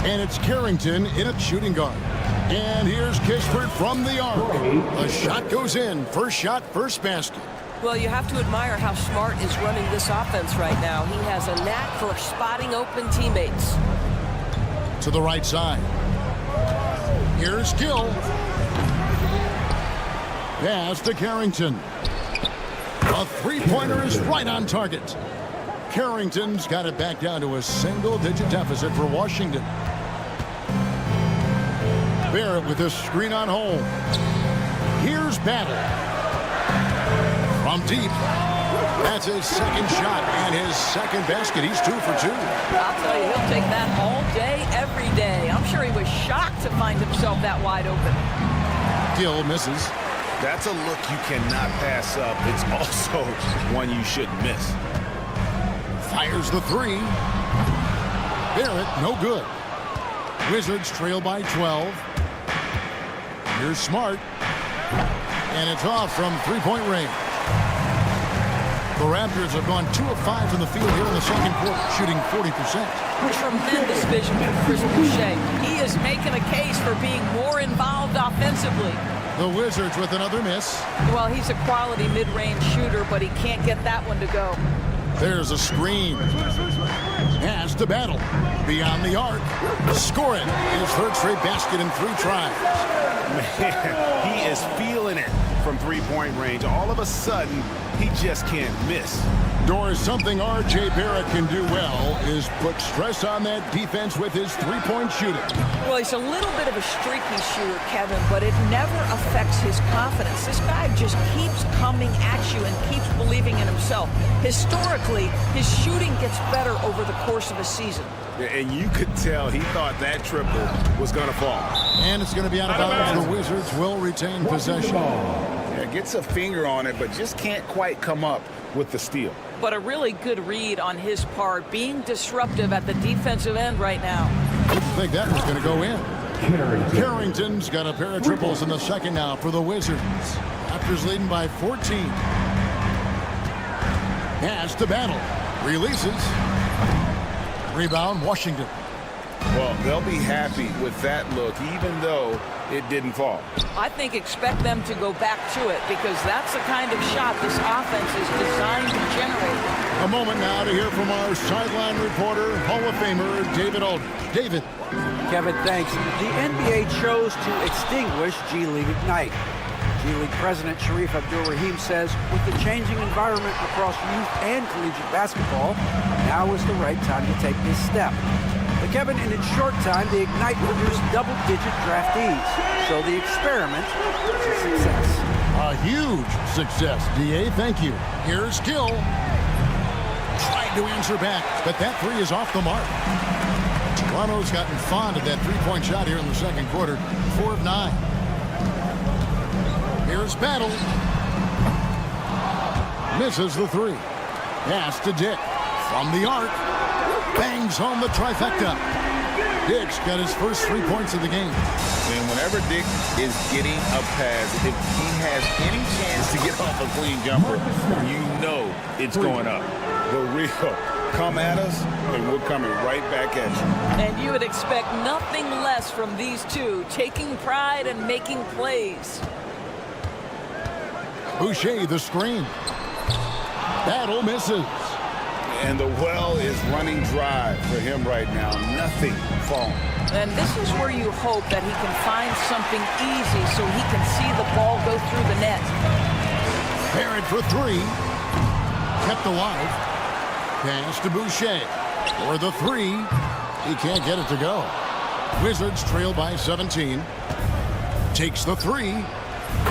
And it's Carrington in at shooting guard. And here's Kispert from the arc. A shot goes in. First shot, first basket. Well, you have to admire how Smart is running this offense right now. He has a knack for spotting open teammates. To the right side. Here's Gill. Pass to Carrington. A three-pointer is right on target. Carrington's got it back down to a single-digit deficit for Washington. Barrett with a screen on Holmes. Here's Battle. From deep. That's his second shot and his second basket. He's 2 for 2. I'll tell you, he'll take that all day, every day. I'm sure he was shocked to find himself that wide open. Gill misses. That's a look you cannot pass up. It's also one you shouldn't miss. Fires the three. Barrett, no good. Wizards trail by 12. Here's Smart. And it's off from three-point range. The Raptors have gone 2 of 5 from the field here in the second quarter, shooting 40%. Tremendous vision from Chris Boucher. He is making a case for being more involved offensively. The Wizards with another miss. Well, he's a quality mid-range shooter, but he can't get that one to go. There's a screen. Pass to Battle. Beyond the arc. Scoring his third straight basket in 3 tries. Man, he is feeling it from three-point range. All of a sudden, he just can't miss. Doris, something R.J. Barrett can do well is put stress on that defense with his three-point shooting. Well, he's a little bit of a streaky shooter, Kevin, but it never affects his confidence. This guy just keeps coming at you and keeps believing in himself. Historically, his shooting gets better over the course of a season. And you could tell he thought that triple was going to fall. And it's going to be out of bounds. The Wizards will retain possession. Yeah, gets a finger on it, but just can't quite come up with the steal. But a really good read on his part, being disruptive at the defensive end right now. Didn't think that was going to go in. Carrington's got a pair of triples in the second now for the Wizards. Raptors leading by 14. Pass to Battle. Releases. Rebound, Washington. Well, they'll be happy with that look, even though it didn't fall. I think expect them to go back to it because that's the kind of shot this offense is designed to generate. A moment now to hear from our sideline reporter, Hall of Famer David Aldridge. David. Kevin, thanks. The NBA chose to extinguish G League Ignite. G League President Sharif Abdul-Rahim says with the changing environment across youth and collegiate basketball, now is the right time to take this step. But Kevin, in its short time, the Ignite produced double-digit draftees. So the experiment was a success. A huge success, D.A. Thank you. Here's Gill. Tried to answer back, but that three is off the mark. Toronto's gotten fond of that three-point shot here in the second quarter. 4 of 9. Here's Battle. Misses the three. Pass to Dick. From the arc. Bangs home the trifecta. Dick's got his first 3 points of the game. And whenever Dick is getting a pass, if he has any chance to get off a clean jumper, you know it's going up. The real come at us, and we're coming right back at you. And you would expect nothing less from these two, taking pride and making plays. Boucher the screen. Battle misses. And the well is running dry for him right now. Nothing falling. And this is where you hope that he can find something easy so he can see the ball go through the net. Barrett for three. Kept alive. Pass to Boucher. For the three. He can't get it to go. Wizards trail by 17. Takes the three.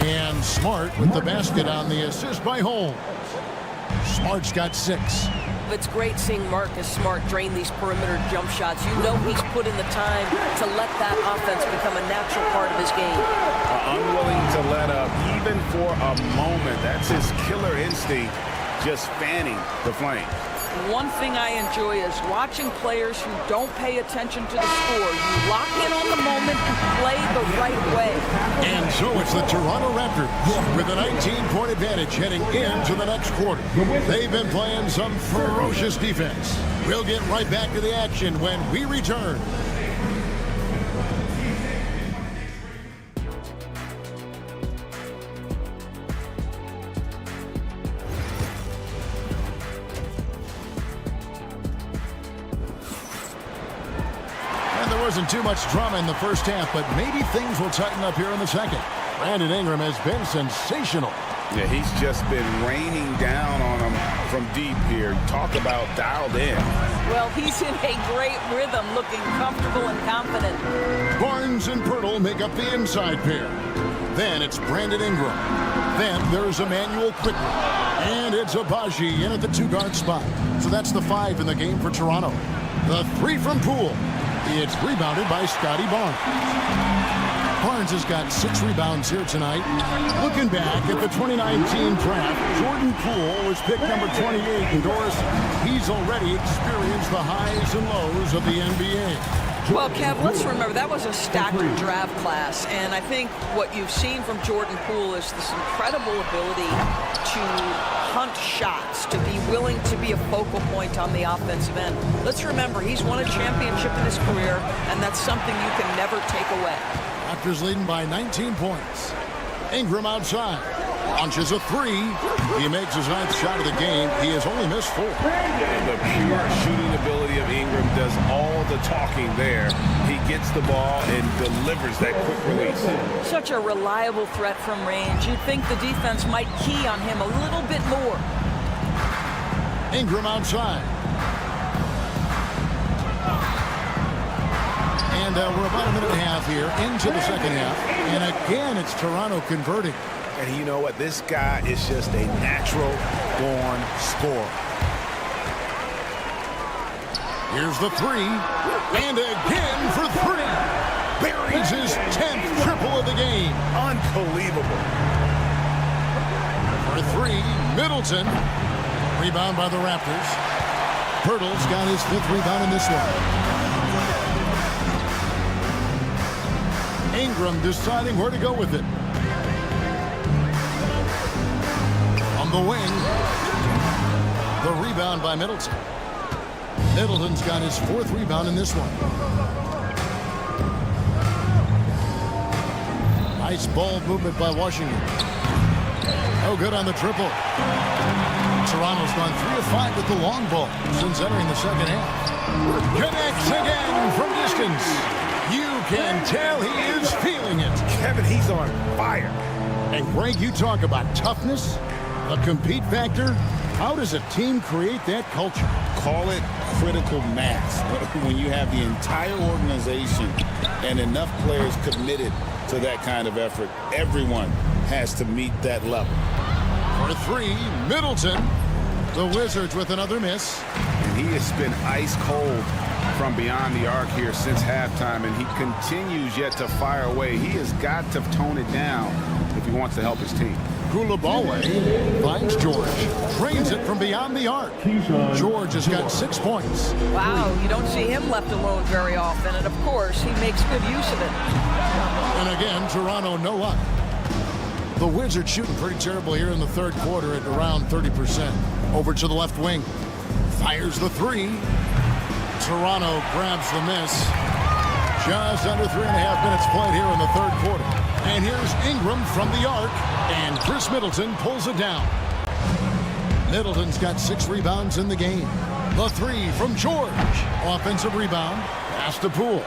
And Smart with the basket on the assist by Holmes. Smart's got 6. It's great seeing Marcus Smart drain these perimeter jump shots. You know he's put in the time to let that offense become a natural part of his game. Unwilling to let up even for a moment. That's his killer instinct, just fanning the flame. One thing I enjoy is watching players who don't pay attention to the score. You lock in on the moment and play the right way. And so it's the Toronto Raptors with a 19-point advantage heading into the next quarter. They've been playing some ferocious defense. We'll get right back to the action when we return. Wasn't too much drama in the first half, but maybe things will tighten up here in the second. Brandon Ingram has been sensational. Yeah, he's just been raining down on him from deep here. Talk about dialed in. Well, he's in a great rhythm, looking comfortable and confident. Barnes and Pirtle make up the inside pair. Then it's Brandon Ingram. Then there's Emmanuel quickly. And it's Abaji in at the 2-guard spot. So that's the 5 in the game for Toronto. The 3 from Poole. It's rebounded by Scotty Barnes. Barnes has got 6 rebounds here tonight. Looking back at the 2019 draft, Jordan Poole was picked number 28. And Doris, he's already experienced the highs and lows of the NBA. Well, Kev, let's remember that was a stacked draft class, and I think what you've seen from Jordan Poole is this incredible ability to hunt shots, to be willing to be a focal point on the offensive end. Let's remember, he's won a championship in his career, and that's something you can never take away. Raptors leading by 19 points. Ingram outside. Launches a 3. He makes his 9th shot of the game. He has only missed 4. And the pure shooting ability of Ingram does all the talking there. He gets the ball and delivers that quick release. Such a reliable threat from range. You'd think the defense might key on him a little bit more. Ingram outside. And we're about a minute and a half here into the second half. And again, it's Toronto converting. And you know what? This guy is just a natural-born scorer. Here's the 3. And again for 3. Buries his 10th triple of the game. Unbelievable. For 3, Middleton. Rebound by the Raptors. Pirtle's got his 5th rebound in this one. Ingram deciding where to go with it. On the wing. The rebound by Middleton. Middleton's got his 4th rebound in this one. Nice ball movement by Washington. No good on the triple. Toronto's gone 3 of 5 with the long ball since entering the second half. Connects again from distance. You can tell he is feeling it. Kevin, he's on fire. And Greg, you talk about toughness, a compete factor. How does a team create that culture? Call it critical mass. When you have the entire organization and enough players committed to that kind of effort, everyone has to meet that level. For 3, Middleton. The Wizards with another miss. And he has been ice cold from beyond the arc here since halftime, and he continues yet to fire away. He has got to tone it down if he wants to help his team. Koulibaly finds George, trains it from beyond the arc. George has got 6 points. Wow, you don't see him left alone very often, and of course, he makes good use of it. And again, Toronto no luck. The Wizards shooting pretty terrible here in the third quarter at around 30%. Over to the left wing. Fires the 3. Toronto grabs the miss. Just under 3.5 minutes played here in the third quarter. And here's Ingram from the arc, and Chris Middleton pulls it down. Middleton's got 6 rebounds in the game. The 3 from George. Offensive rebound. Pass to Poole.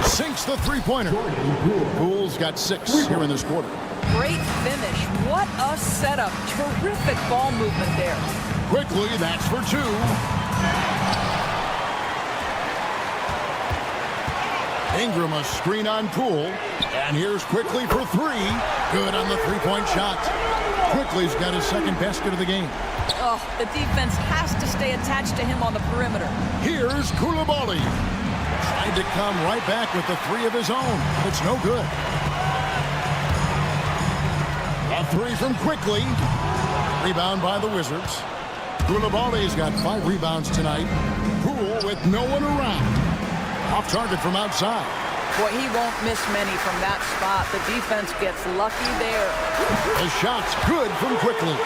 Sinks the three-pointer. Poole's got 6 here in this quarter. Great finish. What a setup. Terrific ball movement there. Quickly, that's for 2. Ingram a screen on Poole. And here's Quickly for 3. Good on the three-point shot. Quickly's got his second basket of the game. Oh, the defense has to stay attached to him on the perimeter. Here's Koulibaly. Tried to come right back with the 3 of his own. It's no good. A 3 from Quickly. Rebound by the Wizards. Koulibaly's got 5 rebounds tonight. Poole with no one around. Off target from outside. Boy, he won't miss many from that spot. The defense gets lucky there. The shot's good from Quickly.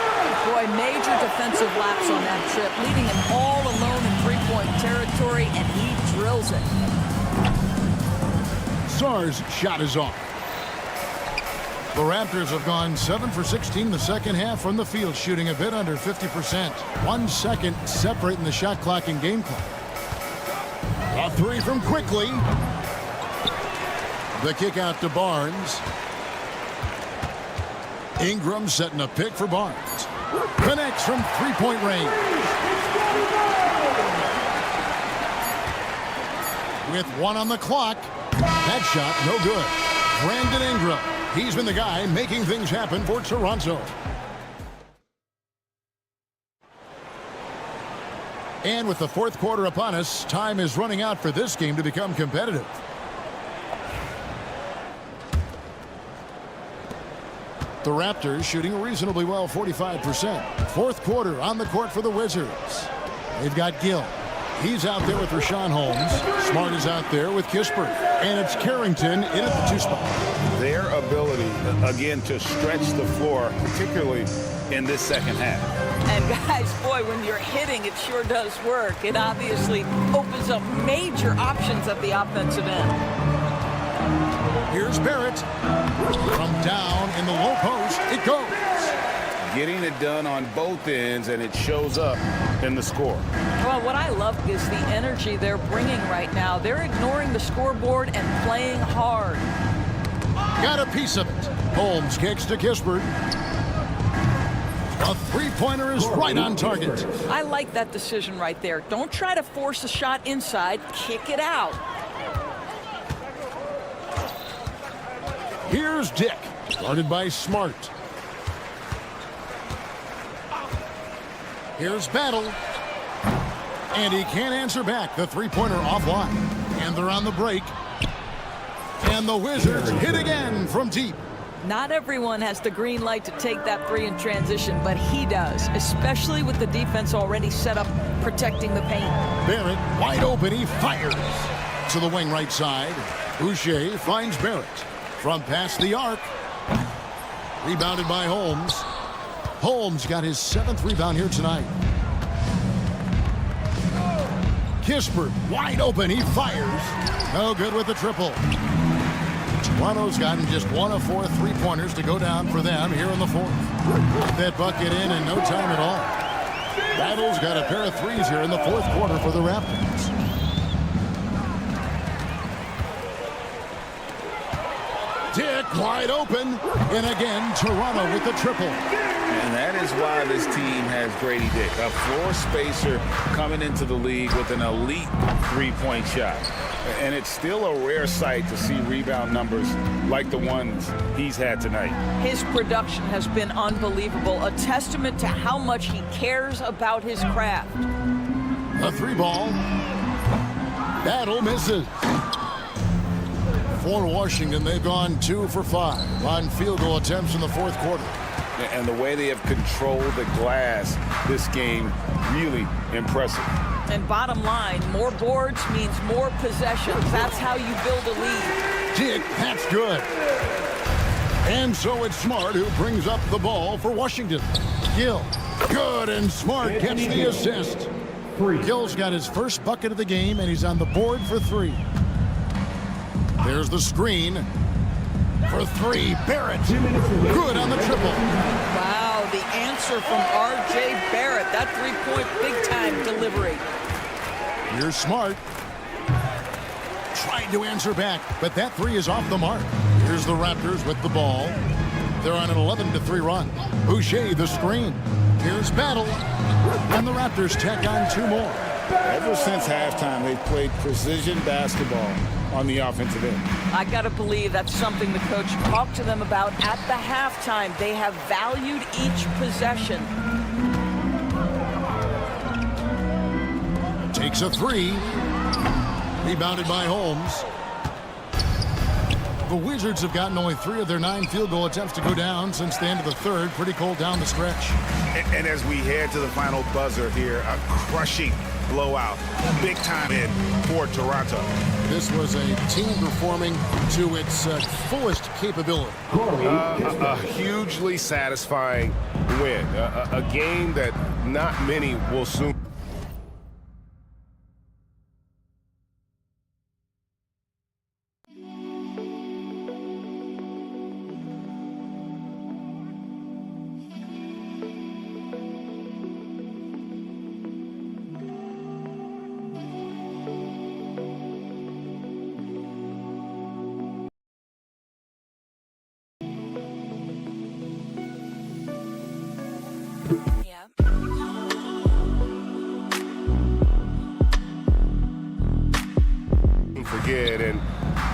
Boy, major defensive lapse on that trip, leaving him all alone in three-point territory, and he drills it. Sarr's shot is off. The Raptors have gone 7 for 16 the second half from the field, shooting a bit under 50%. 1 second separating the shot clock and game clock. A 3 from Quickly. The kick out to Barnes. Ingram setting a pick for Barnes. Connects from three-point range. With 1 on the clock. That shot, no good. Brandon Ingram. He's been the guy making things happen for Toronto. And with the fourth quarter upon us, time is running out for this game to become competitive. The Raptors shooting reasonably well, 45%. Fourth quarter on the court for the Wizards. They've got Gill. He's out there with Rashawn Holmes. Smart is out there with Kispert. And it's Carrington in at the 2 spot. Their ability, again, to stretch the floor, particularly in this second half. And guys, boy, when you're hitting, it sure does work. It obviously opens up major options at the offensive end. Here's Barrett. From down in the low post, it goes. Getting it done on both ends, and it shows up in the score. Well, what I love is the energy they're bringing right now. They're ignoring the scoreboard and playing hard. Got a piece of it. Holmes kicks to Kispert. A three-pointer is right on target. I like that decision right there. Don't try to force a shot inside. Kick it out. Here's Dick. Guarded by Smart. Here's Battle. And he can't answer back. The three-pointer offline. And they're on the break. And the Wizards hit again from deep. Not everyone has the green light to take that 3 in transition, but he does, especially with the defense already set up protecting the paint. Barrett wide open. He fires to the wing right side. Boucher finds Barrett from past the arc. Rebounded by Holmes. Holmes got his 7th rebound here tonight. Kispert wide open. He fires. No good with the triple. Toronto's gotten just 1 of 4 three-pointers to go down for them here in the fourth. That bucket in no time at all. Battle's got a pair of threes here in the fourth quarter for the Raptors. Dick wide open. And again, Toronto with the triple. And that is why this team has Grady Dick, a floor spacer coming into the league with an elite three-point shot. And it's still a rare sight to see rebound numbers like the ones he's had tonight. His production has been unbelievable, a testament to how much he cares about his craft. A 3-ball. Battle misses. For Washington, they've gone 2 for 5 on field goal attempts in the fourth quarter. And the way they have controlled the glass this game, really impressive. And bottom line, more boards means more possessions. That's how you build a lead. Dick, that's good. And so it's Smart who brings up the ball for Washington. Gill, good, and Smart gets the assist. Gill's got his first bucket of the game, and he's on the board for 3. There's the screen. For three, Barrett. Good on the triple. Wow, the answer from R.J. Barrett. That three-point big-time delivery. Here's Smart. Trying to answer back, but that three is off the mark. Here's the Raptors with the ball. They're on an 11-3 run. Boucher the screen. Here's Battle. And the Raptors tack on two more. Ever since halftime, they've played precision basketball on the offensive end. I got to believe that's something the coach talked to them about at the halftime. They have valued each possession. Takes a three. Rebounded by Holmes. The Wizards have gotten only 3 of their 9 field goal attempts to go down since the end of the third. Pretty cold down the stretch. And as we head to the final buzzer here, a crushing blowout. Big time in for Toronto. This was a team performing to its fullest capability. A hugely satisfying win. A game that not many will soon. Forget, and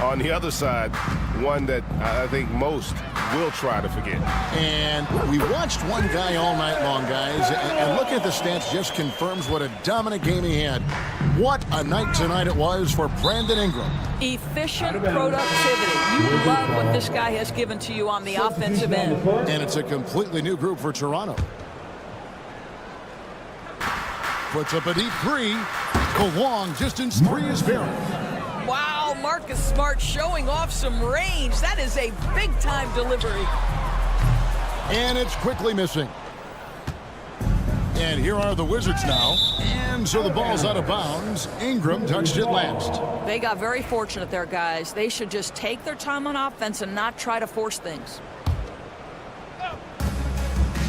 on the other side, one that I think most will try to forget. And we watched one guy all night long, guys, and looking at the stats just confirms what a dominant game he had. What a night tonight it was for Brandon Ingram. Efficient productivity. You love what this guy has given to you on the offensive end. And it's a completely new group for Toronto. Puts up a deep three. The long distance three is Barrett. Wow, Marcus Smart showing off some range. That is a big-time delivery. And it's quickly missing. And here are the Wizards now. And so the ball's out of bounds. Ingram touched it last. They got very fortunate there, guys. They should just take their time on offense and not try to force things.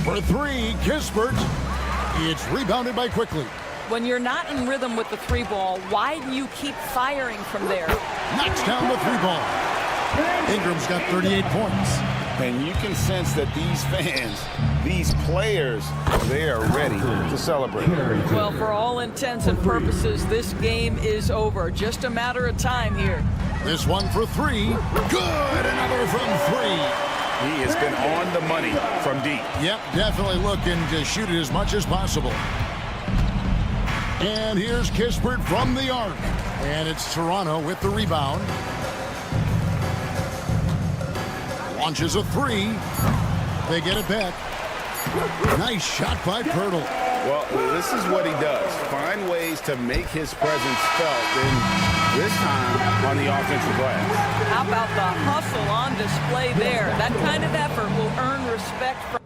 For three, Kispert. It's rebounded by Quickly. When you're not in rhythm with the three ball, why do you keep firing from there? Knocks down the three ball. Ingram's got 38 points. And you can sense that these fans, these players, they are ready to celebrate. Well, for all intents and purposes, this game is over. Just a matter of time here. This one for three. Good. Another from three. He has been on the money from deep. Yep, definitely looking to shoot it as much as possible. And here's Kispert from the arc. And it's Toronto with the rebound. Launches a three. They get it back. Nice shot by Pirtle. Well, this is what he does. Find ways to make his presence felt, and this time on the offensive glass. How about the hustle on display there? That kind of effort will earn respect from...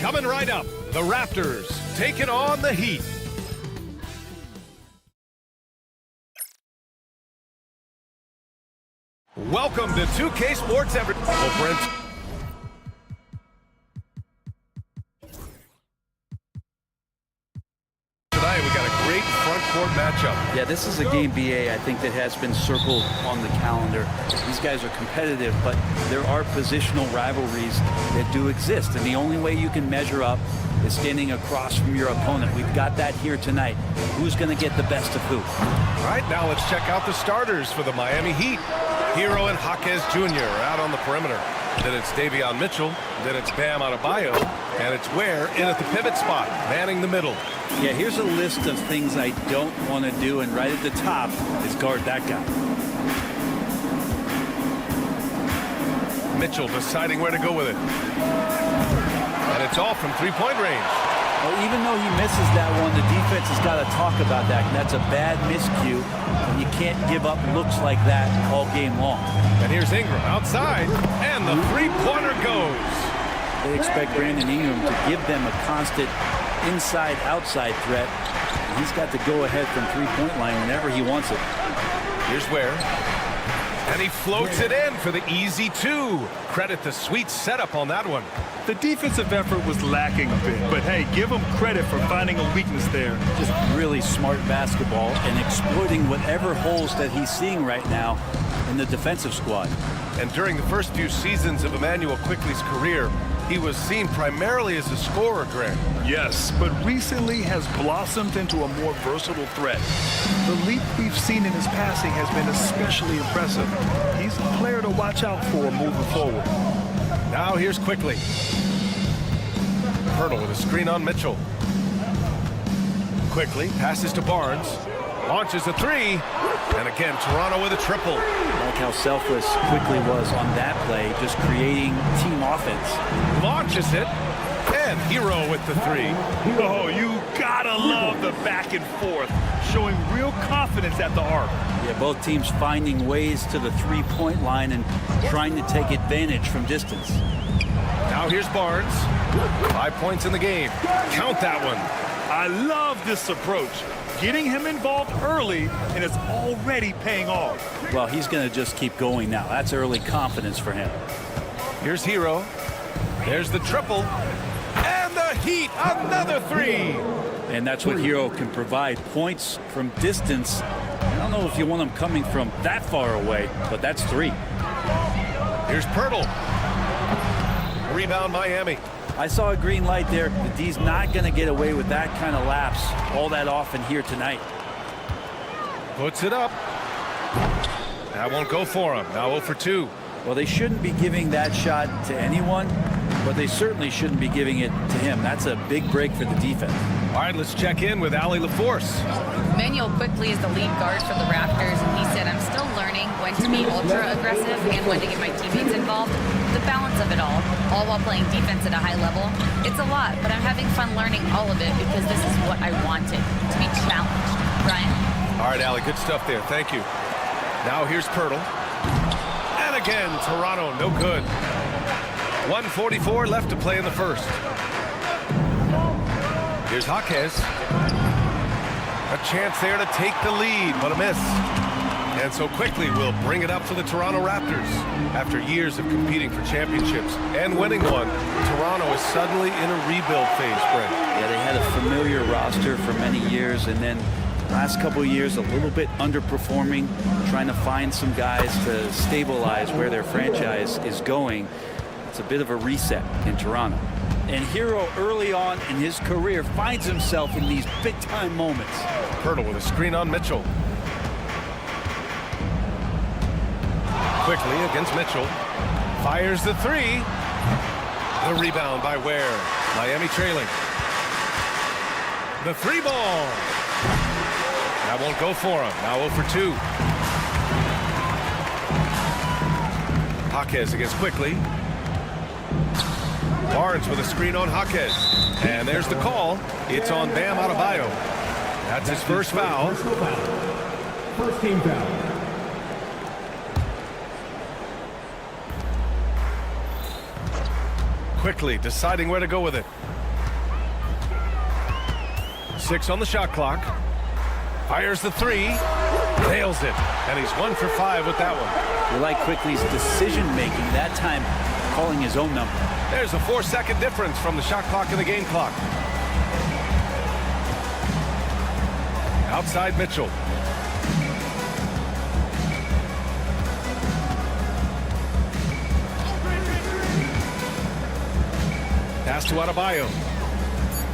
Coming right up, the Raptors taking on the Heat. Welcome to 2K Sports Well, Brent. Tonight we got a great front court matchup. Yeah, this is a game, BA, I think that has been circled on the calendar. These guys are competitive, but there are positional rivalries that do exist, and the only way you can measure up is standing across from your opponent. We've got that here tonight. Who's going to get the best of who? All right, now let's check out the starters for the Miami Heat. Hero and Jaquez Jr. are out on the perimeter. Then it's Davion Mitchell. Then it's Bam Adebayo. And it's Ware in at the pivot spot, manning the middle. Yeah, here's a list of things I don't want to do, and right at the top is guard that guy. Mitchell deciding where to go with it. And it's all from three-point range. Well, even though he misses that one, the defense has got to talk about that. And that's a bad miscue, and you can't give up looks like that all game long. And here's Ingram outside, and the three-pointer goes. They expect Brandon Ingram to give them a constant inside-outside threat. And he's got to go ahead from three-point line whenever he wants it. Here's Ware. And he floats it in for the easy two. Credit the sweet setup on that one. The defensive effort was lacking a bit, but hey, give him credit for finding a weakness there. Just really smart basketball and exploiting whatever holes that he's seeing right now in the defensive squad. And during the first few seasons of Emmanuel Quickley's career, he was seen primarily as a scorer, Greg. Yes, but recently has blossomed into a more versatile threat. The leap we've seen in his passing has been especially impressive. He's a player to watch out for moving forward. Now here's Quickley. Hurdle with a screen on Mitchell. Quickley passes to Barnes. Launches a three. And again, Toronto with a triple. Like how selfless Quickley was on that play, just creating team offense. Launches it. And Hero with the three. Oh, you gotta love the back and forth, showing real confidence at the arc. Yeah, both teams finding ways to the three-point line and trying to take advantage from distance. Now here's Barnes. 5 points in the game. Count that one. I love this approach. Getting him involved early, and it's already paying off. Well, he's going to just keep going now. That's early confidence for him. Here's Hero. There's the triple. And the Heat, another three. And that's what Hero can provide. Points from distance. I don't know if you want him coming from that far away, but that's three. Here's Pirtle. Rebound Miami. I saw a green light there. The D's not going to get away with that kind of lapse all that often here tonight. Puts it up. That won't go for him. Now 0 for 2. Well, they shouldn't be giving that shot to anyone, but they certainly shouldn't be giving it to him. That's a big break for the defense. All right, let's check in with Allie LaForce. Emmanuel Quickley is the lead guard for the Raptors, and he said, I'm still learning when to be ultra aggressive and when to get my teammates involved. The balance of it all while playing defense at a high level. It's a lot, but I'm having fun learning all of it because this is what I wanted, to be challenged. Brian? All right, Allie, good stuff there. Thank you. Now here's Pirtle. And again, Toronto, no good. 1:44 left to play in the first. Here's Jaquez. A chance there to take the lead, but a miss. And so Quickley will bring it up for the Toronto Raptors. After years of competing for championships and winning one, Toronto is suddenly in a rebuild phase, Brent. Yeah, they had a familiar roster for many years, and then last couple of years a little bit underperforming, trying to find some guys to stabilize where their franchise is going. It's a bit of a reset in Toronto. And Hero early on in his career finds himself in these big-time moments. Pirtle with a screen on Mitchell. Quickly against Mitchell. Fires the three. The rebound by Ware. Miami trailing. The three ball. That won't go for him. Now 0 for 2. Jaquez against Quickley. Barnes with a screen on Jaquez. And there's the call. It's on Bam Adebayo. That's his first foul. First team foul. Quickly deciding where to go with it. 6 on the shot clock. Fires the 3. Nails it. And he's 1 for 5 with that one. You like Quickly's decision-making, that time calling his own number. There's a 4-second difference from the shot clock and the game clock. Outside Mitchell. Pass to Adebayo.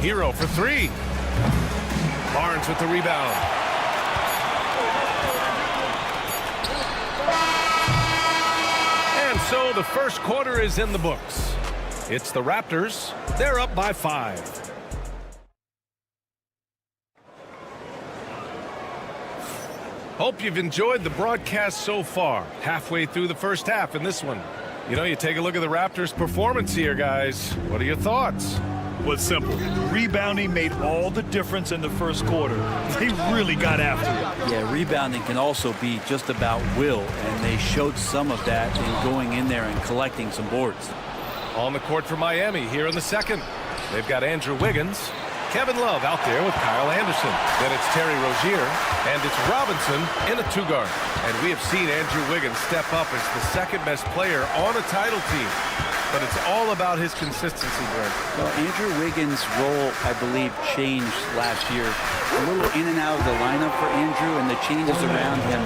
Hero for 3. Barnes with the rebound. And so the first quarter is in the books. It's the Raptors. They're up by 5. Hope you've enjoyed the broadcast so far. Halfway through the first half in this one. You know, you take a look at the Raptors' performance here, guys. What are your thoughts? Well, it's simple. Rebounding made all the difference in the first quarter. They really got after it. Yeah, rebounding can also be just about will, and they showed some of that in going in there and collecting some boards. On the court for Miami here in the second. They've got Andrew Wiggins. Kevin Love out there with Kyle Anderson. Then it's Terry Rozier, and it's Robinson in a 2-guard. And we have seen Andrew Wiggins step up as the second-best player on a title team. But it's all about his consistency, Brent. Well, Andrew Wiggins' role, I believe, changed last year. A little in and out of the lineup for Andrew, and the changes around him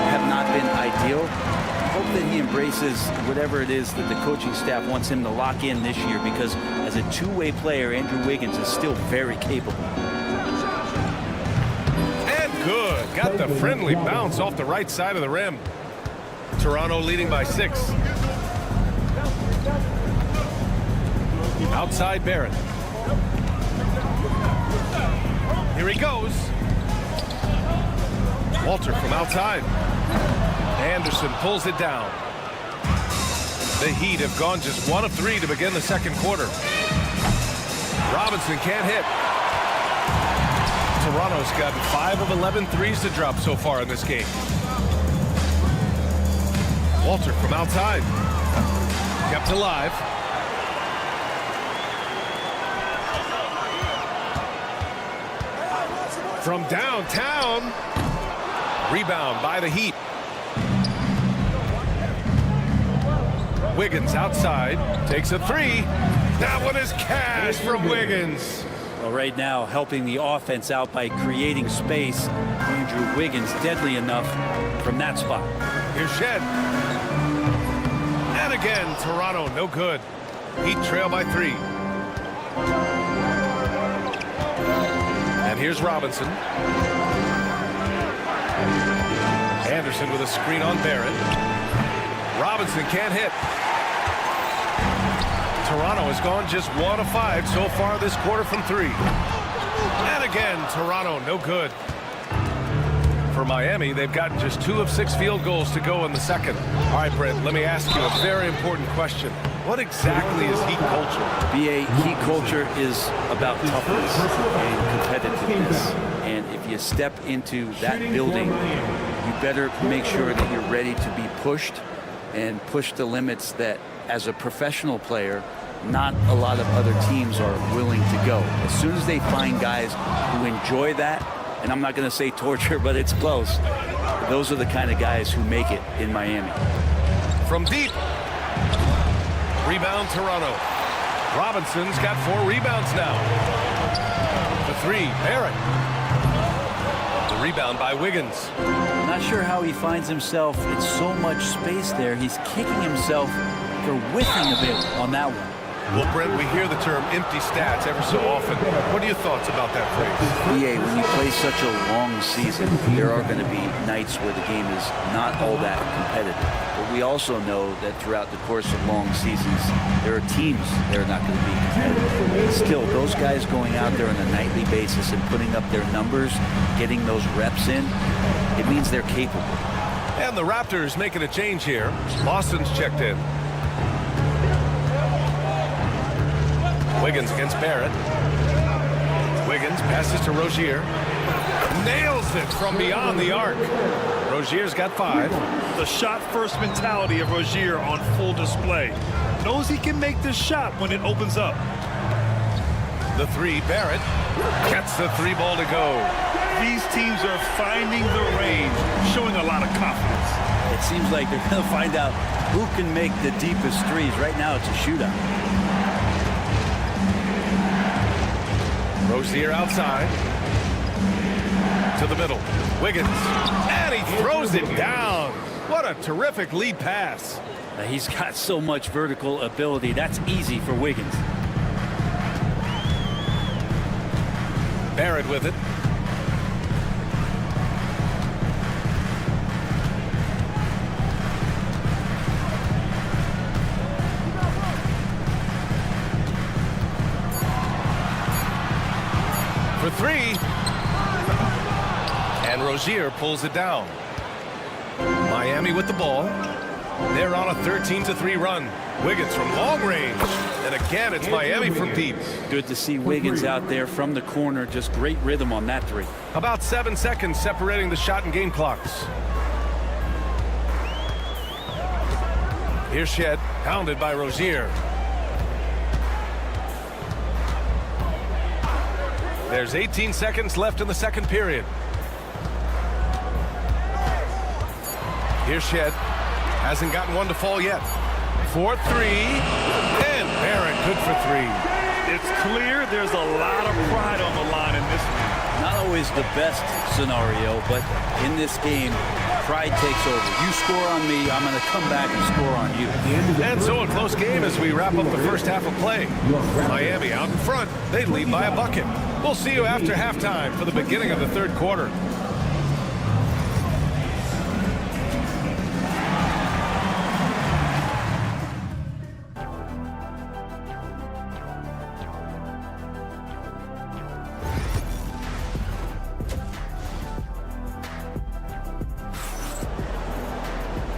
have not been ideal. I hope that he embraces whatever it is that the coaching staff wants him to lock in this year, because as a two-way player, Andrew Wiggins is still very capable. And good. Got the friendly bounce off the right side of the rim. Toronto leading by 6. Outside Barrett. Here he goes. Walter from outside. Anderson pulls it down. The Heat have gone just 1 of 3 to begin the second quarter. Robinson can't hit. Toronto's got 5 of 11 threes to drop so far in this game. Walter from outside. Kept alive. From downtown. Rebound by the Heat. Wiggins outside. Takes a 3. That one is cash from Wiggins. Well, right now, helping the offense out by creating space. Andrew Wiggins deadly enough from that spot. Here's Shed. And again, Toronto no good. Heat trail by 3. And here's Robinson. Anderson with a screen on Barrett. Robinson can't hit. Toronto has gone just 1 of 5 so far this quarter from 3. And again, Toronto no good. For Miami, they've gotten just 2 of 6 field goals to go in the second. All right, Brent, let me ask you a very important question. What exactly is Heat culture? BA, Heat culture is about toughness and competitiveness. And if you step into that building, you better make sure that you're ready to be pushed and push the limits that, as a professional player, not a lot of other teams are willing to go. As soon as they find guys who enjoy that, and I'm not going to say torture, but it's close, those are the kind of guys who make it in Miami. From deep. Rebound Toronto. Robinson's got 4 rebounds now. The 3, Barrett. The rebound by Wiggins. Not sure how he finds himself in so much space there. He's kicking himself for whiffing a bit on that one. Well, Brent, we hear the term empty stats ever so often. What are your thoughts about that phrase? BA, when you play such a long season, there are going to be nights where the game is not all that competitive. But we also know that throughout the course of long seasons, there are teams that are not going to be competitive. Still, those guys going out there on a nightly basis and putting up their numbers, getting those reps in, it means they're capable. And the Raptors making a change here. Lawson's checked in. Wiggins against Barrett. Wiggins passes to Rozier. Nails it from beyond the arc. Rozier's got 5. The shot-first mentality of Rozier on full display. Knows he can make this shot when it opens up. The three, Barrett gets the three ball to go. These teams are finding the range, showing a lot of confidence. It seems like they're going to find out who can make the deepest threes. Right now, it's a shootout. Rozier outside. To the middle. Wiggins. And he throws it down. What a terrific lead pass. He's got so much vertical ability. That's easy for Wiggins. Barrett with it. For three. And Rozier pulls it down. Miami with the ball. They're on a 13-3 run. Wiggins from long range. And again, it's Miami from deep. Good to see Wiggins out there from the corner. Just great rhythm on that three. About 7 seconds separating the shot and game clocks. Here's Shed, pounded by Rozier. There's 18 seconds left in the second period. Here's Shed. Hasn't gotten one to fall yet. 4-3. And Barrett good for three. It's clear there's a lot of pride on the line in this one. Not always the best scenario, but in this game, pride takes over. You score on me, I'm going to come back and score on you. And so a close game as we wrap up the first half of play. Miami out in front. They lead by a bucket. We'll see you after halftime for the beginning of the third quarter.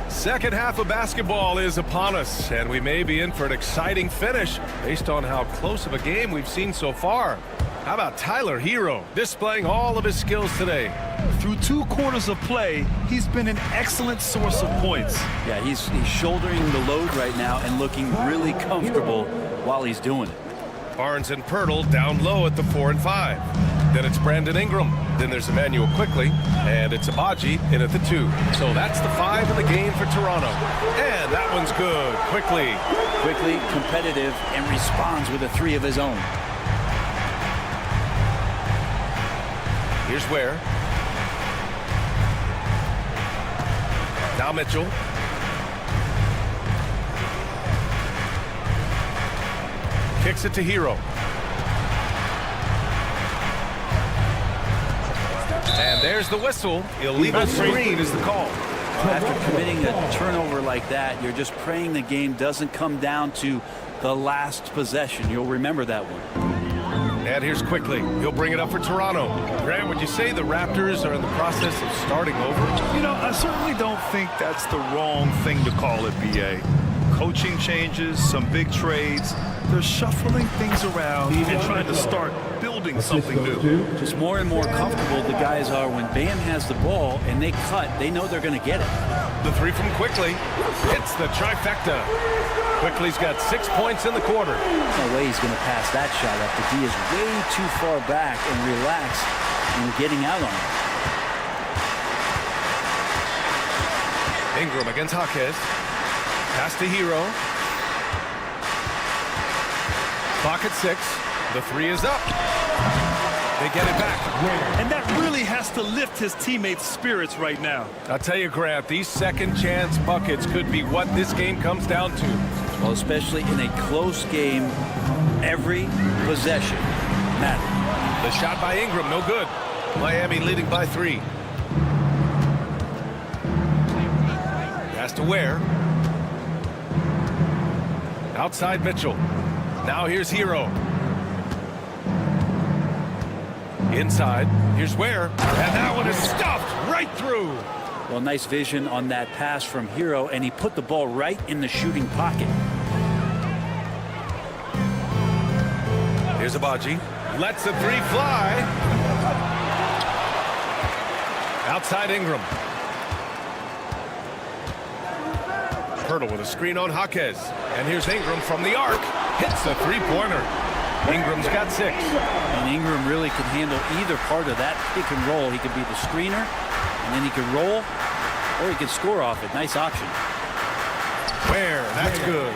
Second half of basketball is upon us, and we may be in for an exciting finish based on how close of a game we've seen so far. How about Tyler Hero displaying all of his skills today? Through 2 quarters of play, he's been an excellent source of points. Yeah, he's shouldering the load right now and looking really comfortable while he's doing it. Barnes and Pirtle down low at the 4 and 5. Then it's Brandon Ingram. Then there's Emmanuel Quickly. And it's Abaji in at the 2. So that's the 5 in the game for Toronto. And that one's good. Quickly, competitive, and responds with a 3 of his own. Here's Ware. Now Mitchell. Kicks it to Hero. And there's the whistle. Illegal screen is the call. After committing a turnover like that, you're just praying the game doesn't come down to the last possession. You'll remember that one. And here's Quickly. He'll bring it up for Toronto. Grant, would you say the Raptors are in the process of starting over? You know, I certainly don't think that's the wrong thing to call it, B.A. Coaching changes, some big trades. They're shuffling things around and trying to start building something new. Just more and more comfortable the guys are when Bam has the ball and they cut. They know they're going to get it. The 3 from Quickly. It's the trifecta. Quickly's got 6 points in the quarter. No way he's going to pass that shot after he is way too far back and relaxed in getting out on it. Ingram against Jaquez. Pass to Hero. Clock at 6. The 3 is up. They get it back. And that really has to lift his teammates' spirits right now. I'll tell you, Grant, these second chance buckets could be what this game comes down to. Well, especially in a close game, every possession matters. The shot by Ingram, no good. Miami leading by 3. Pass to Ware. Outside Mitchell. Now here's Hero. Inside. Here's Ware. And that one is stuffed right through. Well, nice vision on that pass from Hero, and he put the ball right in the shooting pocket. Here's Abaji. Lets the 3 fly. Outside Ingram. Pirtle with a screen on Jaquez. And here's Ingram from the arc. Hits a 3-pointer. Ingram's got 6. And Ingram really can handle either part of that pick and roll. He could be the screener, and then he could roll, or he could score off it. Nice option. Where? That's good.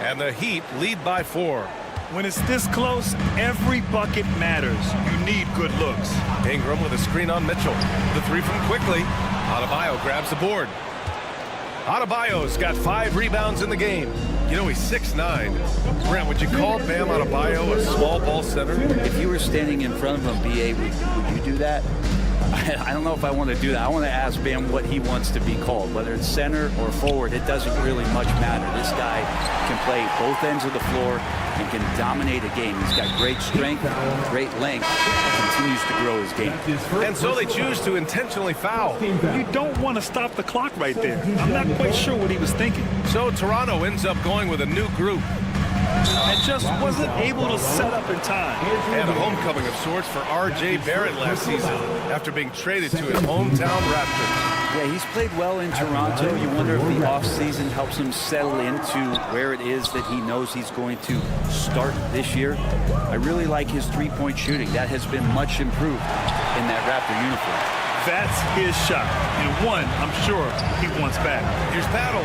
And the Heat lead by 4. When it's this close, every bucket matters. You need good looks. Ingram with a screen on Mitchell. The 3 from quickly. Adebayo grabs the board. Adebayo's got 5 rebounds in the game. You know, he's 6'9". Brent, would you call Bam Adebayo a small ball center? If you were standing in front of him, B.A., would you do that? I don't know if I want to do that. I want to ask Bam what he wants to be called, whether it's center or forward. It doesn't really much matter. This guy can play both ends of the floor and can dominate a game. He's got great strength, great length, and continues to grow his game. And so they choose to intentionally foul. You don't want to stop the clock right there. I'm not quite sure what he was thinking. So Toronto ends up going with a new group. And just wasn't able to set up in time. And a homecoming of sorts for R.J. Barrett last season after being traded to his hometown Raptors. Yeah, he's played well in Toronto. You wonder if the offseason helps him settle into where it is that he knows he's going to start this year. I really like his three-point shooting. That has been much improved in that Raptor uniform. That's his shot. And one, I'm sure he wants back. Here's Battle.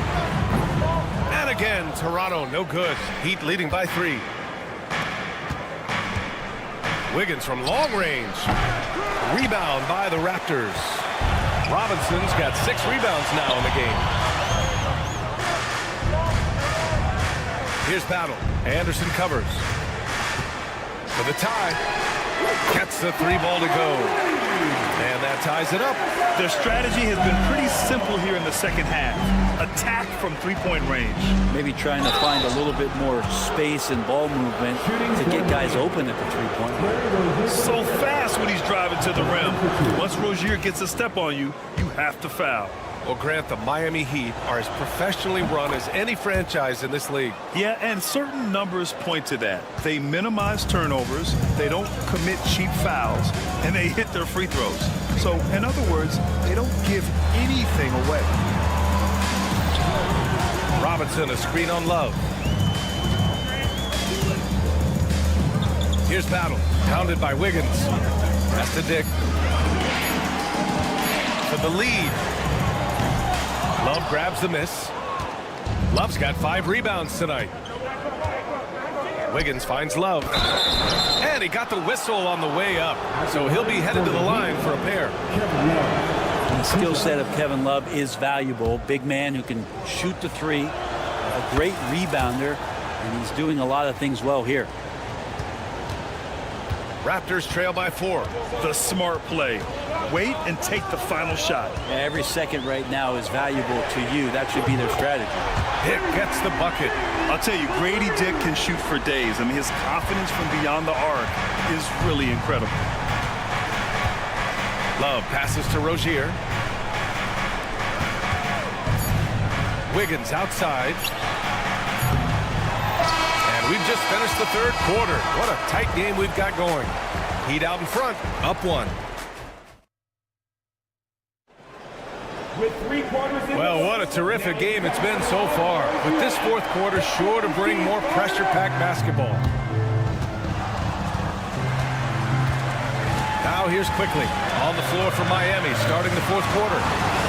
And again, Toronto, no good. Heat leading by 3. Wiggins from long range. Rebound by the Raptors. Robinson's got 6 rebounds now in the game. Here's Battle. Anderson covers. For the tie. Gets the 3 ball to go. And that ties it up. Their strategy has been pretty simple here in the second half. Attack from 3-point range. Maybe trying to find a little bit more space and ball movement to get guys open at the 3-point line. So fast when he's driving to the rim. Once Rozier gets a step on you, you have to foul. Well, Grant, the Miami Heat are as professionally run as any franchise in this league. Yeah, and certain numbers point to that. They minimize turnovers, they don't commit cheap fouls, and they hit their free throws. So, in other words, they don't give anything away. Robinson, a screen on Love. Here's Battle, pounded by Wiggins. That's to Dick. For the lead. Love grabs the miss. Love's got 5 rebounds tonight. Wiggins finds Love. And he got the whistle on the way up. So he'll be headed to the line for a pair. The skill set of Kevin Love is valuable. Big man who can shoot the 3. A great rebounder. And he's doing a lot of things well here. Raptors trail by 4. The smart play. Wait and take the final shot. Every second right now is valuable to you. That should be their strategy. Dick gets the bucket. I'll tell you, Grady Dick can shoot for days. I mean, his confidence from beyond the arc is really incredible. Love passes to Rozier. Wiggins outside. And we've just finished the 3rd quarter. What a tight game we've got going. Heat out in front, up 1. Well, what a terrific game it's been so far. But this 4th quarter sure to bring more pressure-packed basketball. Now here's quickly on the floor for Miami, starting the 4th quarter.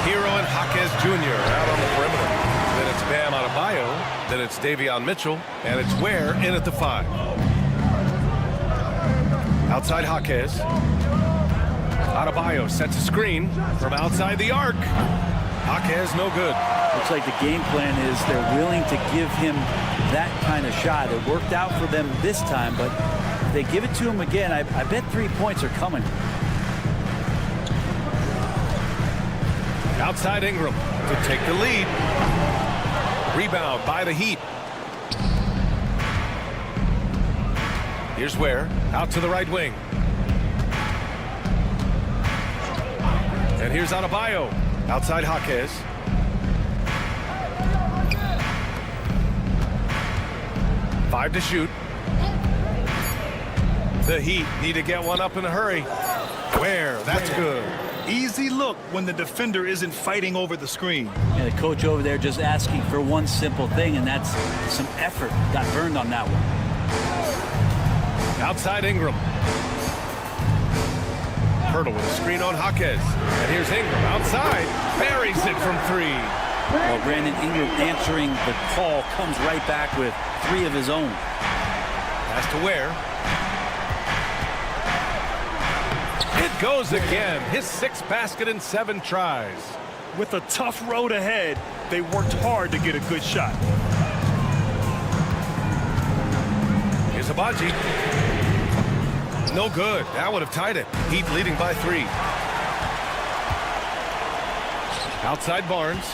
Hero and Jaquez Jr. out on the perimeter. Then it's Bam Adebayo. Then it's Davion Mitchell. And it's Ware in at the 5. Outside Jaquez. Adebayo sets a screen from outside the arc. Jaquez no good. Looks like the game plan is they're willing to give him that kind of shot. It worked out for them this time, but if they give it to him again, I bet 3 points are coming. Outside Ingram to take the lead. Rebound by the Heat. Here's Ware out to the right wing. And here's Adebayo. Outside Jaquez. Five to shoot. The Heat need to get one up in a hurry. Ware, that's good. Easy look when the defender isn't fighting over the screen. And the coach over there just asking for one simple thing, and that's some effort. Got burned on that one. Outside Ingram. Pirtle with a screen on Jaquez. And here's Ingram outside. Buries it from 3. Well, Brandon Ingram answering the call comes right back with 3 of his own. Pass to Ware. It goes again. His 6th basket in 7 tries. With a tough road ahead, they worked hard to get a good shot. Here's Abaji. No good. That would have tied it. Heat leading by 3. Outside Barnes.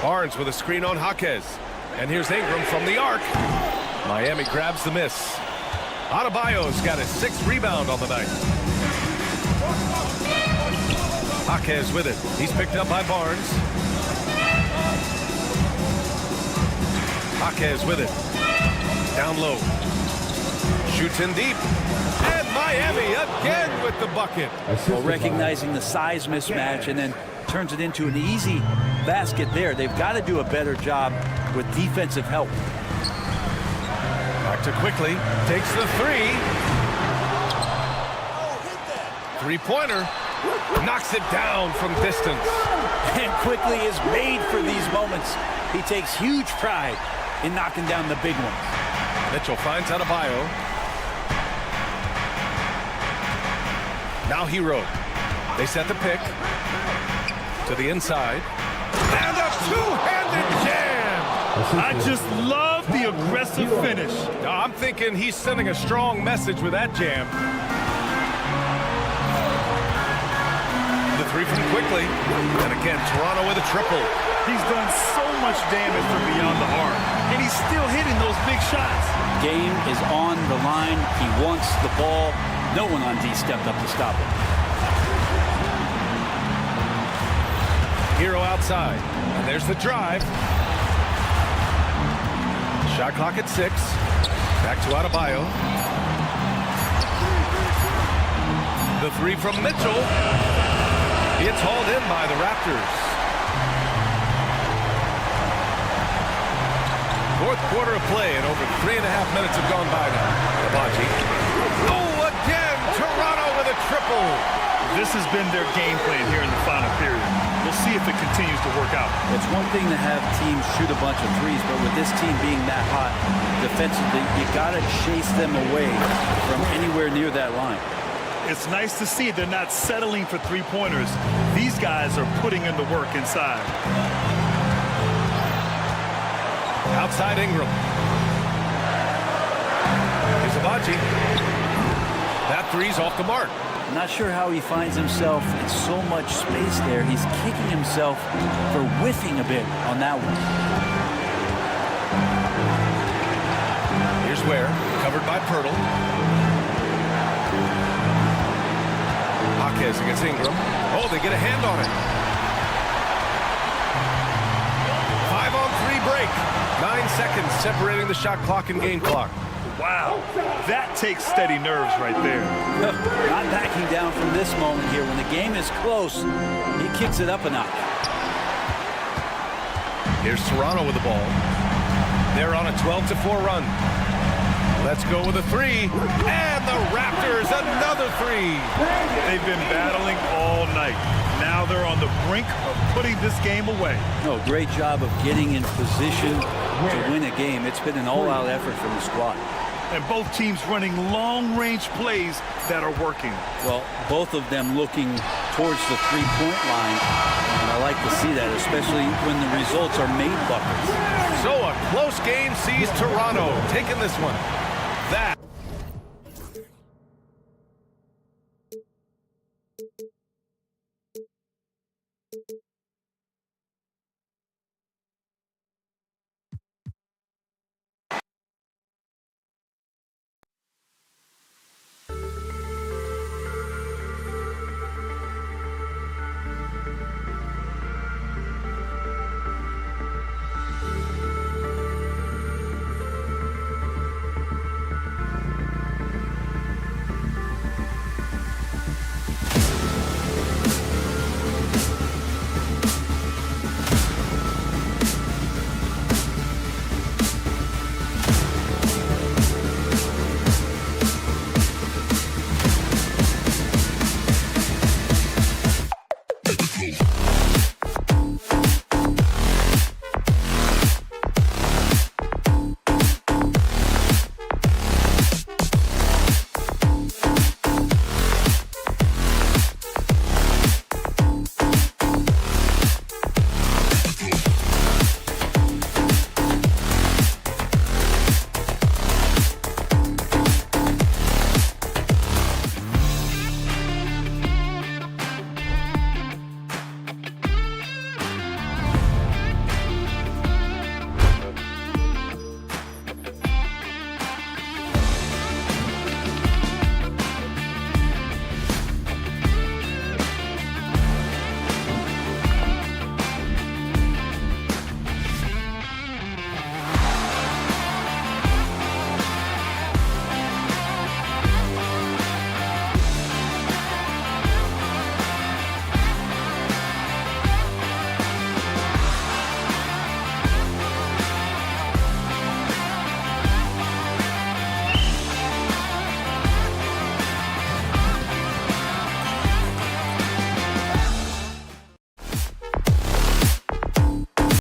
Barnes with a screen on Jaquez. And here's Ingram from the arc. Miami grabs the miss. Adebayo's got his 6th rebound on the night. Jaquez with it. He's picked up by Barnes. Jaquez with it. Down low. Shoots in deep. And Miami again with the bucket. Well, recognizing the size mismatch and then turns it into an easy basket there. They've got to do a better job with defensive help. Back to Quickly. Takes the 3. 3-pointer. Knocks it down from distance. And Quickly is made for these moments. He takes huge pride in knocking down the big ones. Mitchell finds Adebayo. Now Hero. They set the pick. To the inside. And a two-handed jam! I just love the aggressive finish. I'm thinking he's sending a strong message with that jam. The 3 from Quickly. And again, Toronto with a triple. He's done so much damage from beyond the arc, and he's still hitting those big shots. Game is on the line. He wants the ball. No one on D stepped up to stop it. Hero outside. And there's the drive. Shot clock at 6. Back to Adebayo. The 3 from Mitchell. It's hauled in by the Raptors. 4th quarter of play, and over 3.5 minutes have gone by now. Abaji. Oh, again! Toronto with a triple. This has been their game plan here in the final period. We'll see if it continues to work out. It's one thing to have teams shoot a bunch of threes, but with this team being that hot defensively, you got to chase them away from anywhere near that line. It's nice to see they're not settling for 3-pointers. These guys are putting in the work inside. Outside Ingram. Here's Abaji. That 3's off the mark. Not sure how he finds himself in so much space there. He's kicking himself for whiffing a bit on that one. Here's Ware, covered by Pirtle. Jaquez against Ingram. Oh, they get a hand on it. 5-on-3 break. 9 seconds separating the shot clock and game clock. Wow, that takes steady nerves right there. Not backing down from this moment here. When the game is close, he kicks it up a notch. Here's Toronto with the ball. They're on a 12-4 run. Let's go with a 3. And the Raptors, another 3. They've been battling all night. Now they're on the brink of putting this game away. No, great job of getting in position to win a game. It's been an all-out effort from the squad. And both teams running long-range plays that are working. Well, both of them looking towards the three-point line. And I like to see that, especially when the results are made buckets. So a close game sees Toronto taking this one. That